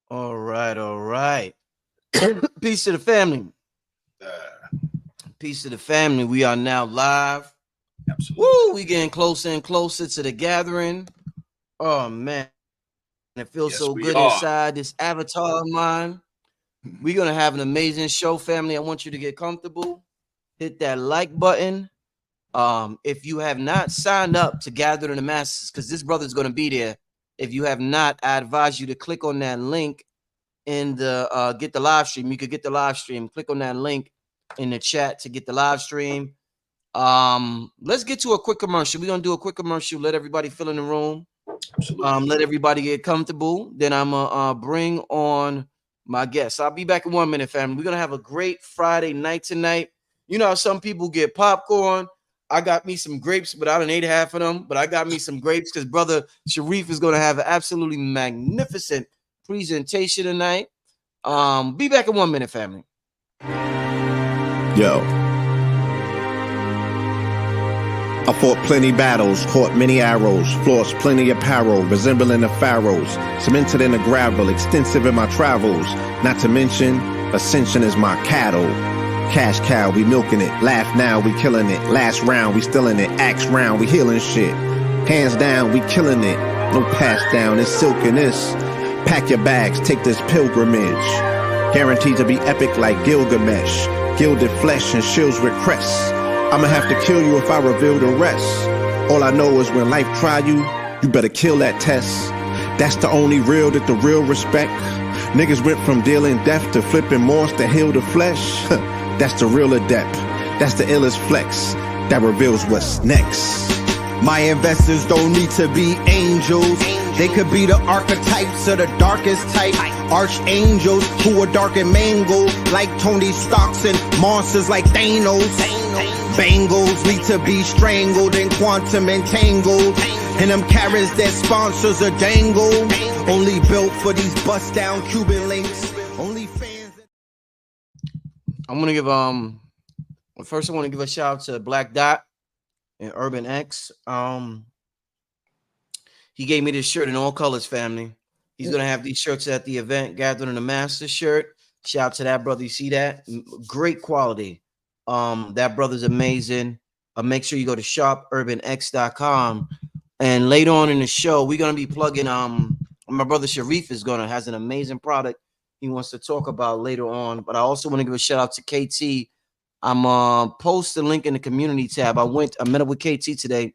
All right, all right. Peace to the family. Peace to the family. We are now live. Absolutely. Woo! We getting closer and closer to the gathering. Oh man, it feels Yes, so we good are. inside this avatar of mine. We're gonna have an amazing show, family. I want you to get comfortable. Hit that like button. If you have not signed up to gather in the masses, because this brother's gonna be there. If you have not, I advise you to click on that link in the get the live stream. You could get the live stream. Click on that link in the chat to get the live stream. Let's get to a quick commercial. We're gonna do a quick commercial. Let everybody fill in the room. Absolutely. Let everybody get comfortable. Then I'm gonna bring on my guests. I'll be back in 1 minute, family. We're gonna have a great Friday night tonight. You know how some people get popcorn. I got me some grapes, but I done ate half of them. But I got me some grapes because brother Sharif is gonna have an absolutely magnificent presentation tonight. Be back in 1 minute, family. Yo. I fought plenty battles, caught many arrows, flossed plenty apparel, resembling the pharaohs, cemented in the gravel, extensive in my travels. Not to mention, ascension is my cattle. Cash cow, we milking it. Laugh now, we killing it. Last round, we still in it. Axe round, we healing shit. Hands down, we killing it. No pass down, it's silking this. Pack your bags, take this pilgrimage. Guaranteed to be epic like Gilgamesh. Gilded flesh and shields with crests. I'ma have to kill you if I reveal the rest. All I know is when life try you, you better kill that test. That's the only real that the real respect. Niggas went from dealing death to flipping Moors to heal the flesh. That's the real adept. That's the illest flex. That reveals what's next. My investors don't need to be angels. They could be the archetypes of the darkest type. Archangels who are dark and mangled, like Tony Starks and monsters like Thanos. Bangles need to be strangled and quantum entangled. And them carrots that sponsors are dangle. Only built for these bust down Cuban links. Only fans. I'm gonna give first I want to give a shout out to Black Dot and Urban X. He gave me this shirt in all colors, family. He's gonna have these shirts at the event, gathered in the master shirt. Shout out to that brother. You see that? Great quality. That brother's amazing. Make sure you go to shopurbanx.com. And later on in the show, we're gonna be plugging my brother Sharif has an amazing product he wants to talk about later on. But I also want to give a shout out to KT. I'm post the link in the community tab. I met up with KT today.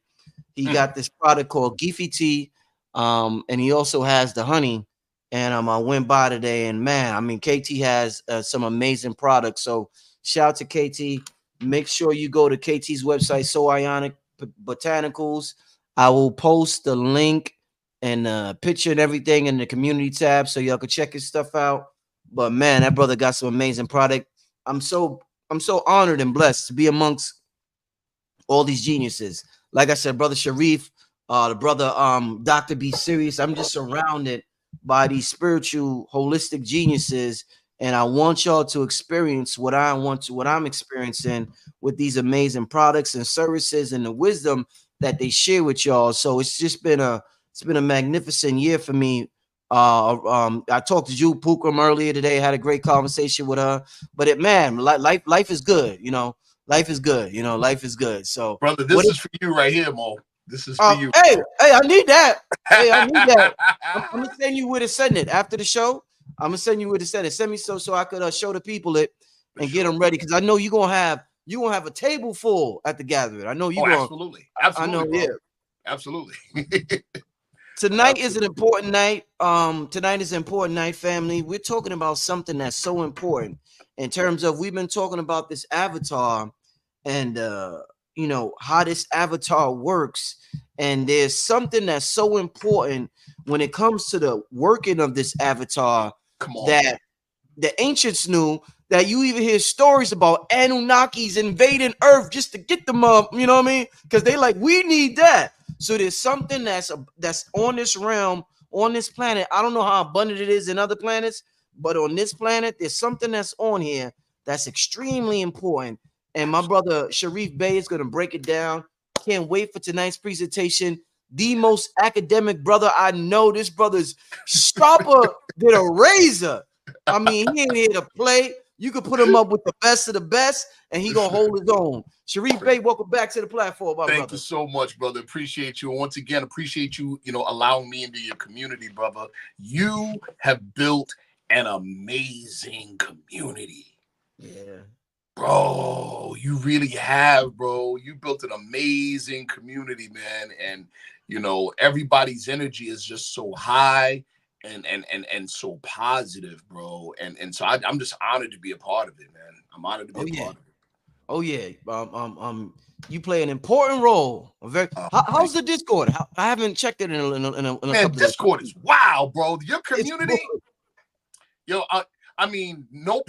He got this product called Geefy Tea. And he also has the honey. And I went by today, and man, I mean, KT has some amazing products. So shout out to KT. Make sure you go to KT's website, So Ionic Botanicals. I will post the link and picture and everything in the community tab so y'all can check his stuff out. But man, that brother got some amazing product. I'm so honored and blessed to be amongst all these geniuses. Like I said, brother Sharif, the brother Dr. B Serious. I'm just surrounded by these spiritual, holistic geniuses, and I want y'all to experience what I'm experiencing with these amazing products and services and the wisdom that they share with y'all. So it's been a magnificent year for me. I talked to Ju Pukram earlier today, had a great conversation with her. But life is good, you know. Life is good, you know. Life is good. So, brother, this is for you right here, Mo. This is for you. Hey, I need that. Hey, I need that. I'm gonna send you where to send it after the show. I'm gonna send you where to send it. Send me so I could show the people it and get them ready, because I know you're gonna have a table full at the gathering. I know you gonna. Absolutely. I know, bro. yeah. Absolutely. Tonight is an important night. Tonight is an important night, family. We're talking about something that's so important in terms of, we've been talking about this avatar and you know, how this avatar works. And there's something that's so important when it comes to the working of this avatar that the ancients knew, that you even hear stories about Anunnakis invading Earth just to get them up, you know what I mean? Because they like, we need that. So there's something that's on this realm, on this planet. I don't know how abundant it is in other planets, but on this planet, there's something that's on here that's extremely important. And my brother Sharif Bey is going to break it down. Can't wait for tonight's presentation. the most academic brother I know. This brother's sharper than a razor. I mean, he ain't here to play. You could put him up with the best of the best, and he gonna hold his own. Sharif Bey, welcome back to the platform, my brother. Thank you so much, brother. Appreciate you. And once again, appreciate you, allowing me into your community, brother. You have built an amazing community. Yeah. Bro, you really have, bro. You built an amazing community, man. And, everybody's energy is just so high and so positive, bro. And so I'm just honored to be a part of it, man. I'm honored to be a part of it. Oh yeah. You play an important role. How's the Discord? I haven't checked it in a man, couple Discord is wow, bro. Your community, yo, I mean, no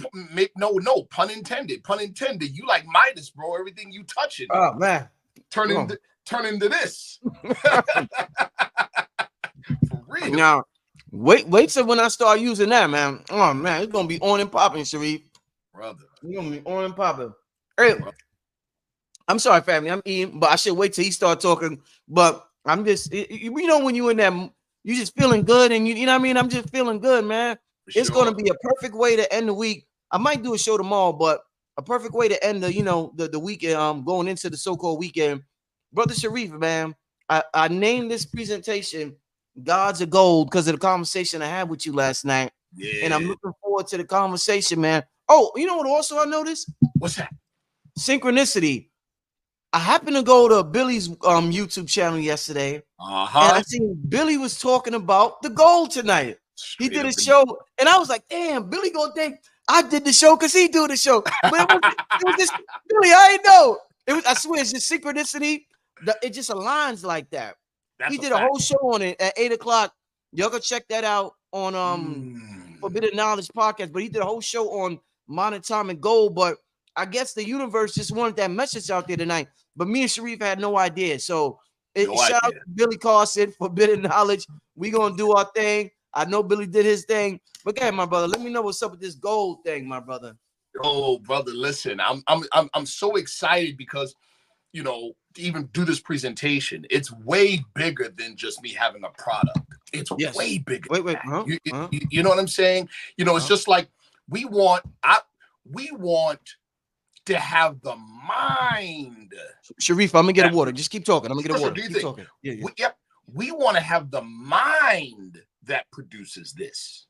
pun intended. Pun intended. You like Midas, bro. Everything you touch it. Oh man. Turn into this. For real. Now, wait till when I start using that, man. Oh man, it's gonna be on and popping, Sharif. Brother. It's gonna be on and popping. Hey, I'm sorry, family. I'm eating, but I should wait till he start talking. But I'm just, when you in that, you just feeling good, and you know what I mean. I'm just feeling good, man. It's gonna be a perfect way to end the week. I might do a show tomorrow, but a perfect way to end the weekend. Going into the so-called weekend, brother Sharif, man. I named this presentation "Gods of Gold" because of the conversation I had with you last night. Yeah. And I'm looking forward to the conversation, man. Oh, you know what? Also, I noticed. What's that? Synchronicity. I happened to go to Billy's YouTube channel yesterday, and I seen Billy was talking about the gold tonight. He did a show, and I was like, "Damn, Billy gonna think I did the show because he do the show." But it was just Billy. I didn't know. I swear, it's just synchronicity. It just aligns like that. He did a whole show on it at 8:00. Y'all go check that out on Forbidden Knowledge podcast. But he did a whole show on monoatomic gold, but I guess the universe just wanted that message out there tonight. But me and Sharif had no idea. So shout out to Billy Carson, Forbidden Knowledge. We gonna do our thing. I know Billy did his thing. But go ahead, my brother. Let me know what's up with this gold thing, my brother. Oh, brother, listen. I'm so excited because to even do this presentation, it's way bigger than just me having a product. It's way bigger. Wait. You know what I'm saying? It's just like we want to have the mind. Sharif, I'm gonna get a water. Just keep talking. I'm gonna get a water. Keep talking. Yeah. We want to have the mind that produces this,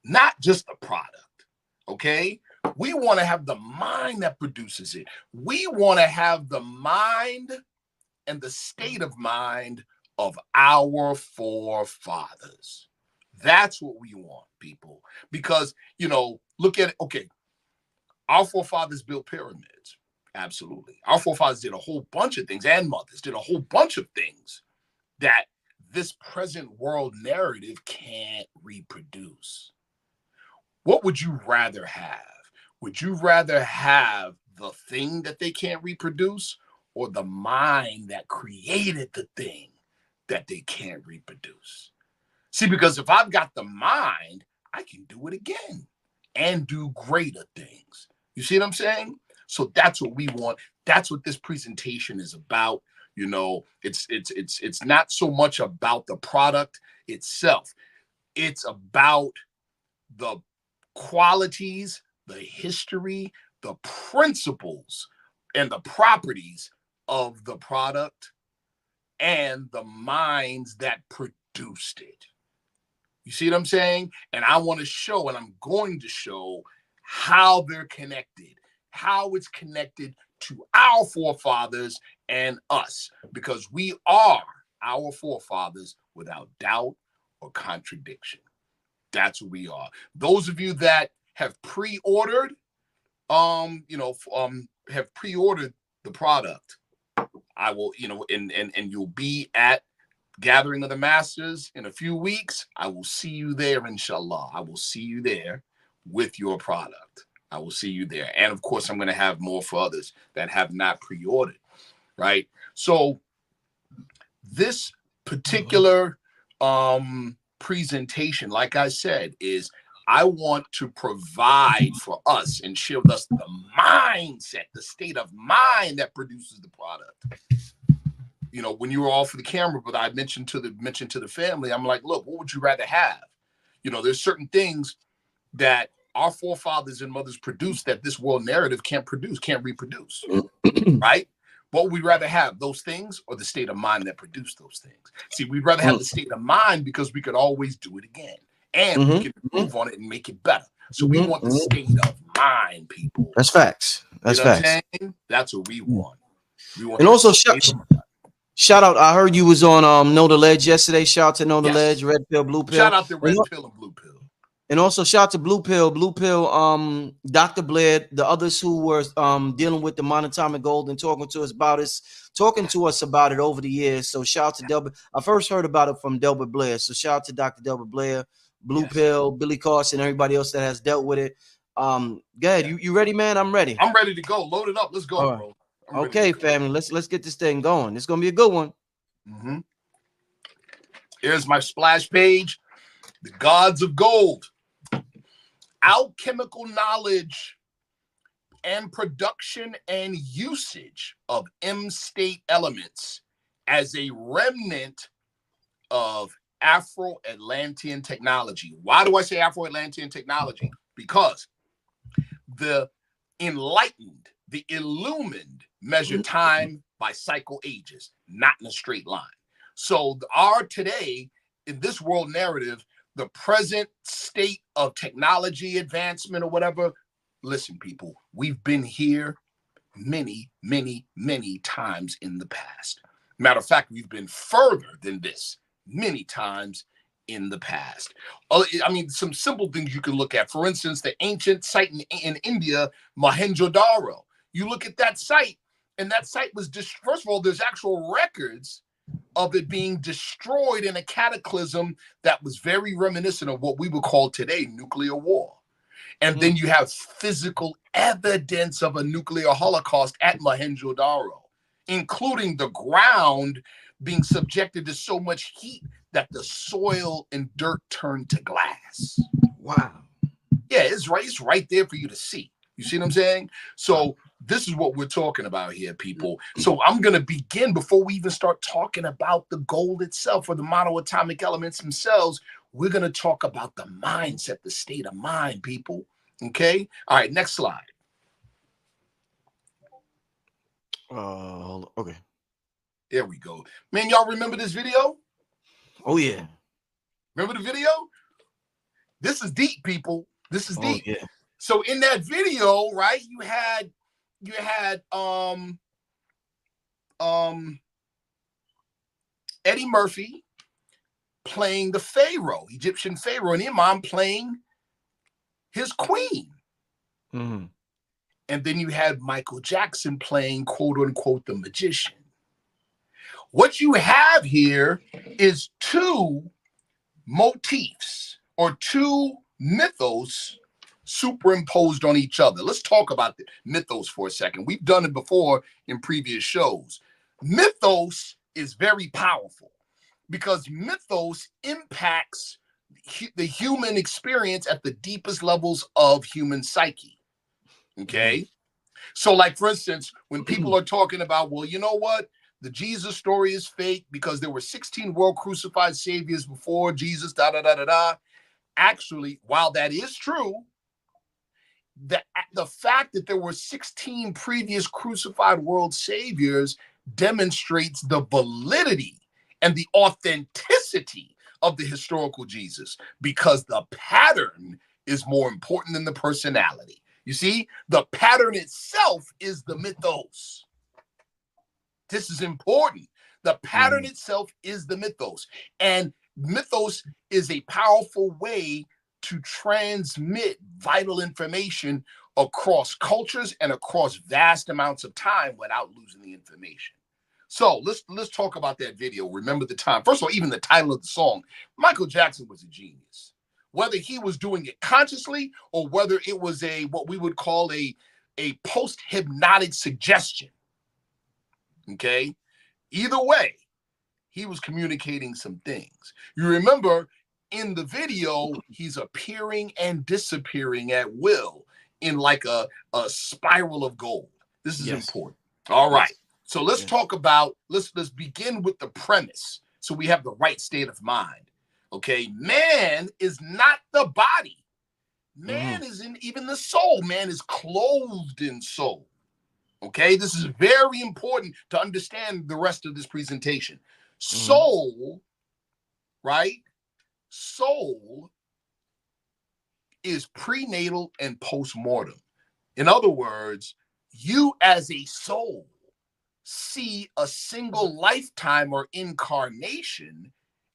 not just the product. Okay. We want to have the mind that produces it. We want to have the mind and the state of mind of our forefathers. That's what we want, people. Because, look at it. Okay. Our forefathers built pyramids. Absolutely. Our forefathers did a whole bunch of things, and mothers did a whole bunch of things that this present world narrative can't reproduce. What would you rather have? Would you rather have the thing that they can't reproduce, or the mind that created the thing that they can't reproduce? See, because if I've got the mind, I can do it again and do greater things. You see what I'm saying? So that's what we want. That's what this presentation is about. It's not so much about the product itself. It's about the qualities, the history, the principles, and the properties of the product and the minds that produced it. You see what I'm saying? And I want to show, and I'm going to show how they're connected, how it's connected to our forefathers and us, because we are our forefathers without doubt or contradiction. That's what we are. Those of you that have pre-ordered, have pre-ordered the product, I will, and you'll be at Gathering of the Masters in a few weeks. I will see you there, inshallah. I will see you there with your product. I will see you there. And of course, I'm going to have more for others that have not pre-ordered, right? So this particular presentation, like I said, is I want to provide for us and share with us the mindset, the state of mind that produces the product. you know, when you were off of the camera, but I mentioned to the family, I'm like, look, what would you rather have? You know, there's certain things that our forefathers and mothers produced that this world narrative can't reproduce, right? What would we rather have, those things or the state of mind that produced those things? See, we'd rather have the state of mind because we could always do it again and we can improve on it and make it better. So we want the state of mind, people. That's facts. That's you know facts. What I'm saying? That's what we want. We want and also shout out. I heard you was on Know the Ledge yesterday. Shout out to Know the Ledge, Red Pill, Blue Pill. Shout out to Red Pill and Blue Pill. And also shout out to Blue Pill, Dr. Blair, the others who were dealing with the monoatomic gold and talking to us about it over the years. So shout out to Delbert. I first heard about it from Delbert Blair. So shout out to Dr. Delbert Blair, Blue Pill, Billy Carson, everybody else that has dealt with it. Go ahead. You ready, man? I'm ready. I'm ready to go. Load it up. Let's go, bro. Okay, family. Let's get this thing going. It's gonna be a good one. Here's my splash page. The Gods of Gold. Alchemical knowledge and production and usage of M-state elements as a remnant of Afro-Atlantean technology. Why do I say Afro-Atlantean technology? Because the enlightened, the illumined measure time by cycle ages, not in a straight line. So our today, in this world narrative, the present state of technology advancement or whatever, listen, people, we've been here many, many, many times in the past. Matter of fact, we've been further than this many times in the past. I mean, some simple things you can look at. For instance, the ancient site in India, Mohenjo-daro. You look at that site, and that site was just, first of all, there's actual records of it being destroyed in a cataclysm that was very reminiscent of what we would call today nuclear war. And then you have physical evidence of a nuclear holocaust at Mohenjo-daro, including the ground being subjected to so much heat that the soil and dirt turned to glass. Wow. Yeah, it's right there for you to see. You see what I'm saying? So this is what we're talking about here, people. So I'm going to begin before we even start talking about the gold itself or the monoatomic elements themselves. We're going to talk about the mindset, the state of mind, people. Okay? All right, next slide. Okay. There we go. Man, y'all remember this video? Oh, yeah. Remember the video? This is deep, people. This is deep. Yeah. So in that video, right, you had Eddie Murphy playing the Pharaoh, Egyptian Pharaoh, and Imam playing his queen. Mm-hmm. And then you had Michael Jackson playing, quote unquote, the magician. What you have here is two motifs or two mythos superimposed on each other. Let's talk about the mythos for a second. We've done it before in previous shows. Mythos is very powerful because mythos impacts the human experience at the deepest levels of human psyche. Okay? So like, for instance, when people are talking about, well, you know what? The Jesus story is fake because there were 16 world crucified saviors before Jesus, Actually, while that is true, the fact that there were 16 previous crucified world saviors demonstrates the validity and the authenticity of the historical Jesus, because the pattern is more important than the personality. You see, the pattern itself is the mythos. This is important. The pattern itself is the mythos. And mythos is a powerful way to transmit vital information across cultures and across vast amounts of time without losing the information. So let's talk about that video. Remember the time. First of all, even the title of the song, Michael Jackson was a genius. Whether he was doing it consciously or whether it was what we would call a post-hypnotic suggestion. Okay? Either way, he was communicating some things. You remember in the video, he's appearing and disappearing at will in like a spiral of gold. This is important. All right. So let's talk about, let's begin with the premise so we have the right state of mind. Okay, man is not the body. Man isn't even the soul. Man is clothed in soul. Okay, this is very important to understand the rest of this presentation. Soul, right? Soul is prenatal and postmortem. In other words, you as a soul see a single lifetime or incarnation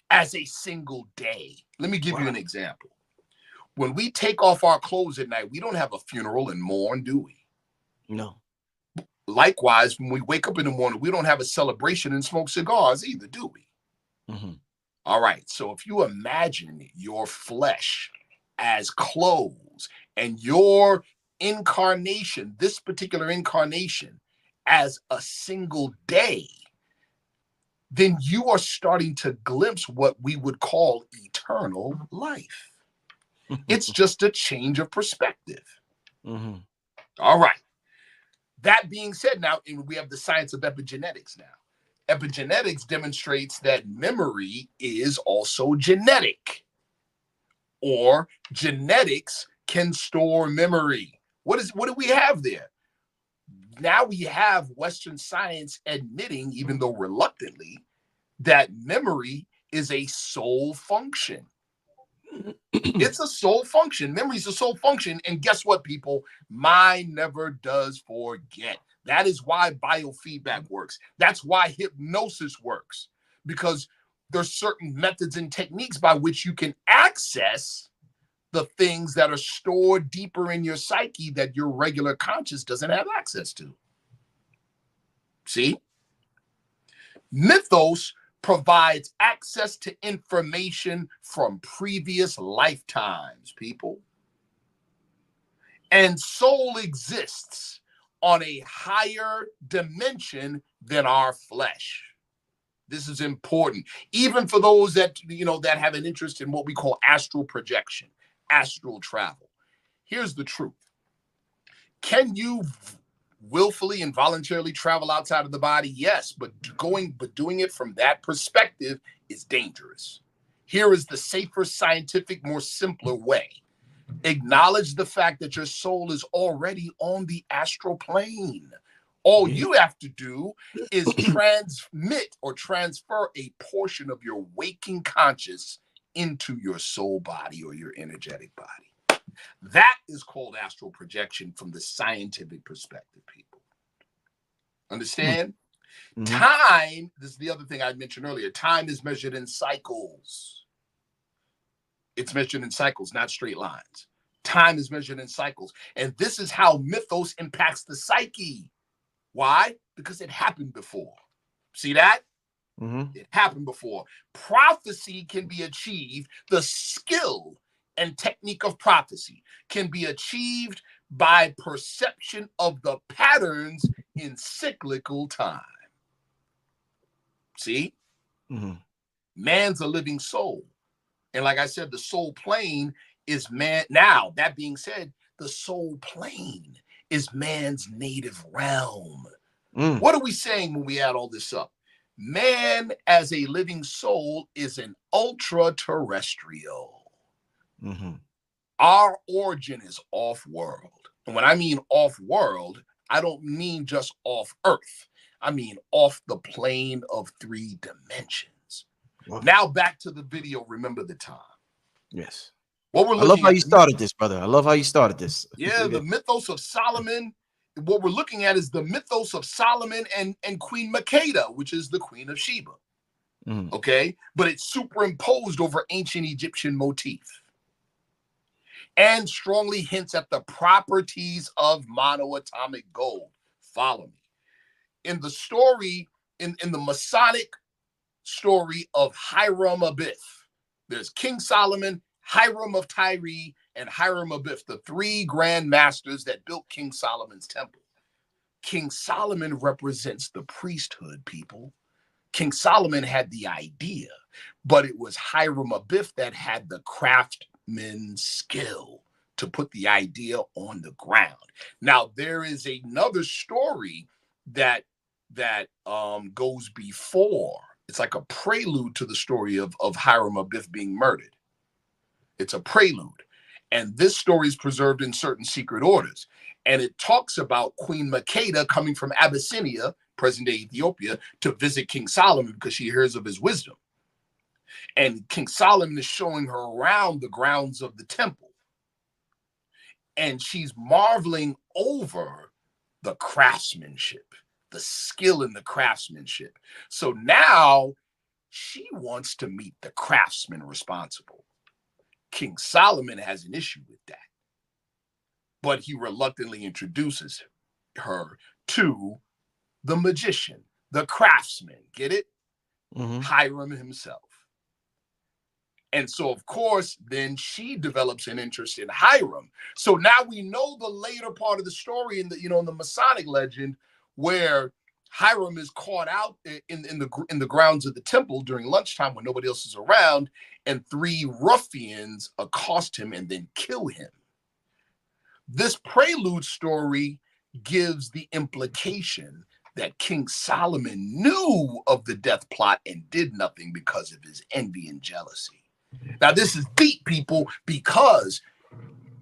as a single day. Let me give you an example. When we take off our clothes at night, we don't have a funeral and mourn, do we? No. Likewise, when we wake up in the morning, we don't have a celebration and smoke cigars either, do we? All right. So if you imagine your flesh as clothes and your incarnation, this particular incarnation, as a single day, then you are starting to glimpse what we would call eternal life. It's just a change of perspective. All right. That being said, now we have the science of epigenetics now. Epigenetics demonstrates that memory is also genetic, or genetics can store memory. What do we have there? Now we have Western science admitting, even though reluctantly, that memory is a soul function. It's a soul function. Memory is a soul function. And guess what, people? Mind never does forget. That is why biofeedback works. That's why hypnosis works. Because there's certain methods and techniques by which you can access the things that are stored deeper in your psyche that your regular conscious doesn't have access to. See? Mythos provides access to information from previous lifetimes, people. And soul exists on a higher dimension than our flesh. This is important, even for those that, that have an interest in what we call astral projection, astral travel. Here's the truth. Can you willfully and voluntarily travel outside of the body? Yes, but doing it from that perspective is dangerous. Here is the safer, scientific, more simpler way. Acknowledge the fact that your soul is already on the astral plane. All you have to do is transmit or transfer a portion of your waking conscious into your soul body or your energetic body. That is called astral projection from the scientific perspective, people. Understand? Time, this is the other thing I mentioned earlier, time is measured in cycles. It's measured in cycles, not straight lines. Time is measured in cycles. And this is how mythos impacts the psyche. Why? Because it happened before. See that? It happened before. Prophecy can be achieved. The skill and technique of prophecy can be achieved by perception of the patterns in cyclical time. See? Man's a living soul. And like I said, the soul plane is man. Now, that being said, the soul plane is man's native realm. What are we saying when we add all this up? Man as a living soul is an ultra-terrestrial. Our origin is off-world. And when I mean off-world, I don't mean just off Earth. I mean off the plane of 3 dimensions. Now back to the video, remember the time. Yes. What we're I love how you started this, brother. I love how you started this. Yeah, the mythos of Solomon. What we're looking at is the mythos of Solomon and Queen Makeda, which is the Queen of Sheba. Okay, but it's superimposed over ancient Egyptian motif and strongly hints at the properties of monoatomic gold. Follow me. In the story, in the Masonic story of Hiram Abiff, there's King Solomon, Hiram of Tyre, and Hiram Abiff, the 3 grand masters that built King Solomon's temple. King Solomon represents the priesthood, people. King Solomon had the idea, but it was Hiram Abiff that had the craftsman's skill to put the idea on the ground. Now, there is another story that that goes before. It's like a prelude to the story of Hiram Abiff being murdered. It's a prelude. And this story is preserved in certain secret orders. And it talks about Queen Makeda coming from Abyssinia, present-day Ethiopia, to visit King Solomon because she hears of his wisdom. And King Solomon is showing her around the grounds of the temple. And she's marveling over the craftsmanship, the skill in the craftsmanship. So now she wants to meet the craftsman responsible. King Solomon has an issue with that, but he reluctantly introduces her to the magician, the craftsman. Get it? Hiram himself. And so, of course, then she develops an interest in Hiram. So now we know the later part of the story in the, in the Masonic legend, where Hiram is caught out in the grounds of the temple during lunchtime when nobody else is around, and 3 ruffians accost him and then kill him. This prelude story gives the implication that King Solomon knew of the death plot and did nothing because of his envy and jealousy. Now, this is deep, people, because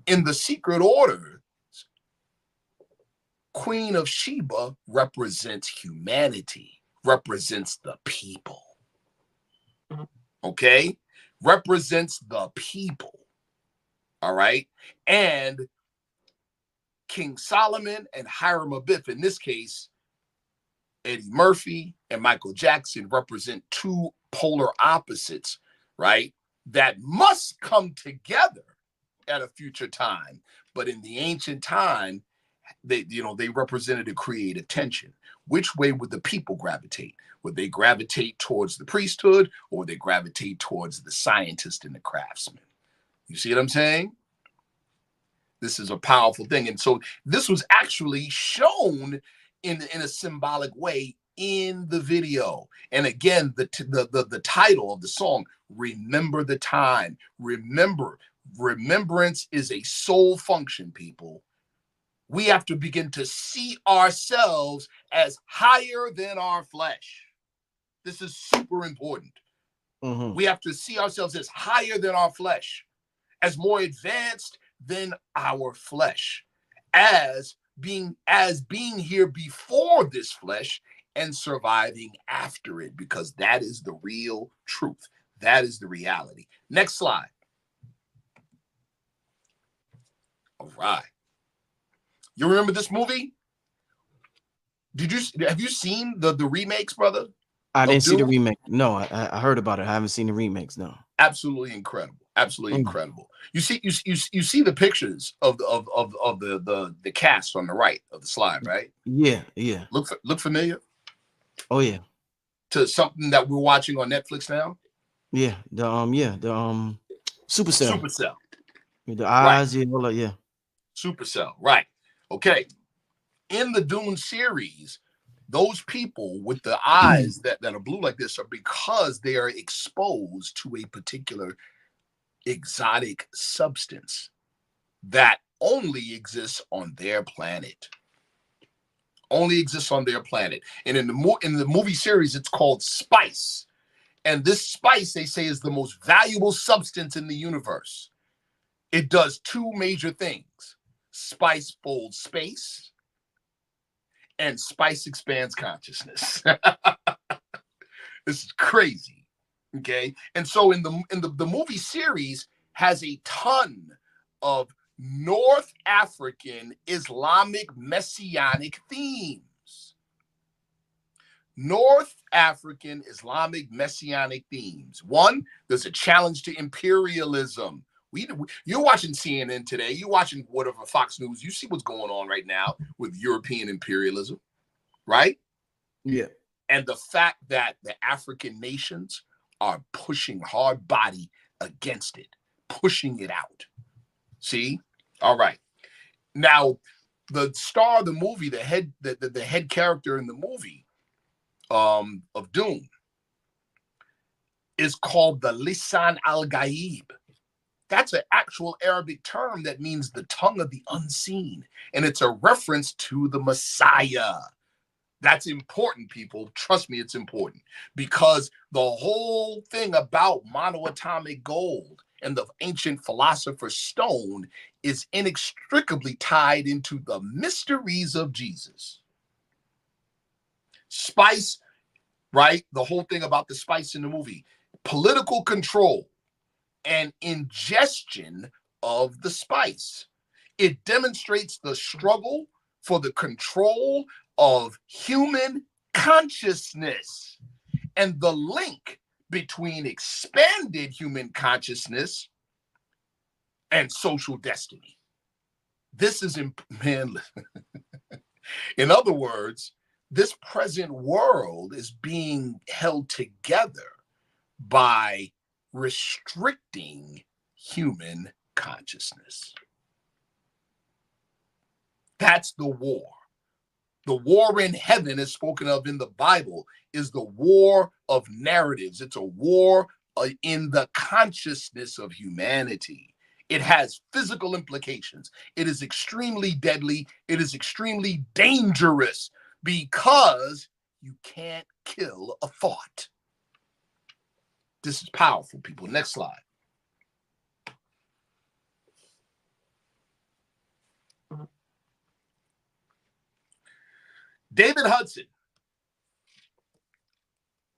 in the secret order, Queen of Sheba represents humanity, represents the people. Okay? Represents the people. All right? And King Solomon and Hiram Abiff, in this case, Eddie Murphy and Michael Jackson, represent 2 polar opposites, right? That must come together at a future time. But in the ancient time, they represented a creative tension. Which way would the people gravitate? Would they gravitate towards the priesthood, or would they gravitate towards the scientist and the craftsman? You see what I'm saying? This is a powerful thing. And so this was actually shown in a symbolic way in the video. And again, the title of the song, Remember the Time. Remembrance is a soul function, people. We have to begin to see ourselves as higher than our flesh. This is super important. We have to see ourselves as higher than our flesh, as more advanced than our flesh, as being here before this flesh and surviving after it, because that is the real truth. That is the reality. Next slide. All right. You remember this movie? Have you seen the remakes, brother? I didn't see the remake. No, I heard about it. I haven't seen the remakes. No. Absolutely incredible. Absolutely incredible. You see the pictures of the cast on the right of the slide, right? Yeah. Look familiar? Oh yeah. To something that we're watching on Netflix now? Yeah. The Supercell. Supercell. The eyes, right. Yeah. Supercell, right. Okay. In the Dune series, those people with the eyes that are blue like this are because they are exposed to a particular exotic substance that only exists on their planet. Only exists on their planet. And in the movie series, it's called spice. And this spice, they say, is the most valuable substance in the universe. It does 2 major things. Spice folds space, and spice expands consciousness. This is crazy. Okay. And so in the movie series has a ton of North African Islamic Messianic themes. North African Islamic Messianic themes. One, there's a challenge to imperialism. You're watching CNN today. You're watching whatever Fox News. You see what's going on right now with European imperialism, right? Yeah. And the fact that the African nations are pushing hard body against it, pushing it out. See? All right. Now, the star of the movie, the head character in the movie of Dune is called the Lisan al-Gaib. That's an actual Arabic term that means the tongue of the unseen. And it's a reference to the Messiah, That's important, people. Trust me, it's important, because the whole thing about monoatomic gold and the ancient philosopher's stone is inextricably tied into the mysteries of Jesus. Spice, right? The whole thing about the spice in the movie, political control and ingestion of the spice. It demonstrates the struggle for the control of human consciousness and the link between expanded human consciousness and social destiny. This is, man, in other words, this present world is being held together by restricting human consciousness. That's the war. The war in heaven is spoken of in the Bible is the war of narratives. It's a war in the consciousness of humanity. It has physical implications. It is extremely deadly. It is extremely dangerous because you can't kill a thought. This is powerful, people. Next slide. David Hudson.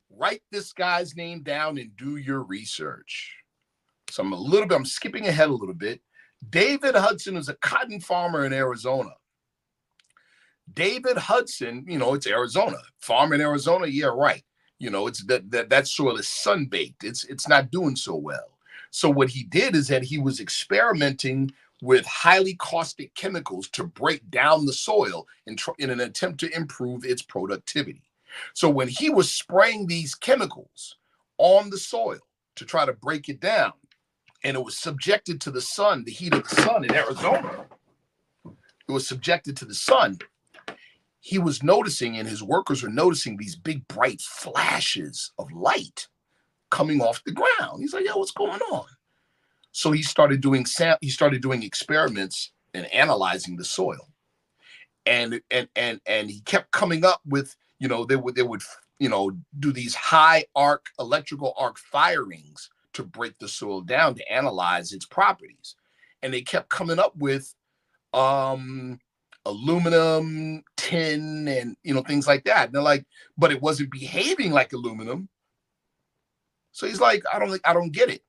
Write this guy's name down and do your research. So I'm skipping ahead a little bit. David Hudson is a cotton farmer in Arizona. David Hudson, it's Arizona. Farm in Arizona, yeah, right. It's that soil is sun-baked. It's not doing so well. So what he did is that he was experimenting with highly caustic chemicals to break down the soil in an attempt to improve its productivity. So when he was spraying these chemicals on the soil to try to break it down, and it was subjected to the sun, the heat of the sun in Arizona, it was subjected to the sun, he was noticing, and his workers were noticing, these big bright flashes of light coming off the ground. He's like, "Yo, what's going on?" So he started doing experiments and analyzing the soil, and he kept coming up with, they would do these high arc electrical arc firings to break the soil down to analyze its properties, and they kept coming up with aluminum, tin, and things like that. And they're like, but it wasn't behaving like aluminum. So he's like, I don't get it.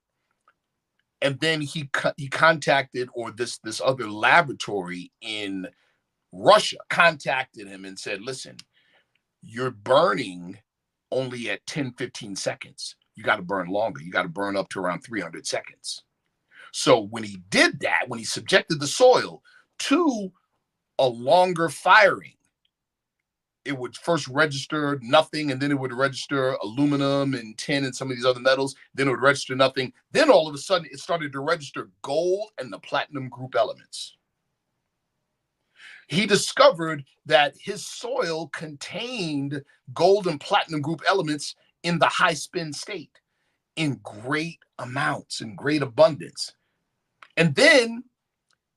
And then he contacted, or this other laboratory in Russia contacted him and said, "Listen, you're burning only at 10, 15 seconds. You got to burn longer. You got to burn up to around 300 seconds. So when he did that, when he subjected the soil to a longer firing, it would first register nothing, and then it would register aluminum and tin and some of these other metals. Then it would register nothing. Then all of a sudden, it started to register gold and the platinum group elements. He discovered that his soil contained gold and platinum group elements in the high spin state in great amounts, in great abundance. And then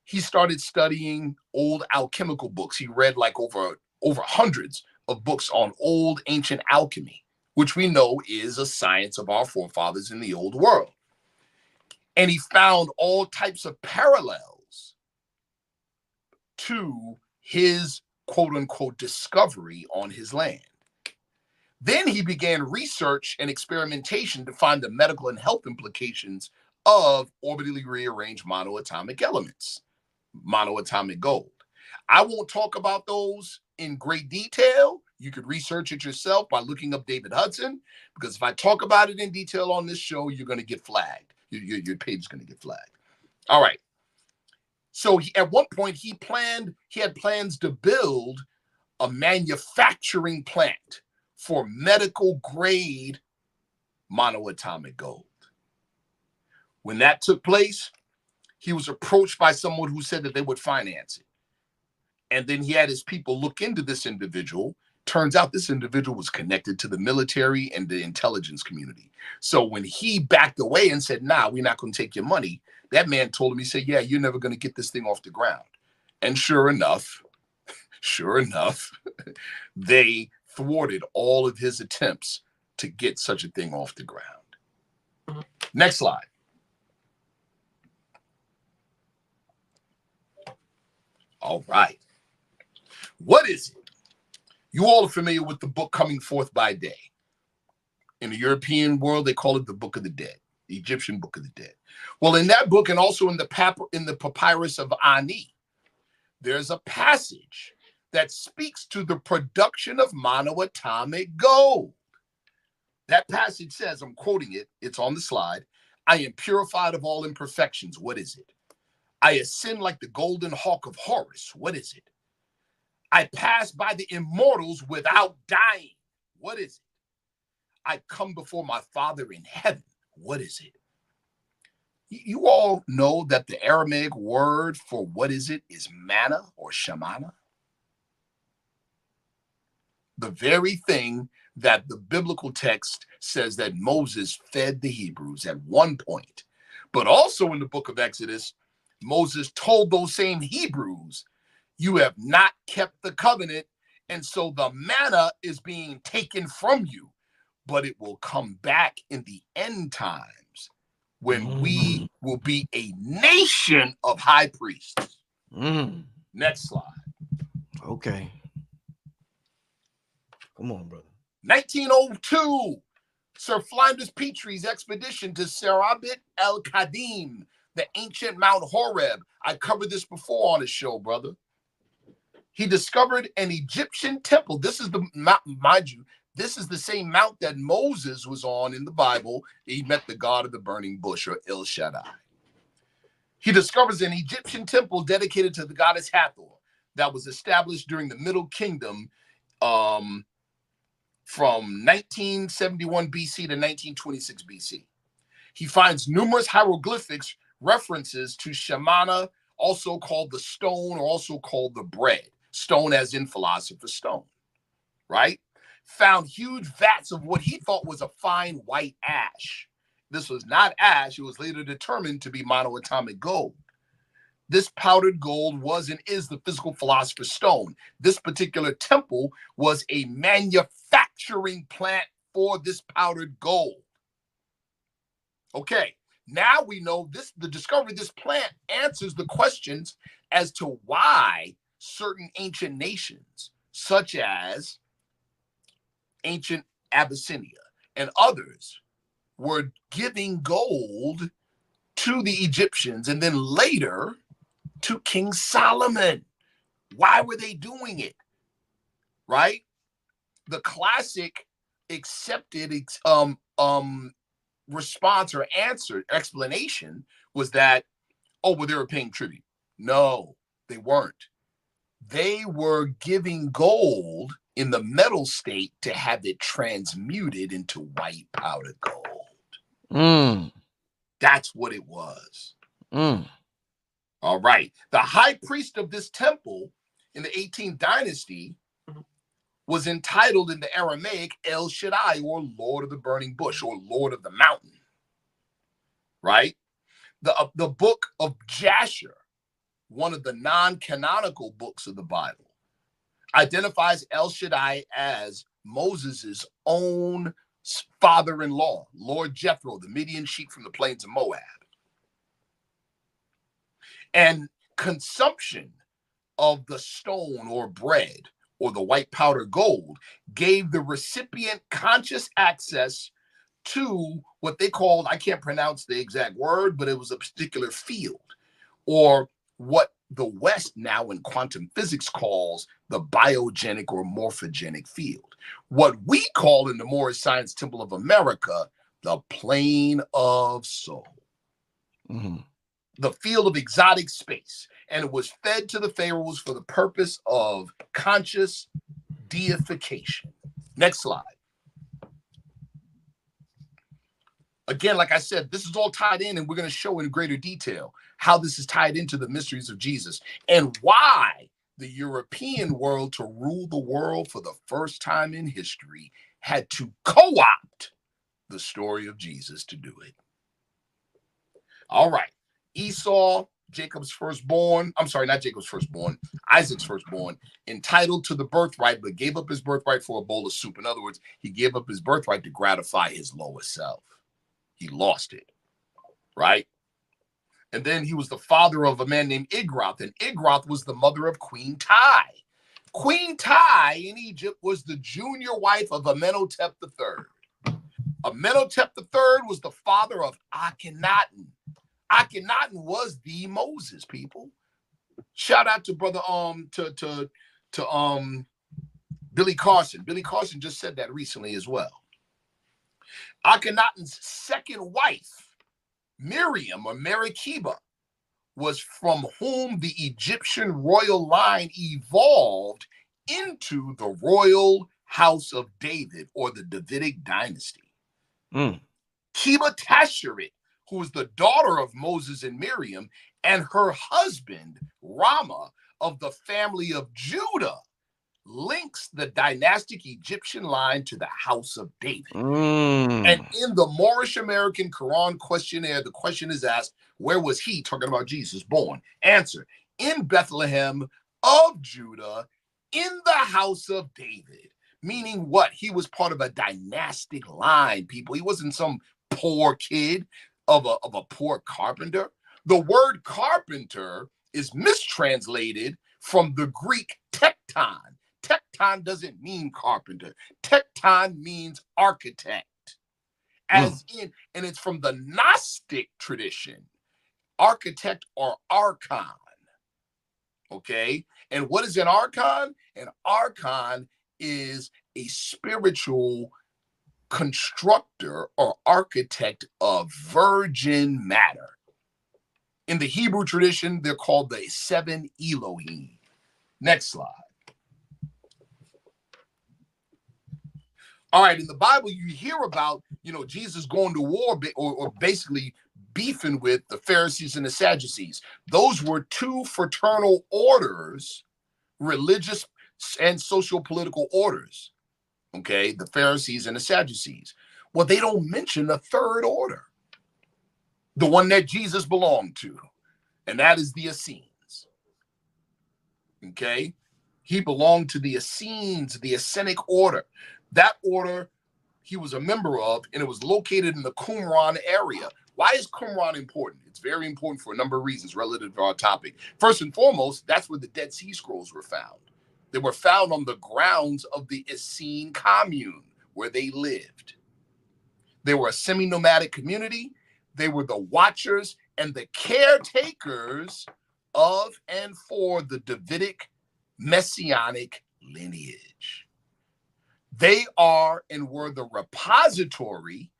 he started studying old alchemical books. He read like over hundreds of books on old ancient alchemy, which we know is a science of our forefathers in the old world. And he found all types of parallels to his quote unquote discovery on his land. Then he began research and experimentation to find the medical and health implications of orbitally rearranged monoatomic elements, monoatomic gold. I won't talk about those in great detail. You could research it yourself by looking up David Hudson, because if I talk about it in detail on this show, you're going to get flagged. Your page is going to get flagged. All right. So at one point he had plans to build a manufacturing plant for medical grade monoatomic gold. When that took place, he was approached by someone who said that they would finance it. And then he had his people look into this individual. Turns out this individual was connected to the military and the intelligence community. So when he backed away and said, "Nah, we're not going to take your money," that man told him, he said, "Yeah, you're never going to get this thing off the ground." And sure enough, Sure enough, they thwarted all of his attempts to get such a thing off the ground. Next slide. All right. What is it? You all are familiar with the book Coming Forth by Day. In the European world, they call it the Book of the Dead, the Egyptian Book of the Dead. Well, in that book, and also in the papyrus of Ani, there's a passage that speaks to the production of monoatomic gold. That passage says, I'm quoting it, it's on the slide, I am purified of all imperfections. What is it? I ascend like the golden hawk of Horus. What is it? I pass by the immortals without dying. What is it? I come before my Father in heaven. What is it? You all know that the Aramaic word for what is it is manna or shamana. The very thing that the biblical text says that Moses fed the Hebrews at one point. But also in the book of Exodus, Moses told those same Hebrews, you have not kept the covenant, and so the manna is being taken from you, but it will come back in the end times when we will be a nation of high priests. Next slide. Okay. Come on, brother. 1902, Sir Flinders Petrie's expedition to Serabit el-Kadim, the ancient Mount Horeb. I covered this before on the show, brother. He discovered an Egyptian temple. This is the mount, mind you, this is the same mount that Moses was on in the Bible. He met the God of the burning bush, or El Shaddai. He discovers an Egyptian temple dedicated to the goddess Hathor that was established during the Middle Kingdom from 1971 BC to 1926 BC. He finds numerous hieroglyphics references to Shamana, also called the stone, or also called the bread. Stone as in philosopher's stone, right? Found huge vats of what he thought was a fine white ash. This was not ash. It was later determined to be monoatomic gold. This powdered gold was and is the physical philosopher's stone. This particular temple was a manufacturing plant for this powdered gold. Okay, now we know this. The discovery of this plant answers the questions as to why certain ancient nations, such as ancient Abyssinia and others, were giving gold to the Egyptians and then later to King Solomon. Why were they doing it? Right? The classic accepted response or answer explanation was that, oh, well, they were paying tribute. No, they weren't. They were giving gold in the metal state to have it transmuted into white powdered gold. That's what it was. All right. The high priest of this temple in the 18th dynasty was entitled in the Aramaic El Shaddai, or Lord of the Burning Bush, or Lord of the Mountain. Right? The book of Jasher, one of the non-canonical books of the Bible, identifies El Shaddai as Moses's own father-in-law, Lord Jethro, the Midian sheep from the plains of Moab. And consumption of the stone or bread or the white powder gold gave the recipient conscious access to what they called, I can't pronounce the exact word, but it was a particular field, or what the West now in quantum physics calls the biogenic or morphogenic field. What we call in the Moorish Science Temple of America, the plane of soul. The field of exotic space. And it was fed to the pharaohs for the purpose of conscious deification. Next slide. Again, like I said, this is all tied in, and we're going to show in greater detail how this is tied into the mysteries of Jesus and why the European world, to rule the world for the first time in history, had to co-opt the story of Jesus to do it. All right. Esau Jacob's firstborn, I'm sorry, not Jacob's firstborn, Isaac's firstborn, entitled to the birthright, but gave up his birthright for a bowl of soup. In other words, he gave up his birthright to gratify his lower self. He lost it, right? And then he was the father of a man named Igroth, and Igroth was the mother of Queen Tai. Queen Tai in Egypt was the junior wife of Amenhotep III. Amenhotep III was the father of Akhenaten. Akhenaten was the Moses, people. Shout out to brother Billy Carson. Billy Carson just said that recently as well. Akhenaten's second wife, Miriam or Merikeba, was from whom the Egyptian royal line evolved into the royal house of David, or the Davidic dynasty. Keba Tasheret, who was the daughter of Moses and Miriam, and her husband, Rama, of the family of Judah, links the dynastic Egyptian line to the house of David. And in the Moorish American Quran questionnaire, the question is asked, where was he, talking about Jesus, born? Answer, in Bethlehem of Judah, in the house of David. Meaning what? He was part of a dynastic line, people. He wasn't some poor kid of a poor carpenter. The word carpenter is mistranslated from the Greek tekton. Tekton doesn't mean carpenter. Tekton means architect. As in, and it's from the Gnostic tradition, architect or archon. Okay? And what is an archon? An archon is a spiritual constructor or architect of virgin matter. In the Hebrew tradition, they're called the seven Elohim. Next slide. All right, in the Bible, you hear about, Jesus going to war or basically beefing with the Pharisees and the Sadducees. Those were two fraternal orders, religious and socio-political orders. Okay, the Pharisees and the Sadducees. Well, they don't mention the third order, the one that Jesus belonged to, and that is the Essenes. Okay, he belonged to the Essenes, the Essenic order. That order he was a member of, and it was located in the Qumran area. Why is Qumran important? It's very important for a number of reasons relative to our topic. First and foremost, that's where the Dead Sea Scrolls were found. They were found on the grounds of the Essene commune where they lived. They were a semi-nomadic community. They were the watchers and the caretakers of and for the Davidic messianic lineage. They are and were the repository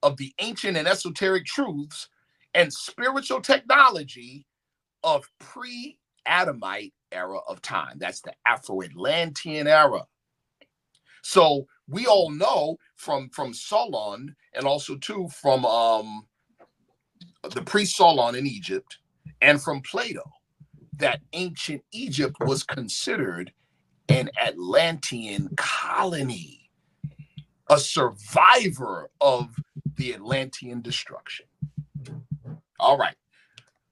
of the ancient and esoteric truths and spiritual technology of pre-Adamite era of time. That's the Afro-Atlantean era. So we all know from Solon, and also too from the priest Solon in Egypt, and from Plato, that ancient Egypt was considered an Atlantean colony, a survivor of the Atlantean destruction. All right.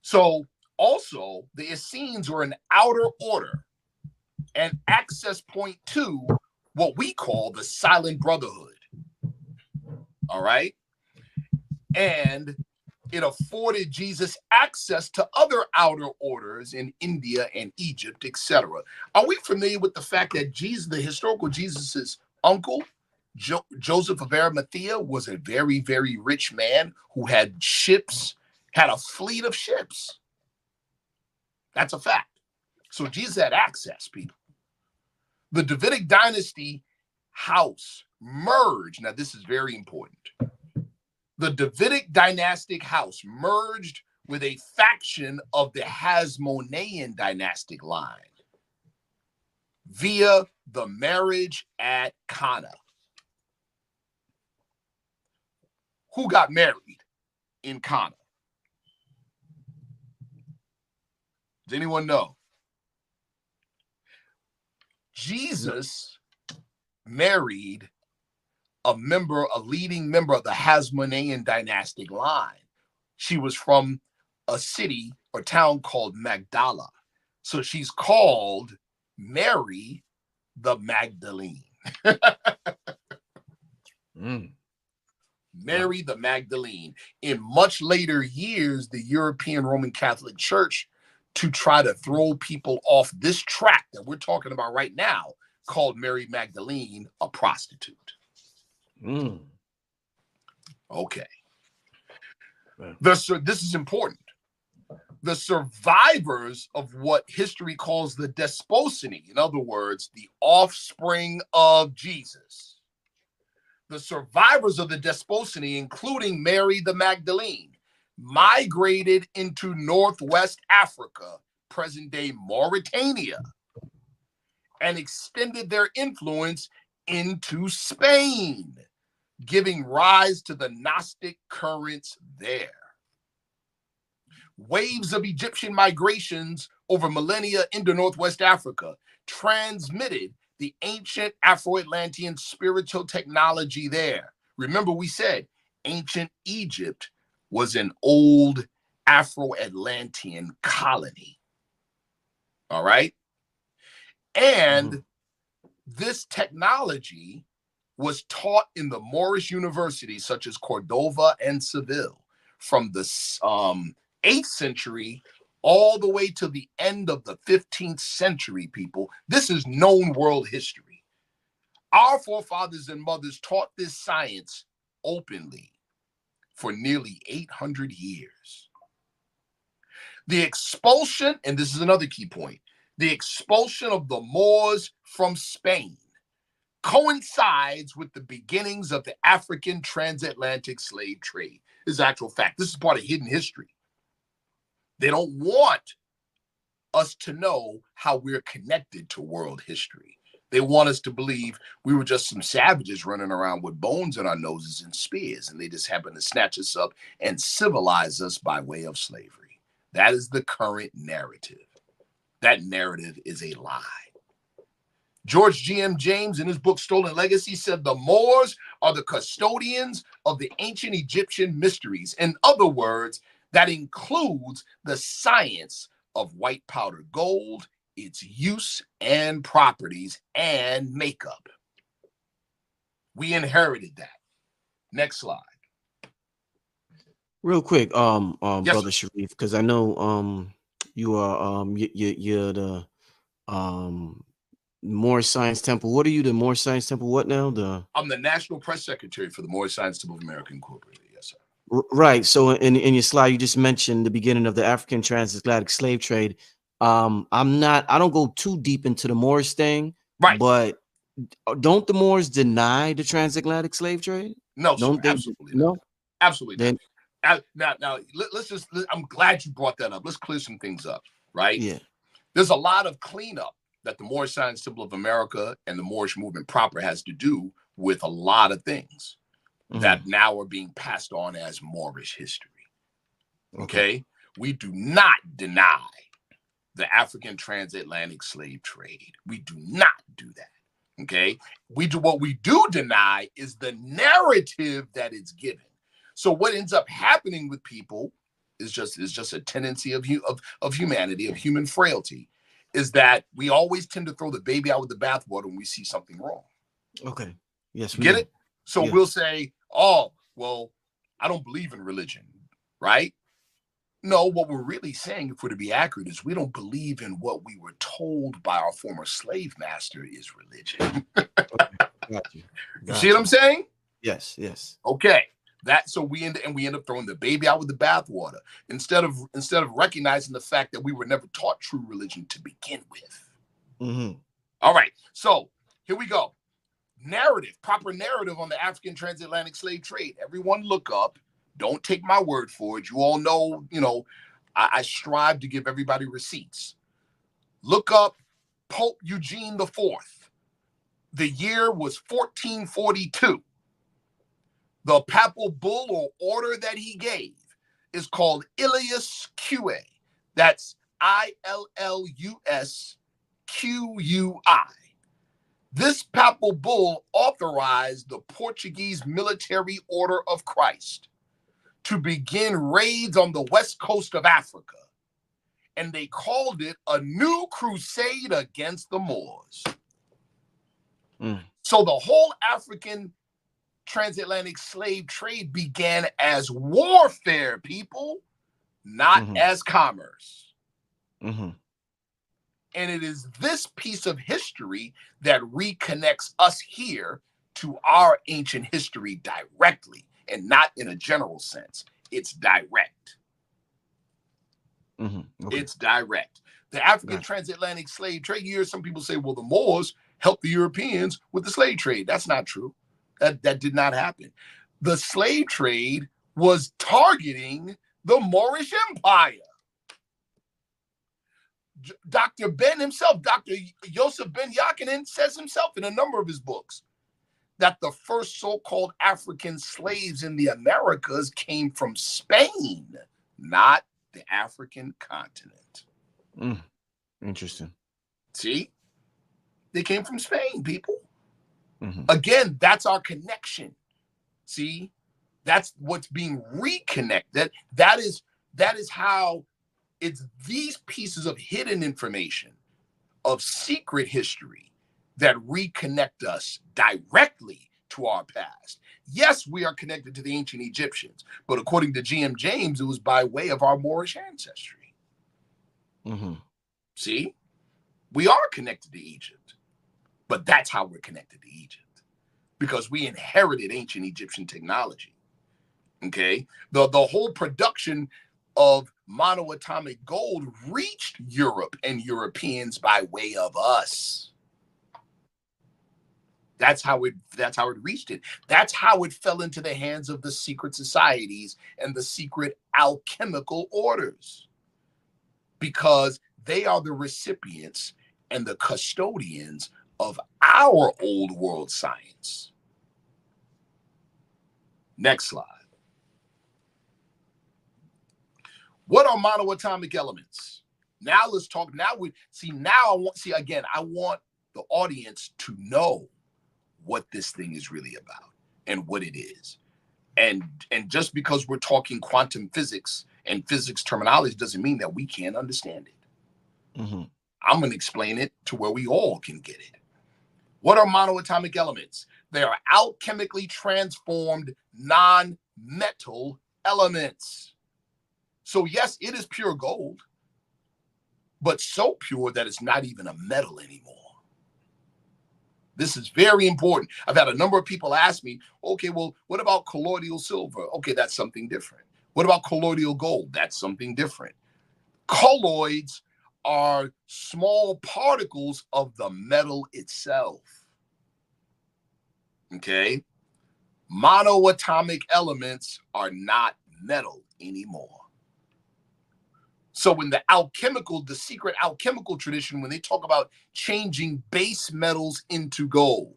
So also, the Essenes were an outer order and access point to what we call the Silent Brotherhood. All right. And it afforded Jesus access to other outer orders in India and Egypt, etc. Are we familiar with the fact that Jesus, the historical Jesus's uncle, Joseph of Arimathea, was a very, very rich man who had ships, had a fleet of ships? That's a fact. So Jesus had access, people. The Davidic dynasty house merged. Now, this is very important. The Davidic dynastic house merged with a faction of the Hasmonean dynastic line via the marriage at Cana. Who got married in Cana? Does anyone know? Jesus married a leading member of the Hasmonean dynastic line. She was from a city a town called Magdala. So she's called Mary the Magdalene. Mary the Magdalene. In much later years, the European Roman Catholic Church, to try to throw people off this track that we're talking about right now, called Mary Magdalene a prostitute. Okay. This is important. The survivors of what history calls the Desposini, in other words, the offspring of Jesus. The survivors of the Desposini, including Mary the Magdalene, migrated into Northwest Africa, present-day Mauritania, and extended their influence into Spain, giving rise to the Gnostic currents there. Waves of Egyptian migrations over millennia into Northwest Africa transmitted the ancient Afro-Atlantean spiritual technology there. Remember, we said ancient Egypt was an old Afro-Atlantean colony. All right? And this technology was taught in the Moorish universities such as Cordova and Seville from the 8th century all the way to the end of the 15th century, people. This is known world history. Our forefathers and mothers taught this science openly for nearly 800 years. The expulsion, and this is another key point, the expulsion of the Moors from Spain coincides with the beginnings of the African transatlantic slave trade. This is actual fact. This is part of hidden history. They don't want us to know how we're connected to world history. They want us to believe we were just some savages running around with bones in our noses and spears, and they just happened to snatch us up and civilize us by way of slavery. That is the current narrative. That narrative is a lie. George G.M. James, in his book Stolen Legacy, said the Moors are the custodians of the ancient Egyptian mysteries. In other words, that includes the science of white powder gold, its use and properties and makeup. We inherited that. Next slide. Real quick, Yes, brother sir. Sharif, because I know you are you're the Moorish Science Temple. What are you, the Moorish Science Temple? What now? I'm the National Press Secretary for the Moorish Science Temple of America Incorporated. Yes, sir. Right. So in your slide, you just mentioned the beginning of the African transatlantic slave trade. I don't go too deep into the Moorish thing, Right. but don't the Moors deny the transatlantic slave trade? No, sir. Don't they? Absolutely No. not. Absolutely Then, not. Now, I'm glad you brought that up. Let's clear some things up, right? yeah. There's a lot of cleanup that the Moorish Science Temple of America and the Moorish movement proper has to do with a lot of things that now are being passed on as Moorish history. Okay? We do not deny the African transatlantic slave trade. We do not do that. Okay? What we do deny is the narrative that it's given. So what ends up happening with people is just a tendency of humanity, of human frailty, is that we always tend to throw the baby out with the bathwater when we see something wrong. Okay. Yes. You get it? So Yeah. we'll say, oh, well, I don't believe in religion, right? No, what we're really saying, if we're to be accurate, is we don't believe in what we were told by our former slave master is religion. Got you. You see what I'm saying? Yes. Yes. Okay. So we end up throwing the baby out with the bathwater instead of recognizing the fact that we were never taught true religion to begin with. All right. So here we go. Proper narrative on the African transatlantic slave trade. Everyone look up. Don't take my word for it. You all know, I strive to give everybody receipts. Look up Pope Eugene IV. The year was 1442. The papal bull or order that he gave is called Illus Qui. That's ILLUS QUI. This papal bull authorized the Portuguese Military Order of Christ to begin raids on the west coast of Africa and they called it a new crusade against the Moors. So the whole African transatlantic slave trade began as warfare, people, not as commerce. And it is this piece of history that reconnects us here to our ancient history directly, and not in a general sense. It's direct. It's direct. The African transatlantic slave trade, you hear some people say, well, the Moors helped the Europeans with the slave trade. That's not true. That did not happen. The slave trade was targeting the Moorish Empire. Dr. Ben himself, Dr. Yosef Ben Yakinen, says himself in a number of his books that the first so-called African slaves in the Americas came from Spain, not the African continent. Interesting. See? They came from Spain, people. Again, that's our connection. See? That's what's being reconnected. That is how it's these pieces of hidden information, of secret history, that reconnect us directly to our past. Yes, we are connected to the ancient Egyptians, but according to G.M. James, it was by way of our Moorish ancestry. See? We are connected to Egypt, but that's how we're connected to Egypt, because we inherited ancient Egyptian technology. Okay? The whole production of monoatomic gold reached Europe and Europeans by way of us. That's how it reached it. That's how it fell into the hands of the secret societies and the secret alchemical orders, because they are the recipients and the custodians of our old world science. Next slide. What are monoatomic elements? Now let's talk. I want the audience to know what this thing is really about and what it is. And just because we're talking quantum physics and physics terminology doesn't mean that we can't understand it. I'm going to explain it to where we all can get it. What are monoatomic elements? They are alchemically transformed non-metal elements. So yes, it is pure gold, but so pure that it's not even a metal anymore. This is very important. I've had a number of people ask me, okay, well, what about colloidal silver? Okay, that's something different. What about colloidal gold? That's something different. Colloids are small particles of the metal itself. Okay? Monoatomic elements are not metal anymore. So in the secret alchemical tradition, when they talk about changing base metals into gold,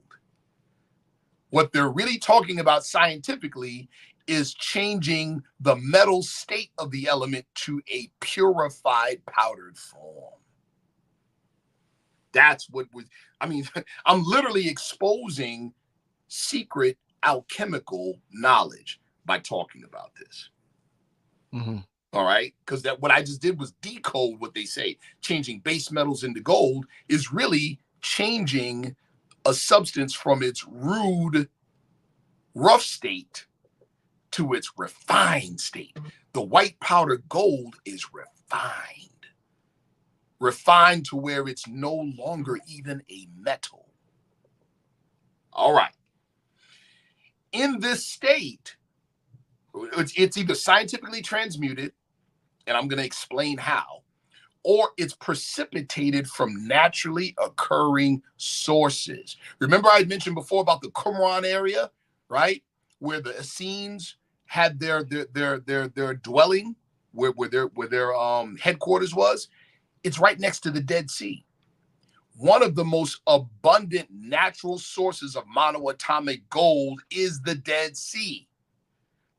what they're really talking about scientifically is changing the metal state of the element to a purified powdered form. That's what I'm literally exposing secret alchemical knowledge by talking about this. All right, because what I just did was decode what they say. Changing base metals into gold is really changing a substance from its rude, rough state to its refined state. The white powder gold is refined to where it's no longer even a metal. All right. In this state, it's either scientifically transmuted, and I'm going to explain how, or it's precipitated from naturally occurring sources. Remember I had mentioned before about the Qumran area, right? Where the Essenes had their dwelling, where their headquarters was. It's right next to the Dead Sea. One of the most abundant natural sources of monoatomic gold is the Dead Sea.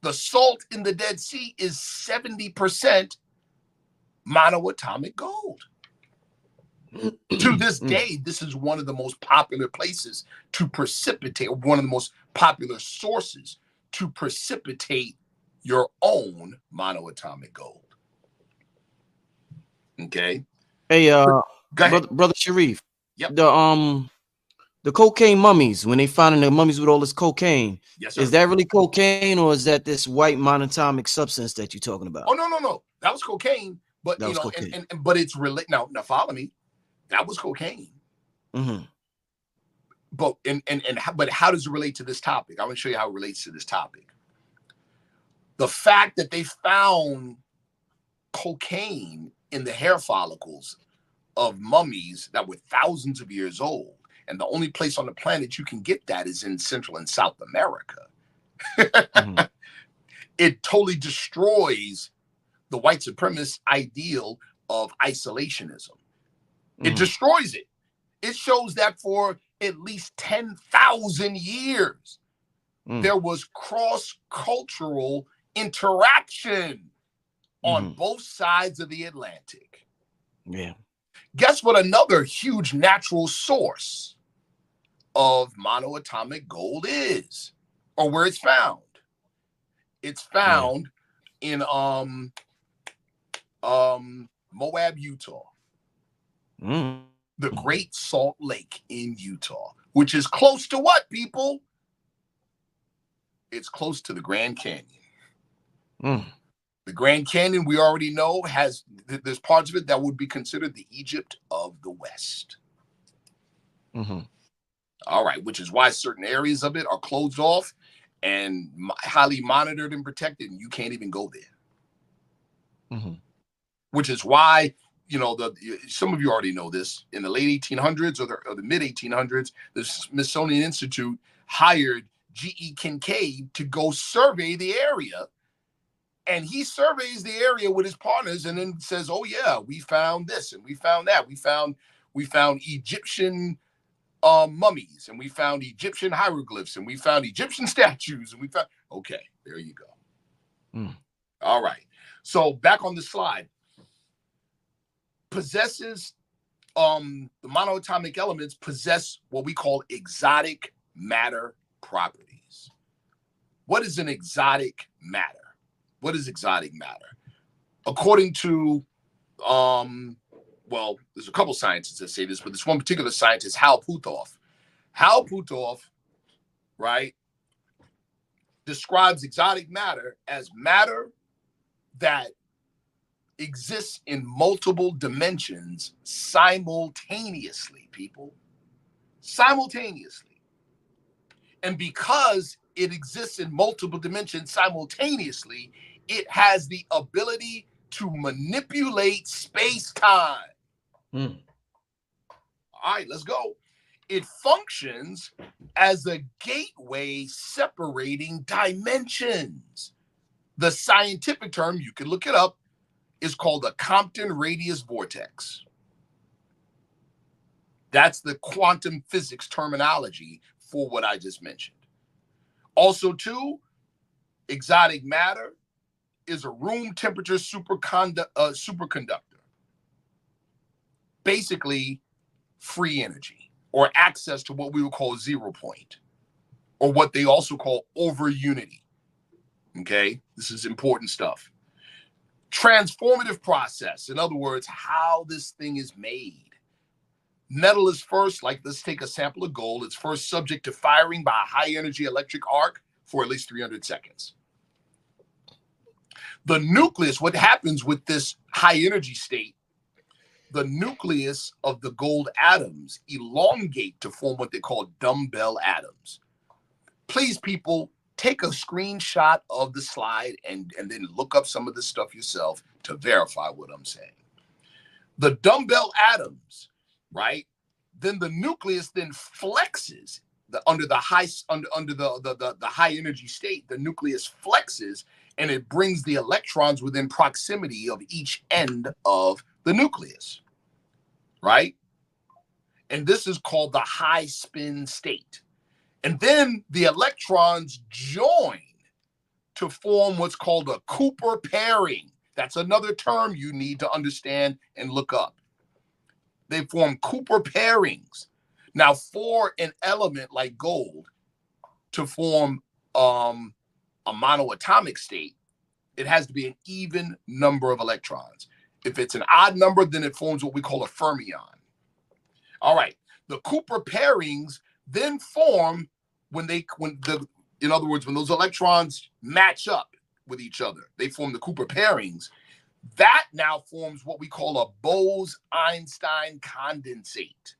The salt in the Dead Sea is 70% monoatomic gold. To this day, this is one of the most popular places to precipitate, one of the most popular sources to precipitate your own monoatomic gold. Okay. Hey, Go ahead. brother Sharif. Yep. The cocaine mummies, when they finding the mummies with all this cocaine, Yes, sir. is that really cocaine or is that this white monoatomic substance that you're talking about? Oh, no. That was cocaine. But That you was know, cocaine. but it's related. Now follow me. That was cocaine. Mm-hmm. But but how does it relate to this topic? I want to show you how it relates to this topic. The fact that they found cocaine in the hair follicles of mummies that were thousands of years old, and the only place on the planet you can get that is in Central and South America. Mm-hmm. It totally destroys the white supremacist ideal of isolationism. It destroys it. It shows that for at least 10,000 years, there was cross-cultural interaction on both sides of the Atlantic. Yeah. Guess what another huge natural source of monoatomic gold is, or where it's found? It's found in Moab, Utah. The Great Salt Lake in Utah, which is close to what, people? It's close to the Grand Canyon. The Grand Canyon, we already know, there's parts of it that would be considered the Egypt of the West. All right, which is why certain areas of it are closed off and highly monitored and protected, and you can't even go there. Which is why, you know, some of you already know this. In the late 1800s or the mid 1800s, the Smithsonian Institute hired G.E. Kincaid to go survey the area. And he surveys the area with his partners and then says, oh, yeah, we found this and we found that. We found Egyptian mummies, and we found Egyptian hieroglyphs, and we found Egyptian statues, and we found, okay, there you go. All right. So back on the slide. The monoatomic elements possess what we call exotic matter properties. What is an exotic matter? What is exotic matter? According to, well, there's a couple scientists that say this, but this one particular scientist, Hal Puthoff. Hal Puthoff, right, describes exotic matter as matter that exists in multiple dimensions simultaneously, people. Simultaneously. And because it exists in multiple dimensions simultaneously, it has the ability to manipulate space-time. All right, let's go. It functions as a gateway separating dimensions. The scientific term, you can look it up, is called the Compton radius vortex. That's the quantum physics terminology for what I just mentioned. Also, too, exotic matter is a room temperature superconductor. Basically, free energy or access to what we would call 0 point, or what they also call over unity. Okay, this is important stuff. Transformative process. In other words, how this thing is made. Metal is first, like let's take a sample of gold. It's first subject to firing by a high energy electric arc for at least 300 seconds. The nucleus, what happens with this high energy state, the nucleus of the gold atoms elongate to form what they call dumbbell atoms. Please, people, take a screenshot of the slide and then look up some of this stuff yourself to verify what I'm saying. The dumbbell atoms, right? Then the nucleus then flexes under the high energy state. The nucleus flexes and it brings the electrons within proximity of each end of the nucleus, right? And this is called the high spin state. And then the electrons join to form what's called a Cooper pairing. That's another term you need to understand and look up. They form Cooper pairings. Now, for an element like gold to form a monoatomic state, it has to be an even number of electrons. If it's an odd number, then it forms what we call a fermion. All right. The Cooper pairings then form in other words, when those electrons match up with each other, they form the Cooper pairings. That now forms what we call a Bose-Einstein condensate.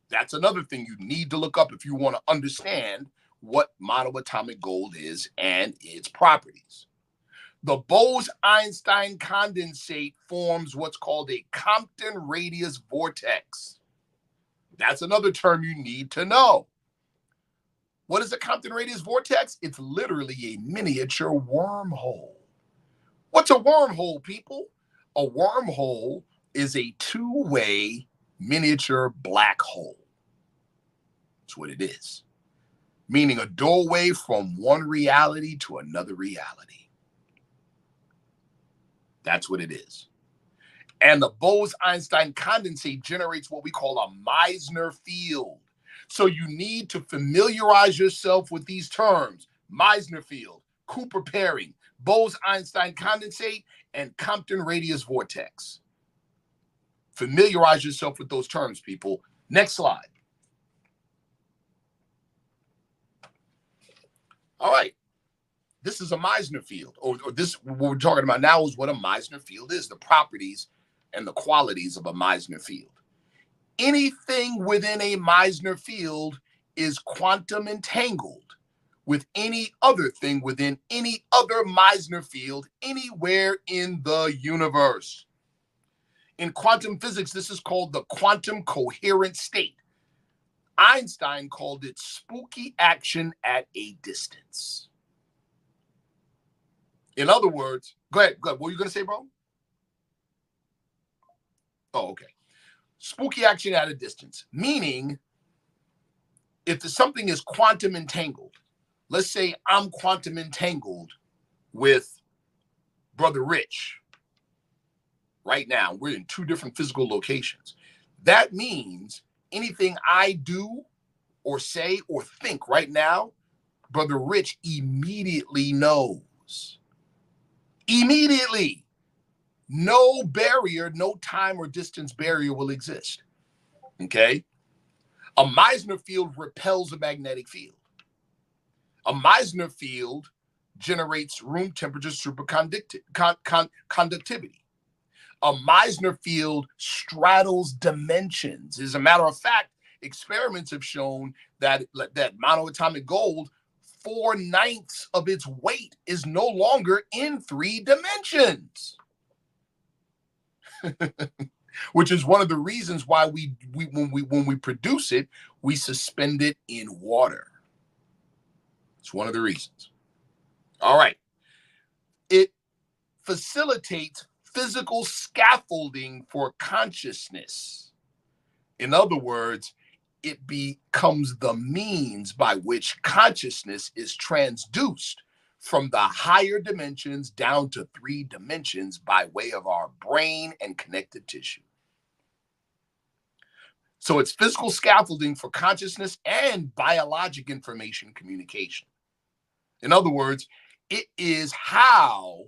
That's another thing you need to look up if you want to understand what monoatomic gold is and its properties. The Bose-Einstein condensate forms what's called a Compton radius vortex. That's another term you need to know. What is a Compton radius vortex? It's literally a miniature wormhole. What's a wormhole, people? A wormhole is a two-way miniature black hole. That's what it is. Meaning a doorway from one reality to another reality. That's what it is. And the Bose-Einstein condensate generates what we call a Meissner field. So you need to familiarize yourself with these terms: Meissner field, Cooper pairing, Bose-Einstein condensate, and Compton radius vortex. Familiarize yourself with those terms, people. Next slide. All right. This is a Meissner field, or this, what we're talking about now is what a Meissner field is, the properties and the qualities of a Meissner field. Anything within a Meissner field is quantum entangled with any other thing within any other Meissner field anywhere in the universe. In quantum physics, this is called the quantum coherent state. Einstein called it spooky action at a distance. In other words, go ahead. What were you going to say, bro? Oh, okay. Spooky action at a distance, meaning if something is quantum entangled, let's say I'm quantum entangled with Brother Rich right now. We're in two different physical locations. That means anything I do or say or think right now, Brother Rich immediately knows. Immediately. No barrier, no time or distance barrier will exist. Okay? A Meissner field repels a magnetic field. A Meissner field generates room temperature superconductivity. A Meissner field straddles dimensions. As a matter of fact, experiments have shown that monoatomic gold, 4/9 of its weight is no longer in 3 dimensions. Which is one of the reasons why when we produce it, we suspend it in water. It's one of the reasons. All right. It facilitates physical scaffolding for consciousness. In other words, it becomes the means by which consciousness is transduced from the higher dimensions down to 3 dimensions by way of our brain and connective tissue. So it's physical scaffolding for consciousness and biologic information communication. In other words, it is how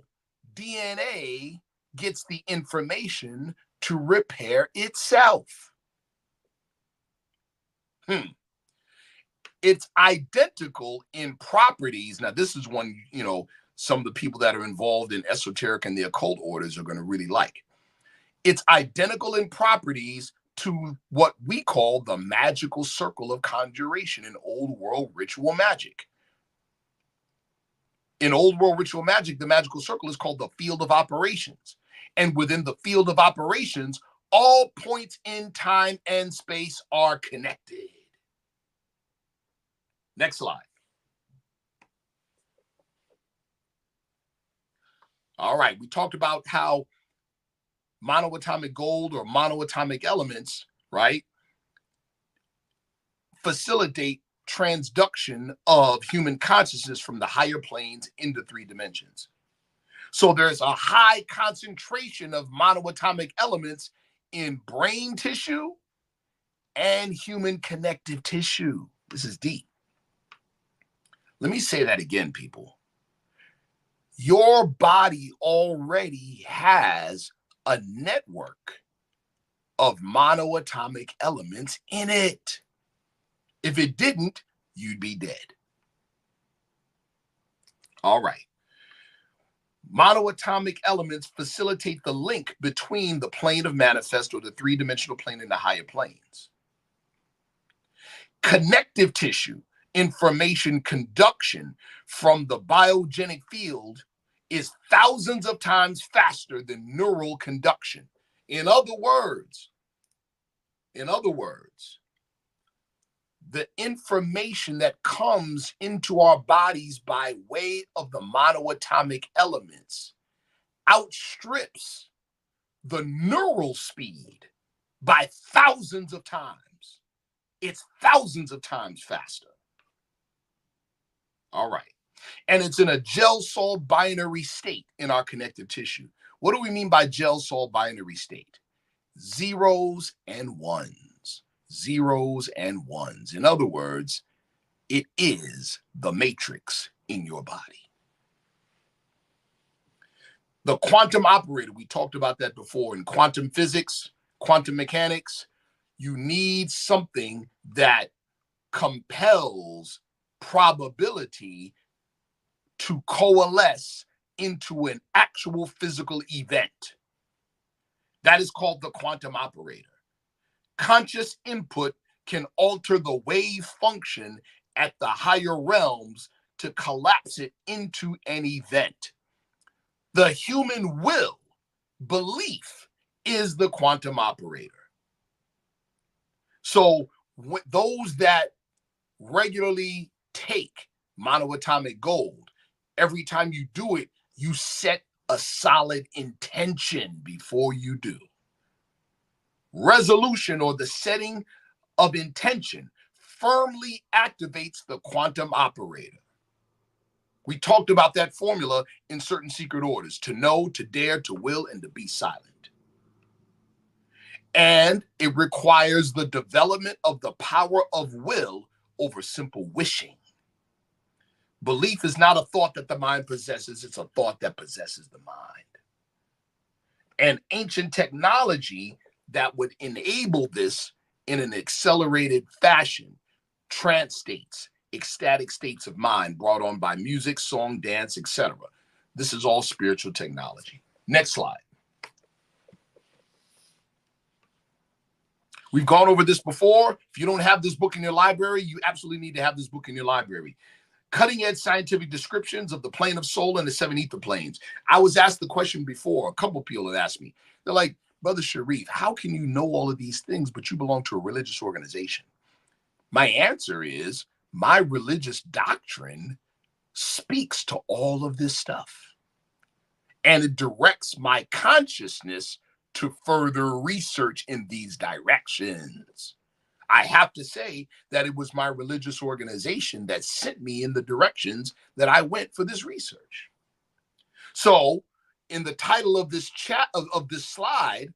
DNA gets the information to repair itself. It's identical in properties. Now, this is one, some of the people that are involved in esoteric and the occult orders are going to really like. It's identical in properties to what we call the magical circle of conjuration in old world ritual magic. In old world ritual magic, the magical circle is called the field of operations. And within the field of operations, all points in time and space are connected. Next slide. All right, we talked about how monoatomic gold or monoatomic elements, right, facilitate transduction of human consciousness from the higher planes into 3 dimensions. So there's a high concentration of monoatomic elements in brain tissue and human connective tissue. This is deep. Let me say that again, people. Your body already has a network of monoatomic elements in it. If it didn't, you'd be dead. All right. Monoatomic elements facilitate the link between the plane of manifest, or the three-dimensional plane, and the higher planes. Connective tissue information conduction from the biogenic field is thousands of times faster than neural conduction. In other words, the information that comes into our bodies by way of the monoatomic elements outstrips the neural speed by thousands of times. It's thousands of times faster. All right. And it's in a gel-sol binary state in our connective tissue. What do we mean by gel-sol binary state? Zeros and ones. Zeros and ones. In other words, it is the matrix in your body. The quantum operator, we talked about that before in quantum physics, quantum mechanics. You need something that compels probability to coalesce into an actual physical event. That is called the quantum operator. Conscious input can alter the wave function at the higher realms to collapse it into an event. The human will, belief, is the quantum operator. So those that regularly take monoatomic gold, every time you do it, you set a solid intention before you do. Resolution, or the setting of intention, firmly activates the quantum operator. We talked about that formula in certain secret orders: to know, to dare, to will, and to be silent. And it requires the development of the power of will over simple wishing. Belief is not a thought that the mind possesses, it's a thought that possesses the mind. And ancient technology that would enable this in an accelerated fashion, trance states, ecstatic states of mind brought on by music, song, dance, etc. This is all spiritual technology. Next slide. We've gone over this before. If you don't have this book in your library, you absolutely need to have this book in your library. Cutting edge scientific descriptions of the plane of soul and the seven ether planes. I was asked the question before. A couple people had asked me. They're like, Brother Sharif, how can you know all of these things, but you belong to a religious organization? My answer is, my religious doctrine speaks to all of this stuff. And it directs my consciousness to further research in these directions. I have to say that it was my religious organization that sent me in the directions that I went for this research. So in the title of this chat of this slide,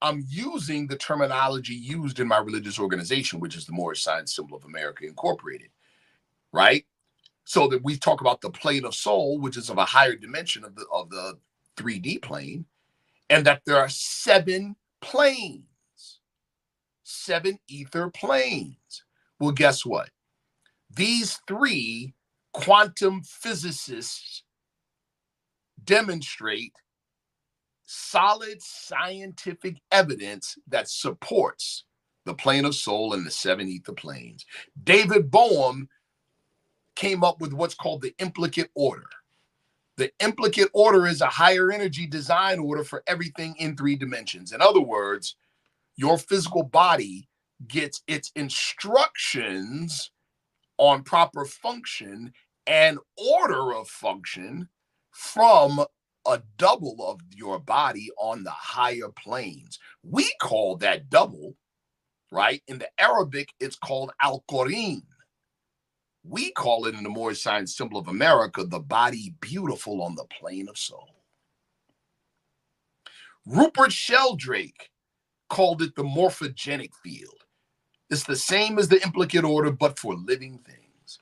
I'm using the terminology used in my religious organization, which is the Moorish Science Symbol of America Incorporated, right? So that we talk about the plane of soul, which is of a higher dimension of the 3D plane, and that there are 7 planes, 7 ether planes. Well, guess what? These 3 quantum physicists demonstrate solid scientific evidence that supports the plane of soul and the 7 ether planes. David Bohm came up with what's called the implicate order. The implicate order is a higher energy design order for everything in 3 dimensions. In other words, your physical body gets its instructions on proper function and order of function from a double of your body on the higher planes. We call that double, right? In the Arabic, it's called al-Qarin. We call it in the Moorish Science Symbol of America, the body beautiful on the plane of soul. Rupert Sheldrake called it the morphogenic field. It's the same as the implicate order, but for living things.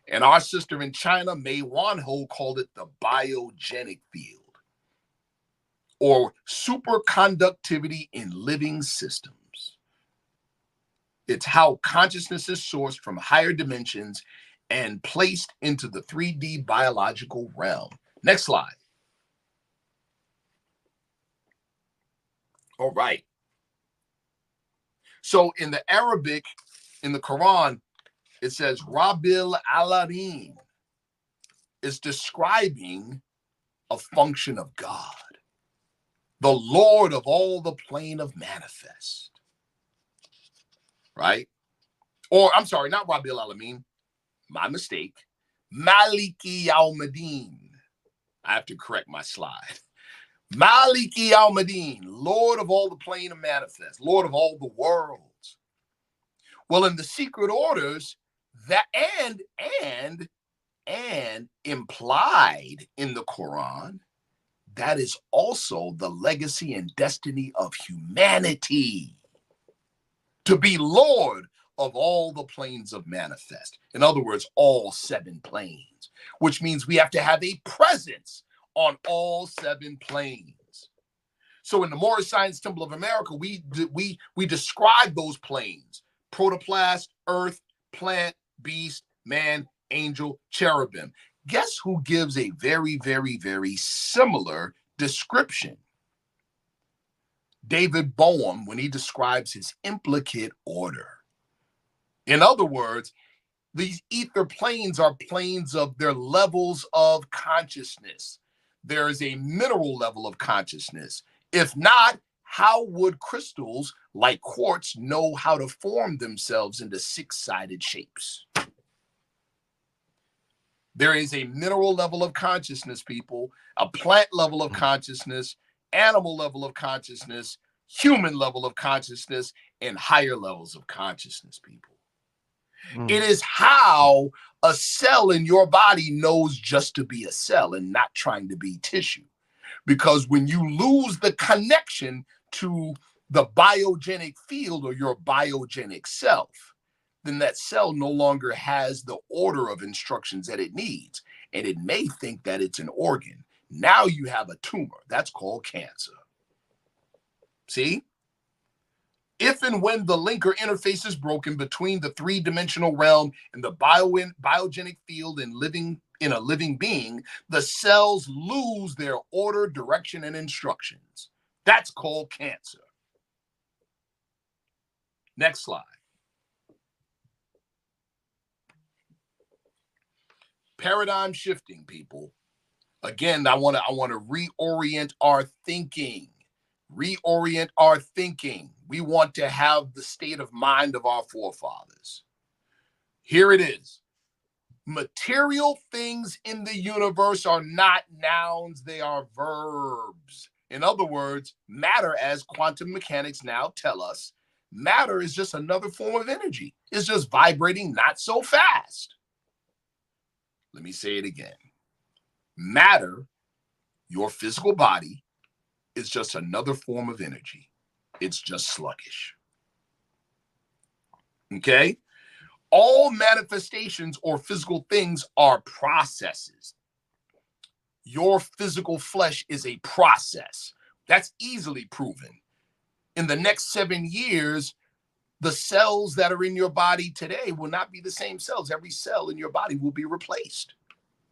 And our sister in China, Mei Wanho, called it the biogenic field. or superconductivity in living systems. It's how consciousness is sourced from higher dimensions and placed into the 3D biological realm. Next slide. All right. So in the Arabic, in the Quran, it says Rabbil Alamin is describing a function of God, the Lord of all the plane of manifest. Right? Or I'm sorry, not Rabbil Alamin. My mistake. Maliki Yawmiddin. I have to correct my slide. Maliki Yawmiddin, Lord of all the plane of manifest, Lord of all the worlds. Well, in the secret orders, that and implied in the Quran, that is also the legacy and destiny of humanity. To be Lord of all the planes of manifest. In other words, all 7 planes, which means we have to have a presence on all 7 planes. So in the Moorish Science Temple of America, we describe those planes: protoplast, earth, plant, beast, man, angel, cherubim. Guess who gives a very, very, very similar description? David Bohm, when he describes his implicate order. In other words, these ether planes are planes of their levels of consciousness. There is a mineral level of consciousness. If not, how would crystals like quartz know how to form themselves into 6-sided shapes? There is a mineral level of consciousness, people, a plant level of consciousness, animal level of consciousness, human level of consciousness, and higher levels of consciousness, people. It is how a cell in your body knows just to be a cell and not trying to be tissue. Because when you lose the connection to the biogenic field or your biogenic self, then that cell no longer has the order of instructions that it needs. And it may think that it's an organ. Now you have a tumor. That's called cancer. See? If and when the linker interface is broken between the 3-dimensional realm and the biogenic field and in a living being, the cells lose their order, direction, and instructions. That's called cancer. Next slide. Paradigm shifting, people. Again, I want to reorient our thinking. Reorient our thinking. We want to have the state of mind of our forefathers. Here it is. Material things in the universe are not nouns, they are verbs. In other words, matter, as quantum mechanics now tell us, matter is just another form of energy. It's just vibrating not so fast. Let me say it again. Matter, your physical body, is just another form of energy. It's just sluggish. Okay? All manifestations or physical things are processes. Your physical flesh is a process. That's easily proven. In the next 7 years, the cells that are in your body today will not be the same cells. Every cell in your body will be replaced.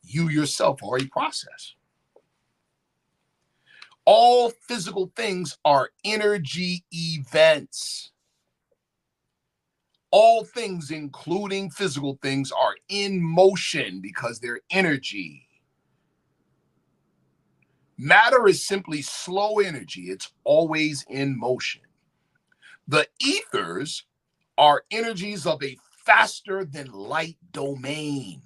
You yourself are a process. All physical things are energy events. All things, including physical things, are in motion because they're energy. Matter is simply slow energy. It's always in motion. The ethers are energies of a faster than light domain.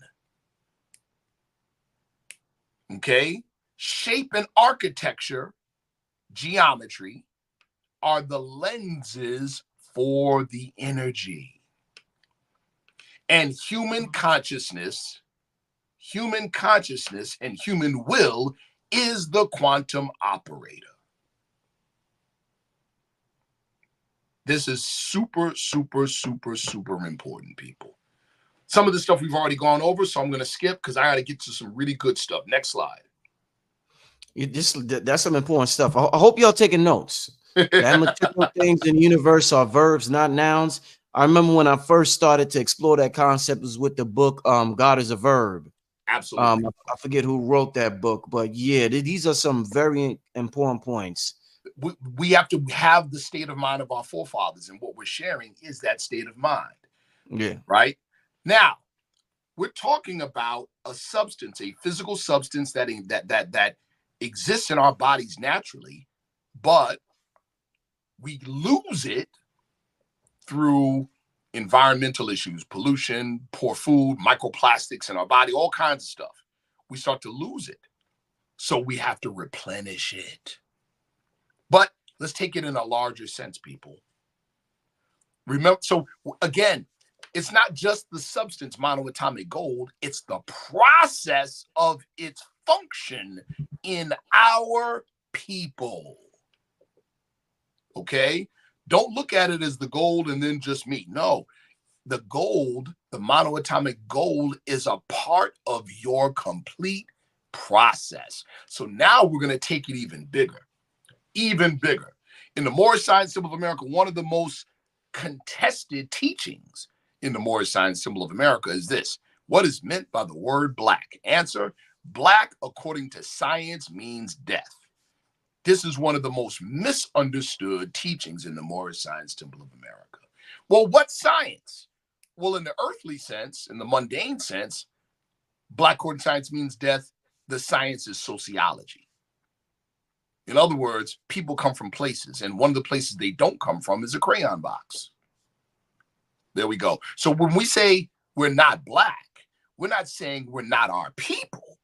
Okay? Shape and architecture, geometry, are the lenses for the energy. And human consciousness and human will is the quantum operator. This is super, super, super, super important, people. Some of the stuff we've already gone over, so I'm going to skip because I got to get to some really good stuff. Next slide. That's some important stuff. I hope y'all taking notes. The analytical things in the universe are verbs, not nouns. I remember when I first started to explore that concept was with the book God is a Verb. Absolutely. I forget who wrote that book, but yeah, these are some very important points. We have to have the state of mind of our forefathers, and what we're sharing is that state of mind. Yeah. Right? Now, we're talking about a substance, a physical substance that exists in our bodies naturally, but we lose it through environmental issues, pollution, poor food, microplastics in our body, all kinds of stuff. We start to lose it. So we have to replenish it. But let's take it in a larger sense, people. Remember, so again, it's not just the substance, monoatomic gold, it's the process of its function in our people. Okay? Don't look at it as the gold and then just me. No, the gold, the monoatomic gold, is a part of your complete process. So now we're going to take it even bigger, even bigger. In the Moorish Science Symbol of America, one of the most contested teachings in the Moorish Science Symbol of America is this: what is meant by the word black? Answer: black, according to science, means death. This is one of the most misunderstood teachings in the Moorish Science Symbol of America. Well, what's science? Well, in the earthly sense, in the mundane sense, black according to science means death. The science is sociology. In other words, people come from places, and one of the places they don't come from is a crayon box. There we go. So when we say we're not black, we're not saying we're not our people.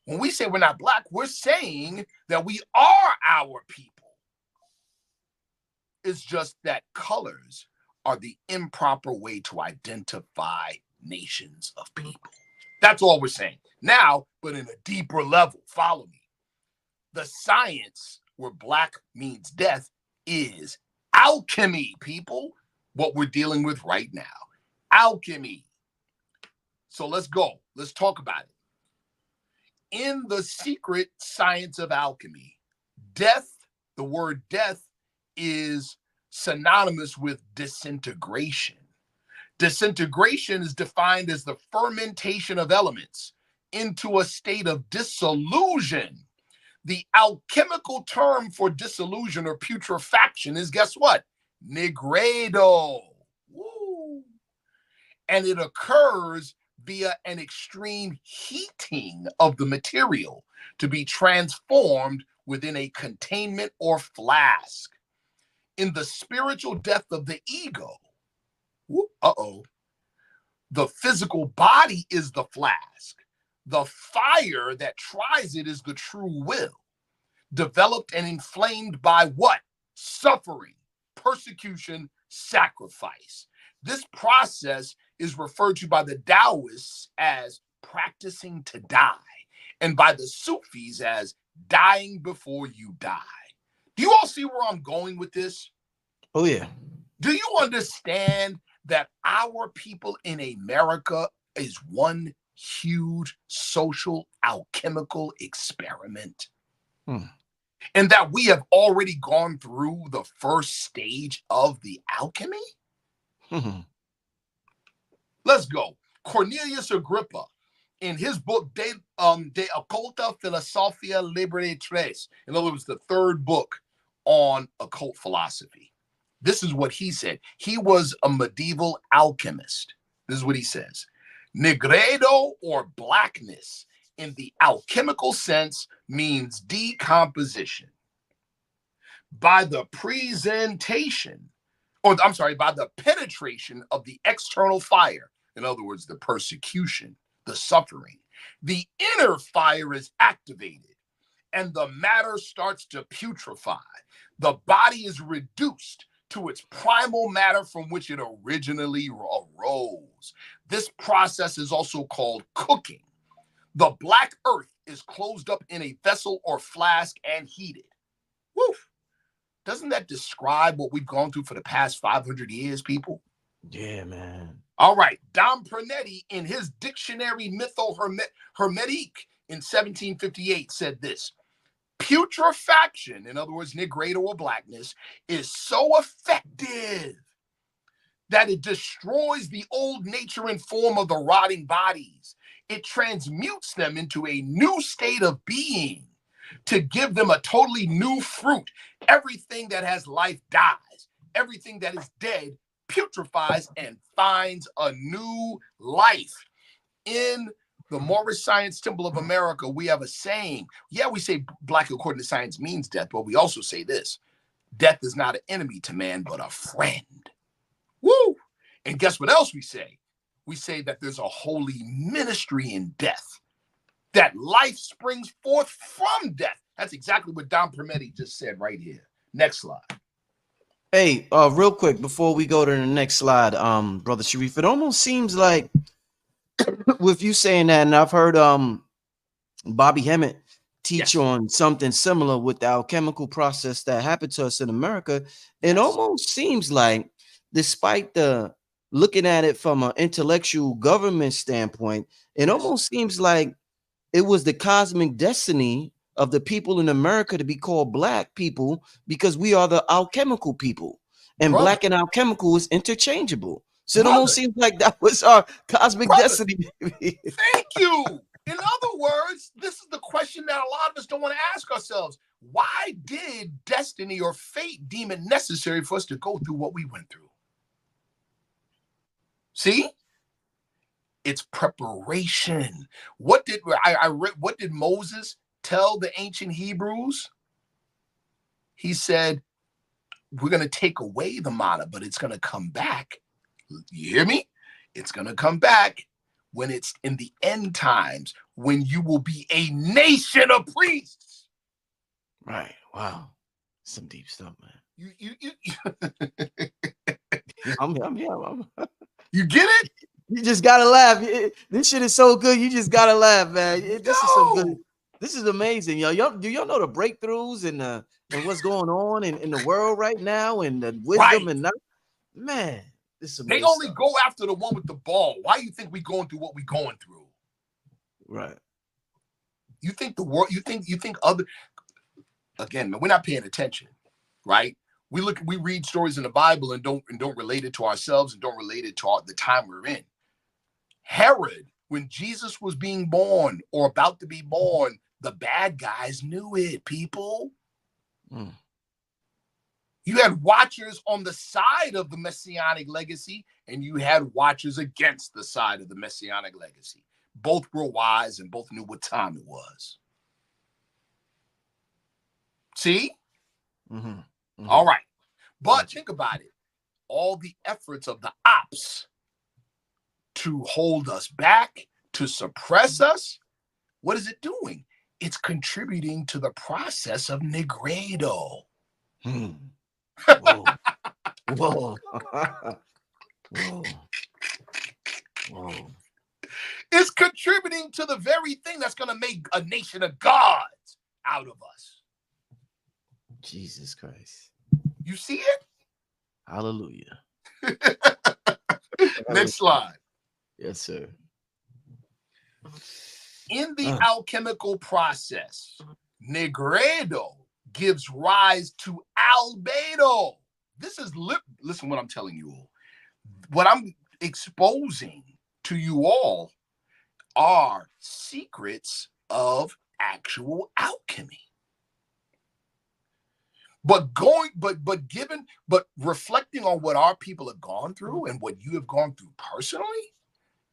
When we say we're not black, we're saying that we are our people. It's just that colors are the improper way to identify nations of people. That's all we're saying. Now, but in a deeper level, follow me. The science where black means death is alchemy, people. What we're dealing with right now. Alchemy. So let's go. Let's talk about it. In the secret science of alchemy, death, the word death, is synonymous with disintegration. Disintegration is defined as the fermentation of elements into a state of dissolution. The alchemical term for dissolution or putrefaction is, guess what? Negredo. Woo. And it occurs via an extreme heating of the material to be transformed within a containment or flask. In the spiritual death of the ego, the physical body is the flask. The fire that tries it is the true will, developed and inflamed by what? Suffering, persecution, sacrifice. This process is referred to by the Taoists as practicing to die, and by the Sufis as dying before you die. Do you all see where I'm going with this? Oh, yeah. Do you understand that our people in America is one huge social alchemical experiment? And that we have already gone through the first stage of the alchemy? Let's go. Cornelius Agrippa, in his book De Occulta Philosophia Liberi Tres, in other words, the third book on occult philosophy. This is what he said. He was a medieval alchemist. This is what he says. Negredo, or blackness, in the alchemical sense, means decomposition. By the presentation, by the penetration of the external fire, in other words, the persecution, the suffering, the inner fire is activated and the matter starts to putrefy. The body is reduced to its primal matter from which it originally arose. This process is also called cooking. The black earth is closed up in a vessel or flask and heated. Woof. Doesn't that describe what we've gone through for the past 500 years, people? Yeah, man. All right. Dom Pernetti, in his dictionary Mythos Hermetique in 1758, said this: Putrefaction, in other words, Negredo or blackness, is so effective that it destroys the old nature and form of the rotting bodies. It transmutes them into a new state of being to give them a totally new fruit. Everything that has life dies. Everything that is dead putrefies and finds a new life. In the Moorish Science Temple of America, we have a saying. Yeah, we say black according to science means death, but we also say this: death is not an enemy to man, but a friend. Woo! And guess what else we say? We say that there's a holy ministry in death, that life springs forth from death. That's exactly what Don Permetti just said right here. Next slide. Hey, real quick before we go to the next slide, brother Sharif, it almost seems like with you saying that, and I've heard Bobby Hemmett teach on something similar with the alchemical process that happened to us in America. It almost seems like, despite the looking at it from an intellectual government standpoint, it almost seems like it was the cosmic destiny of the people in America to be called black people because we are the alchemical people, and black and alchemical is interchangeable. So it almost seems like that was our cosmic destiny. Thank you. In other words, this is the question that a lot of us don't want to ask ourselves. Why did destiny or fate deem it necessary for us to go through what we went through? See? It's preparation. What did what did Moses tell the ancient Hebrews? He said, we're going to take away the manna, but it's going to come back. You hear me? It's going to come back when it's in the end times, when you will be a nation of priests. Right. Wow. Some deep stuff, man. You get it? You just gotta laugh. This shit is so good. You just gotta laugh, man. This is so good. This is amazing, yo. Do y'all know the breakthroughs and what's going on in the world right now, and the wisdom and man, this is they only go after the one with the ball. Why do you think we going through what we going through? Right. You think the world? You think other? Again, we're not paying attention, right? We read stories in the Bible and don't relate it to ourselves and don't relate it to the time we're in. Herod, when Jesus was being born or about to be born, the bad guys knew it, people. You had watchers on the side of the messianic legacy, and you had watchers against the side of the messianic legacy. Both were wise and both knew what time it was. See? All right. But think about it. All the efforts of the ops to hold us back, to suppress us, what is it doing? It's contributing to the process of Negredo. Whoa. Whoa. Whoa. Whoa. It's contributing to the very thing that's going to make a nation of gods out of us. Jesus Christ. You see it? Hallelujah. Next slide. Yes, sir. In the alchemical process, Negredo gives rise to Albedo. This is listen what I'm telling you all. What I'm exposing to you all are secrets of actual alchemy. But reflecting on what our people have gone through and what you have gone through personally,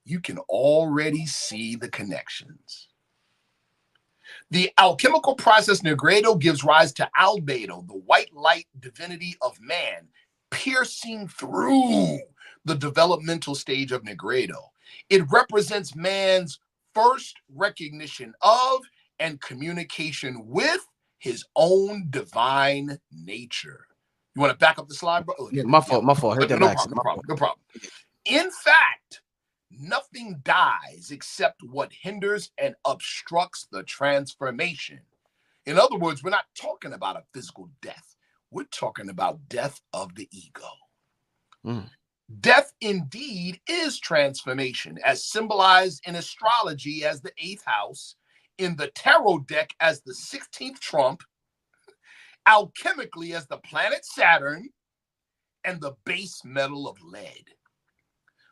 you can already see the connections. The alchemical process Negredo gives rise to Albedo, the white light divinity of man, piercing through the developmental stage of Negredo. It represents man's first recognition of and communication with his own divine nature. You want to back up the slide, bro? Yeah, my fault. Heard that no problem. In fact, nothing dies except what hinders and obstructs the transformation. In other words, we're not talking about a physical death. We're talking about death of the ego. Death indeed is transformation, as symbolized in astrology as the 8th house, in the tarot deck as the 16th trump, alchemically as the planet Saturn, and the base metal of lead.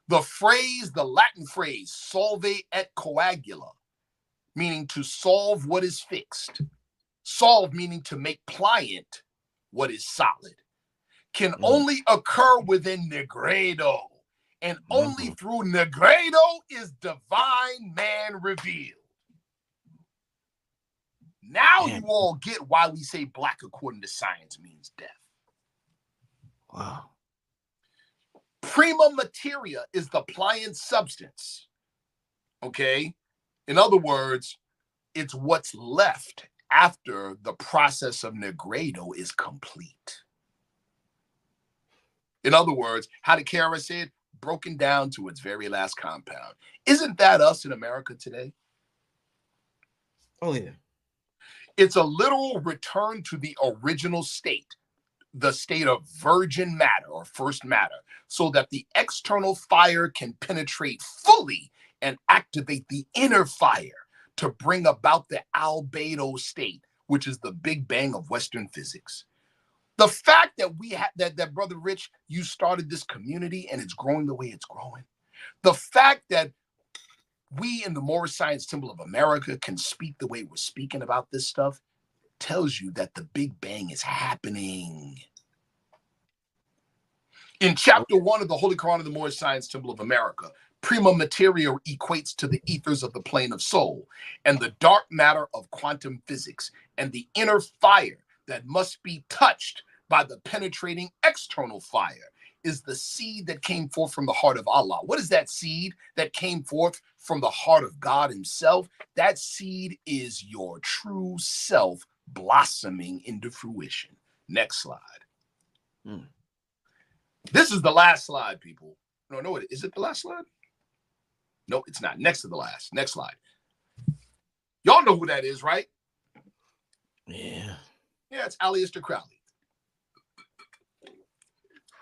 The Latin phrase, solve et coagula, meaning to solve what is fixed. Solve meaning to make pliant what is solid, can only occur within Negredo. And only through Negredo is divine man revealed. Now you all get why we say black according to science means death. Wow. Prima materia is the pliant substance. Okay? In other words, it's what's left after the process of Negredo is complete. In other words, how did Kara say it? Broken down to its very last compound. Isn't that us in America today? Oh, yeah. It's a literal return to the original state, the state of virgin matter or first matter, so that the external fire can penetrate fully and activate the inner fire to bring about the albedo state, which is the big bang of Western physics. The fact that we have that Brother Rich, you started this community and it's growing the way it's growing. The fact that we in the Moorish Science Temple of America can speak the way we're speaking about this stuff tells you that the Big Bang is happening. In chapter 1 of the Holy Quran of the Moorish Science Temple of America, prima materia equates to the ethers of the plane of soul and the dark matter of quantum physics and the inner fire that must be touched by the penetrating external fire is the seed that came forth from the heart of Allah. What is that seed that came forth from the heart of God himself? That seed is your true self blossoming into fruition. Next slide. This is the last slide, people. No, is it the last slide? No, it's not. Next to the last. Next slide. Y'all know who that is, right? Yeah. Yeah, it's Aleister Crowley.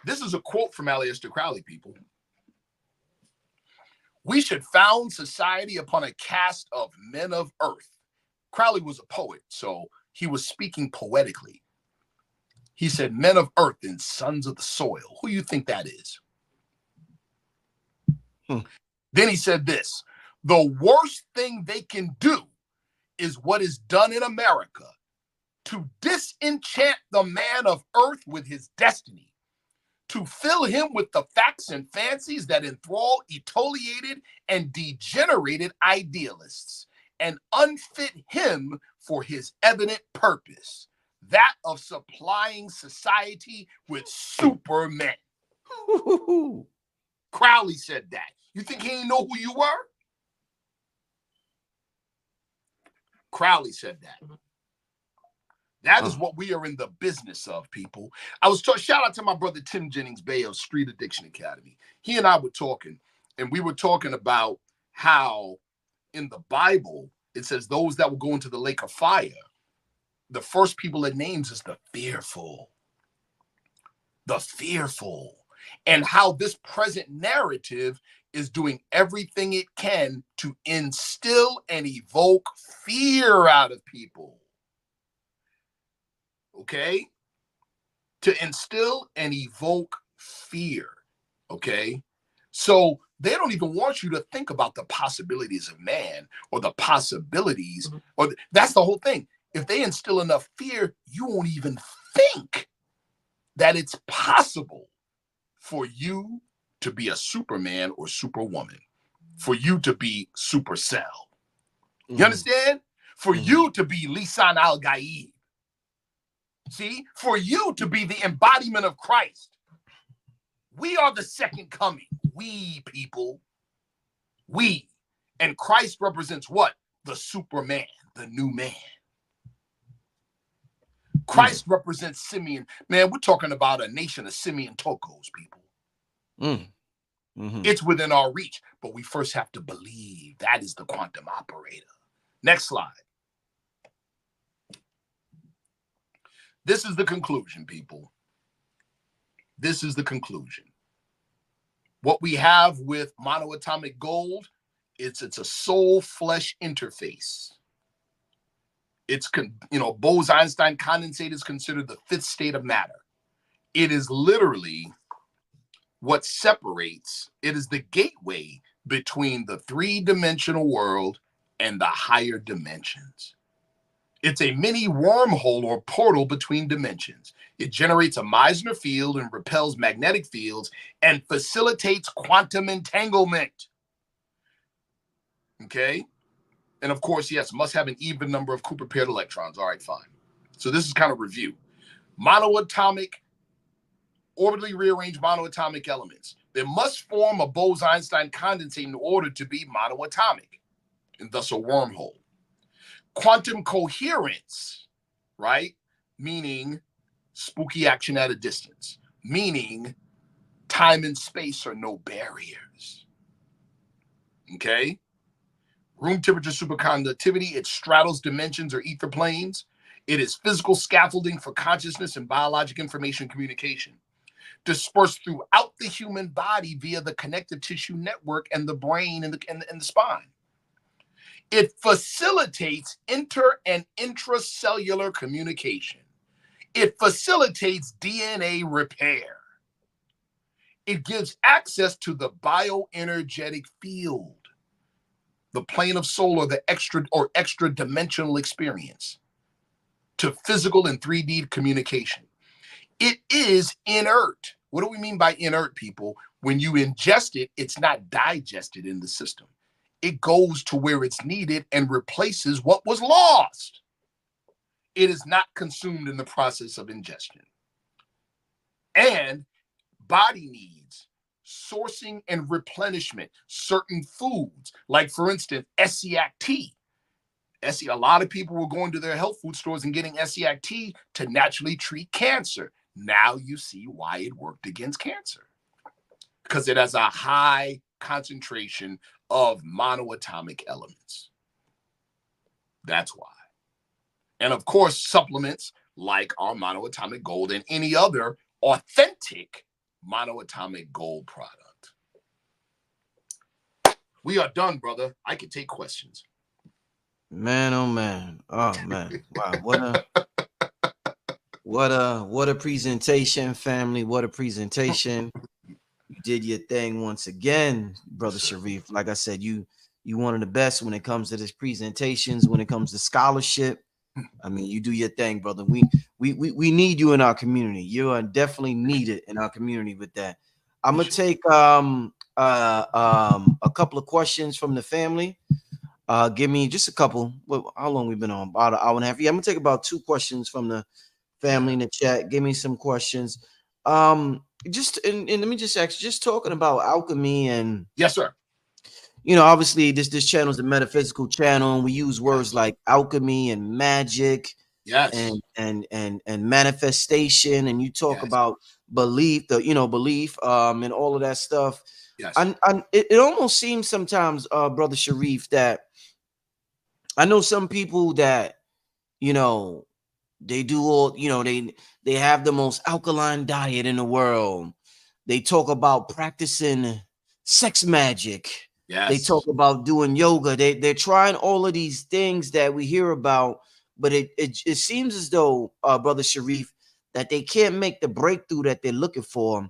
This is a quote from Aleister Crowley, people. We should found society upon a caste of men of earth. Crowley was a poet, so he was speaking poetically. He said, men of earth and sons of the soil. Who do you think that is? Then he said this, the worst thing they can do is what is done in America, to disenchant the man of earth with his destiny, to fill him with the facts and fancies that enthrall etoliated and degenerated idealists, and unfit him for his evident purpose, that of supplying society with supermen. Crowley said that. You think he didn't know who you were? Crowley said that. That is what we are in the business of, people. I was talking, shout out to my brother Tim Jennings Bay of Street Addiction Academy. He and I were talking, and we were talking about how in the Bible, it says those that will go into the lake of fire, the first people it names is the fearful. The fearful. And how this present narrative is doing everything it can to instill and evoke fear out of people. Okay? To instill and evoke fear. Okay? So they don't even want you to think about the possibilities of man or the possibilities, or that's the whole thing. If they instill enough fear, you won't even think that it's possible for you to be a Superman or Superwoman, for you to be Supercell. You understand? For you to be Lisan al-Gaib. See? For you to be the embodiment of Christ. We are the second coming. We, people. We. And Christ represents what? The Superman, the new man. Christ represents Simeon. Man, we're talking about a nation of Simeon Tokos, people. It's within our reach, but we first have to believe. That is the quantum operator. Next slide. This is the conclusion, people. This is the conclusion. What we have with monoatomic gold, it's a soul-flesh interface. It's, Bose-Einstein condensate is considered the fifth state of matter. It is literally what separates, it is the gateway between the three-dimensional world and the higher dimensions. It's a mini wormhole or portal between dimensions. It generates a Meissner field and repels magnetic fields and facilitates quantum entanglement. Okay? And of course, yes, must have an even number of Cooper paired electrons. All right, fine. So this is kind of review. Monoatomic, orbitally rearranged monoatomic elements. They must form a Bose-Einstein condensate in order to be monoatomic, and thus a wormhole. Quantum coherence, right? Meaning spooky action at a distance. Meaning time and space are no barriers. Okay? Room temperature superconductivity, it straddles dimensions or ether planes. It is physical scaffolding for consciousness and biologic information communication. Dispersed throughout the human body via the connective tissue network and the brain and the spine. It facilitates inter and intracellular communication. It facilitates DNA repair. It gives access to the bioenergetic field, the plane of soul, or the extra dimensional experience, to physical and 3D communication. It is inert. What do we mean by inert, people? When you ingest it, it's not digested in the system. It goes to where it's needed and replaces what was lost. It is not consumed in the process of ingestion. And body needs sourcing and replenishment, certain foods, like for instance, Essiac tea. A lot of people were going to their health food stores and getting Essiac tea to naturally treat cancer. Now you see why it worked against cancer. Because it has a high concentration of monoatomic elements. That's why. And of course, supplements like our monoatomic gold and any other authentic monoatomic gold product. We are done, brother. I can take questions. Man, oh man. Oh man. Wow. What a presentation, family. What a presentation. You did your thing once again, brother Sharif. Like I said, you one of the best when it comes to these presentations, when it comes to scholarship. I mean, you do your thing, brother. We need you in our community. You are definitely needed in our community with that. I'm gonna take a couple of questions from the family. Give me just a couple. How long we've been on? About an hour and a half. Yeah, I'm gonna take about 2 questions from the family in the chat. Give me some questions. Just and let me just ask, just talking about alchemy and yes, sir. You know, obviously this channel is a metaphysical channel, and we use words like alchemy and magic, yes, and manifestation, and you talk about belief, belief, and all of that stuff. Yes, it almost seems sometimes, brother Sharif, that I know some people that they do all, they have the most alkaline diet in the world. They talk about practicing sex magic. Yes. They talk about doing yoga. They're trying all of these things that we hear about, but it seems as though, brother Sharif, that they can't make the breakthrough that they're looking for.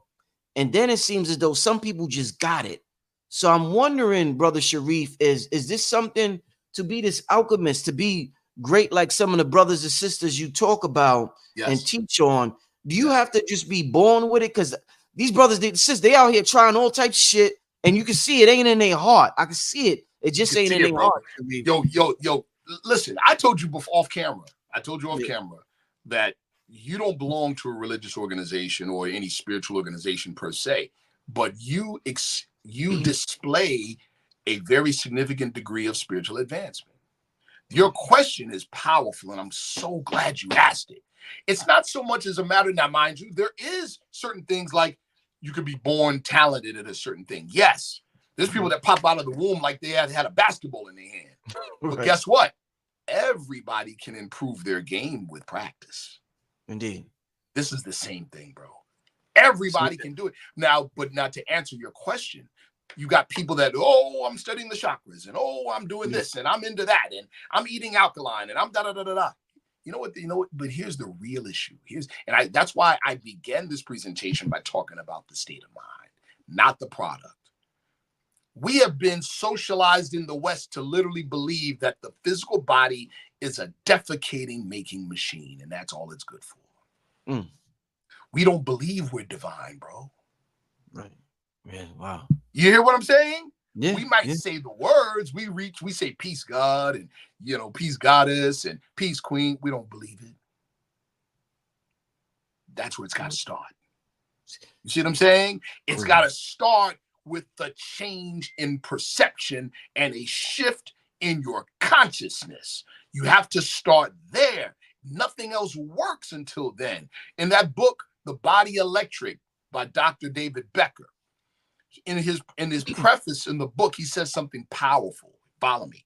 And then it seems as though some people just got it. So I'm wondering, brother Sharif, is this something to be this alchemist, to be great like some of the brothers and sisters you talk about and teach on? Do you have to just be born with it? Because these brothers, they out here trying all types of shit, and you can see it ain't in their heart. I can see it. It just ain't in their heart. Yo, listen, I told you before off camera. I told you off camera that you don't belong to a religious organization or any spiritual organization per se, but you display a very significant degree of spiritual advancement. Your question is powerful, and I'm so glad you asked it. It's not so much as a matter, now mind you, there is certain things like you could be born talented at a certain thing. Yes, there's people that pop out of the womb like they had a basketball in their hand. But guess what? Everybody can improve their game with practice. Indeed. This is the same thing, bro. Everybody can do it. Now, but not to answer your question, You got people that, oh, I'm studying the chakras, and oh, I'm doing this, and I'm into that, and I'm eating alkaline, and I'm da da da da da. You know what? But here's the real issue. That's why I began this presentation by talking about the state of mind, not the product. We have been socialized in the West to literally believe that the physical body is a defecating making machine, and that's all it's good for. We don't believe we're divine, bro. Right. Yeah. Wow. You hear what I'm saying? Yeah. We might say the words, we say peace God, and peace goddess, and peace queen. We don't believe it. That's where it's got to start. You see what I'm saying? It's got to start with the change in perception and a shift in your consciousness. You have to start there. Nothing else works until then. In that book, The Body Electric by Dr. David Becker, in his preface in the book, he says something powerful. Follow me.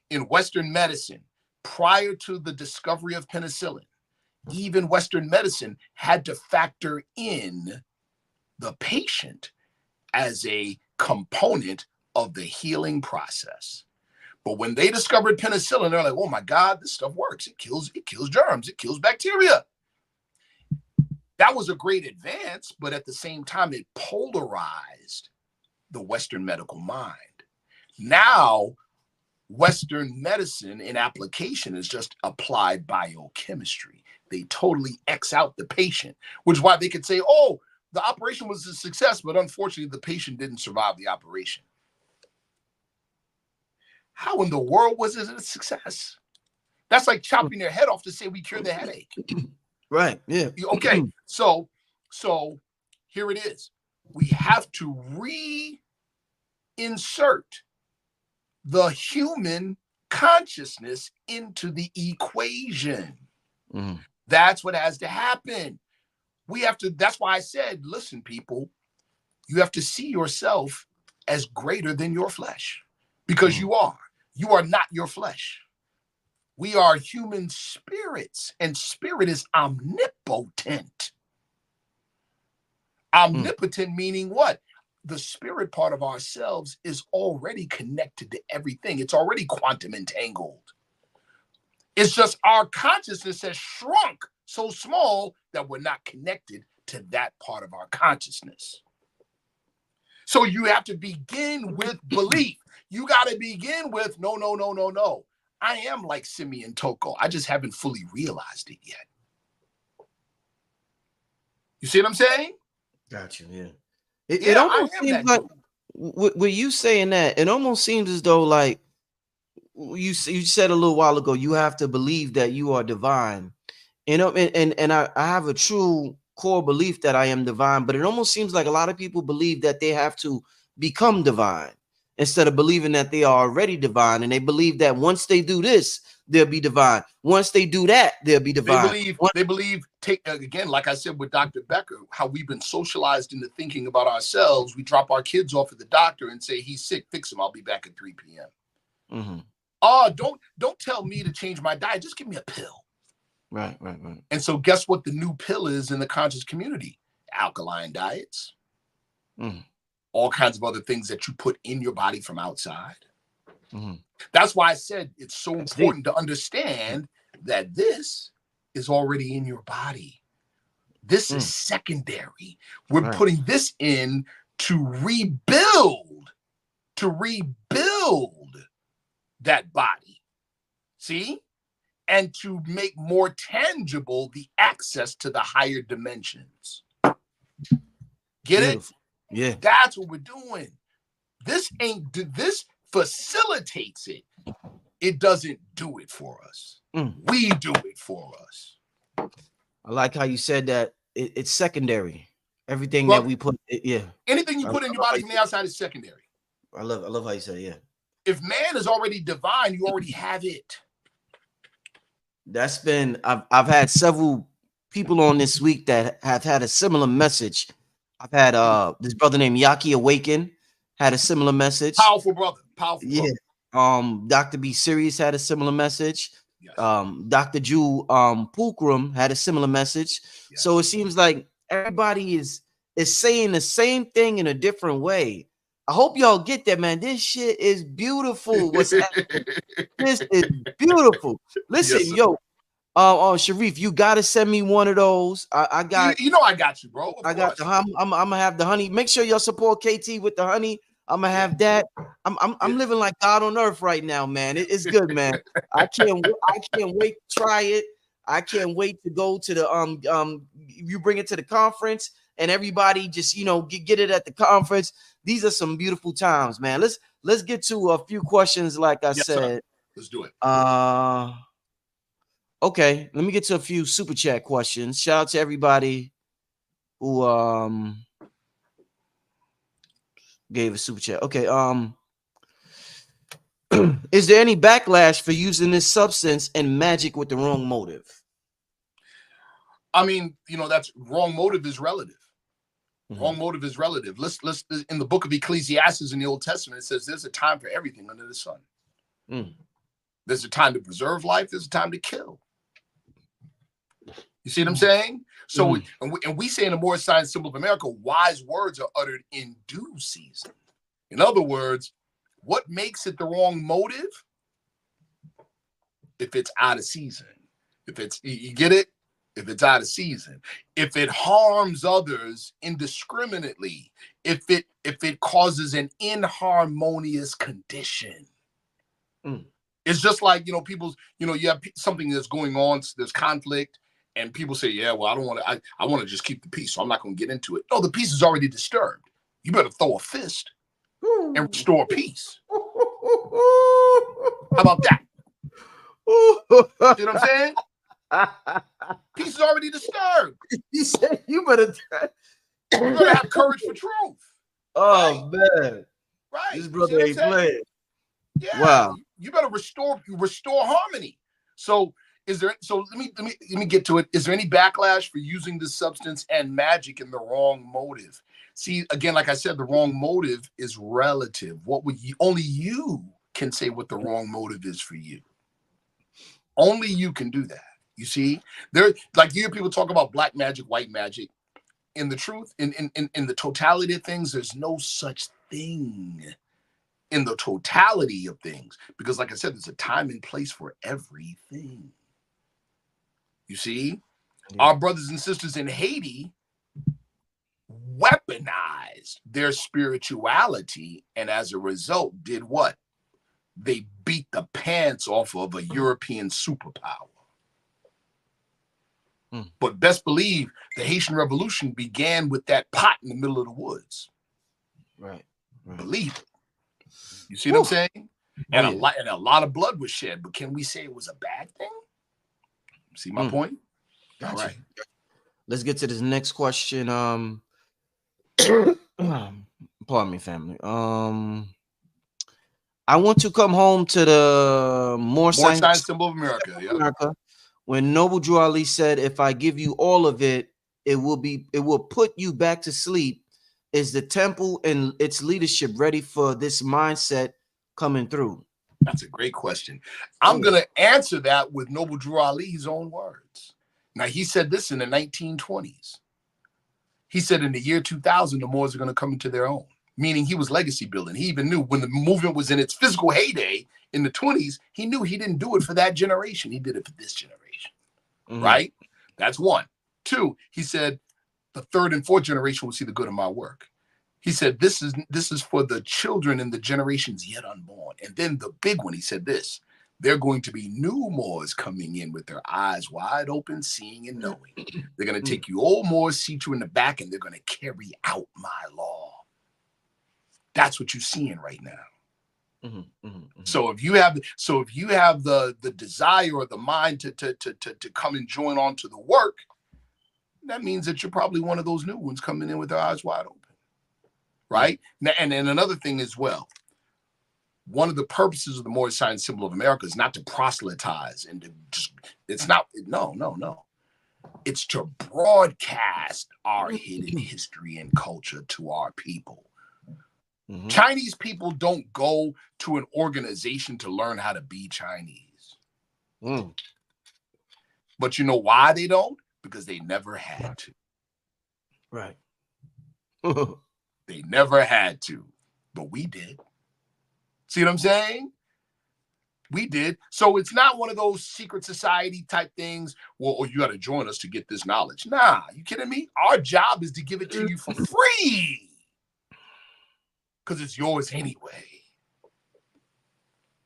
In Western medicine, prior to the discovery of penicillin, even Western medicine had to factor in the patient as a component of the healing process. But when they discovered penicillin, they're like, oh my God, this stuff works. It kills germs, it kills bacteria. That was a great advance, but at the same time, it polarized the Western medical mind. Now, Western medicine in application is just applied biochemistry. They totally X out the patient, which is why they could say, oh, the operation was a success, but unfortunately, the patient didn't survive the operation. How in the world was it a success? That's like chopping their head off to say we cured the headache. Right. Yeah. Okay. So here it is. We have to reinsert the human consciousness into the equation. That's what has to happen. We have to, that's why I said, listen, people, you have to see yourself as greater than your flesh, because you are not your flesh. We are human spirits, and spirit is omnipotent. Omnipotent meaning what? The spirit part of ourselves is already connected to everything. It's already quantum entangled. It's just our consciousness has shrunk so small that we're not connected to that part of our consciousness. So you have to begin with belief. You got to begin with no. I am like Simeon Toko. I just haven't fully realized it yet. You see what I'm saying? Gotcha. Yeah. It almost seems like with you saying that, it almost seems as though like you said a little while ago, you have to believe that you are divine. And I have a true core belief that I am divine, but it almost seems like a lot of people believe that they have to become divine instead of believing that they are already divine. And they believe that once they do this, they'll be divine. Once they do that, they'll be divine. They believe, again, like I said with Dr. Becker, how we've been socialized into thinking about ourselves. We drop our kids off at the doctor and say, he's sick, fix him. I'll be back at 3 p.m. Oh, don't tell me to change my diet. Just give me a pill. Right. And so guess what the new pill is in the conscious community? Alkaline diets. All kinds of other things that you put in your body from outside. That's why I said it's so important to understand that this is already in your body. This is secondary. We're putting this in to rebuild that body. See? And to make more tangible the access to the higher dimensions. Get it? Yeah. That's what we're doing. This facilitates it. It doesn't do it for us. We do it for us. I like how you said that it's secondary. Everything that we put, Anything you put in your body from the outside is secondary. I love how you say it, yeah. If man is already divine, you already have it. That's been, I've had several people on this week that have had a similar message. I've had this brother named Yaki Awaken had a similar message. Powerful brother. Yeah. Dr. B Serious had a similar message. Yes. Dr. Jew Pulcrum had a similar message. Yes. So it seems like everybody is saying the same thing in a different way, I hope y'all get that, man. This shit is beautiful. What's happening? This is beautiful. Listen, Yes, yo, Sharif, you gotta send me one of those. I got, you know, I got you, bro. I got the I'm gonna have the honey. Make sure y'all support KT with the honey. I'm gonna have that. I'm living like God on earth right now, man. It's good, man. I can't wait to try it. I can't wait to go to the you bring it to the conference and everybody just get it at the conference. These are some beautiful times, man. Let's get to a few questions, like I said. Sir. Let's do it. Okay, let me get to a few super chat questions. Shout out to everybody who gave a super chat. Okay, is there any backlash for using this substance and magic with the wrong motive? I mean, that's wrong motive is relative. Wrong motive is relative. Let's in the book of Ecclesiastes in the Old Testament, it says there's a time for everything under the sun. There's a time to preserve life. There's a time to kill. You see what I'm saying? So, and we say in the Moorish Science Symbol of America, wise words are uttered in due season. In other words, what makes it the wrong motive? If it's out of season. If it's, you get it? If it's out of season. If it harms others indiscriminately. If it causes an inharmonious condition. It's just like, people's, you have something that's going on, there's conflict, and people say, yeah, well, I don't want to, I want to just keep the peace, so I'm not going to get into it. No, the peace is already disturbed. You better throw a fist and restore peace. How about that? You know what I'm saying? Peace is already disturbed. You said you better have courage for truth. Oh, right? Man. Right. This brother ain't playing. Yeah. Wow. You better restore harmony. So let me get to it. Is there any backlash for using this substance and magic in the wrong motive? See, again, like I said, the wrong motive is relative. Only you can say what the wrong motive is for you. Only you can do that. You see, you hear people talk about black magic, white magic. In the truth, in the totality of things, there's no such thing. In the totality of things, because like I said, there's a time and place for everything. You see, our brothers and sisters in Haiti weaponized their spirituality, and as a result did what? They beat the pants off of a European superpower. But best believe the Haitian Revolution began with that pot in the middle of the woods. Right. Believe it. You see what I'm saying? And a lot of blood was shed, but can we say it was a bad thing? See my point? Gotcha. All right. Let's get to this next question. Pardon me, family. I want to come home to the Moorish Science Symbol of America. When Noble Drew Ali said, "If I give you all of it, it will put you back to sleep." Is the temple and its leadership ready for this mindset coming through? That's a great question. I'm going to answer that with Noble Drew Ali's own words. Now, he said this in the 1920s. He said in the year 2000, the Moors are going to come into their own, meaning he was legacy building. He even knew when the movement was in its physical heyday in the 20s, he knew he didn't do it for that generation. He did it for this generation, right? That's one. Two, he said, the third and fourth generation will see the good of my work. He said, this is for the children and the generations yet unborn. And then the big one, he said this, they're going to be new Moors coming in with their eyes wide open, seeing and knowing. They're going to take you old Moors, seat you in the back, and they're going to carry out my law. That's what you're seeing right now. So if you have the desire or the mind to come and join on to the work, that means that you're probably one of those new ones coming in with their eyes wide open, right? Now, and then another thing as well, one of the purposes of the Moorish Science Symbol of America is not to proselytize and to just, no. It's to broadcast our hidden history and culture to our people. Chinese people don't go to an organization to learn how to be Chinese. But you know why they don't? Because they never had to. Right. They never had to. but we did. See what I'm saying? We did. So it's not one of those secret society type things. Well, oh, you got to join us to get this knowledge. Nah, you kidding me? Our job is to give it to you for free because it's yours anyway.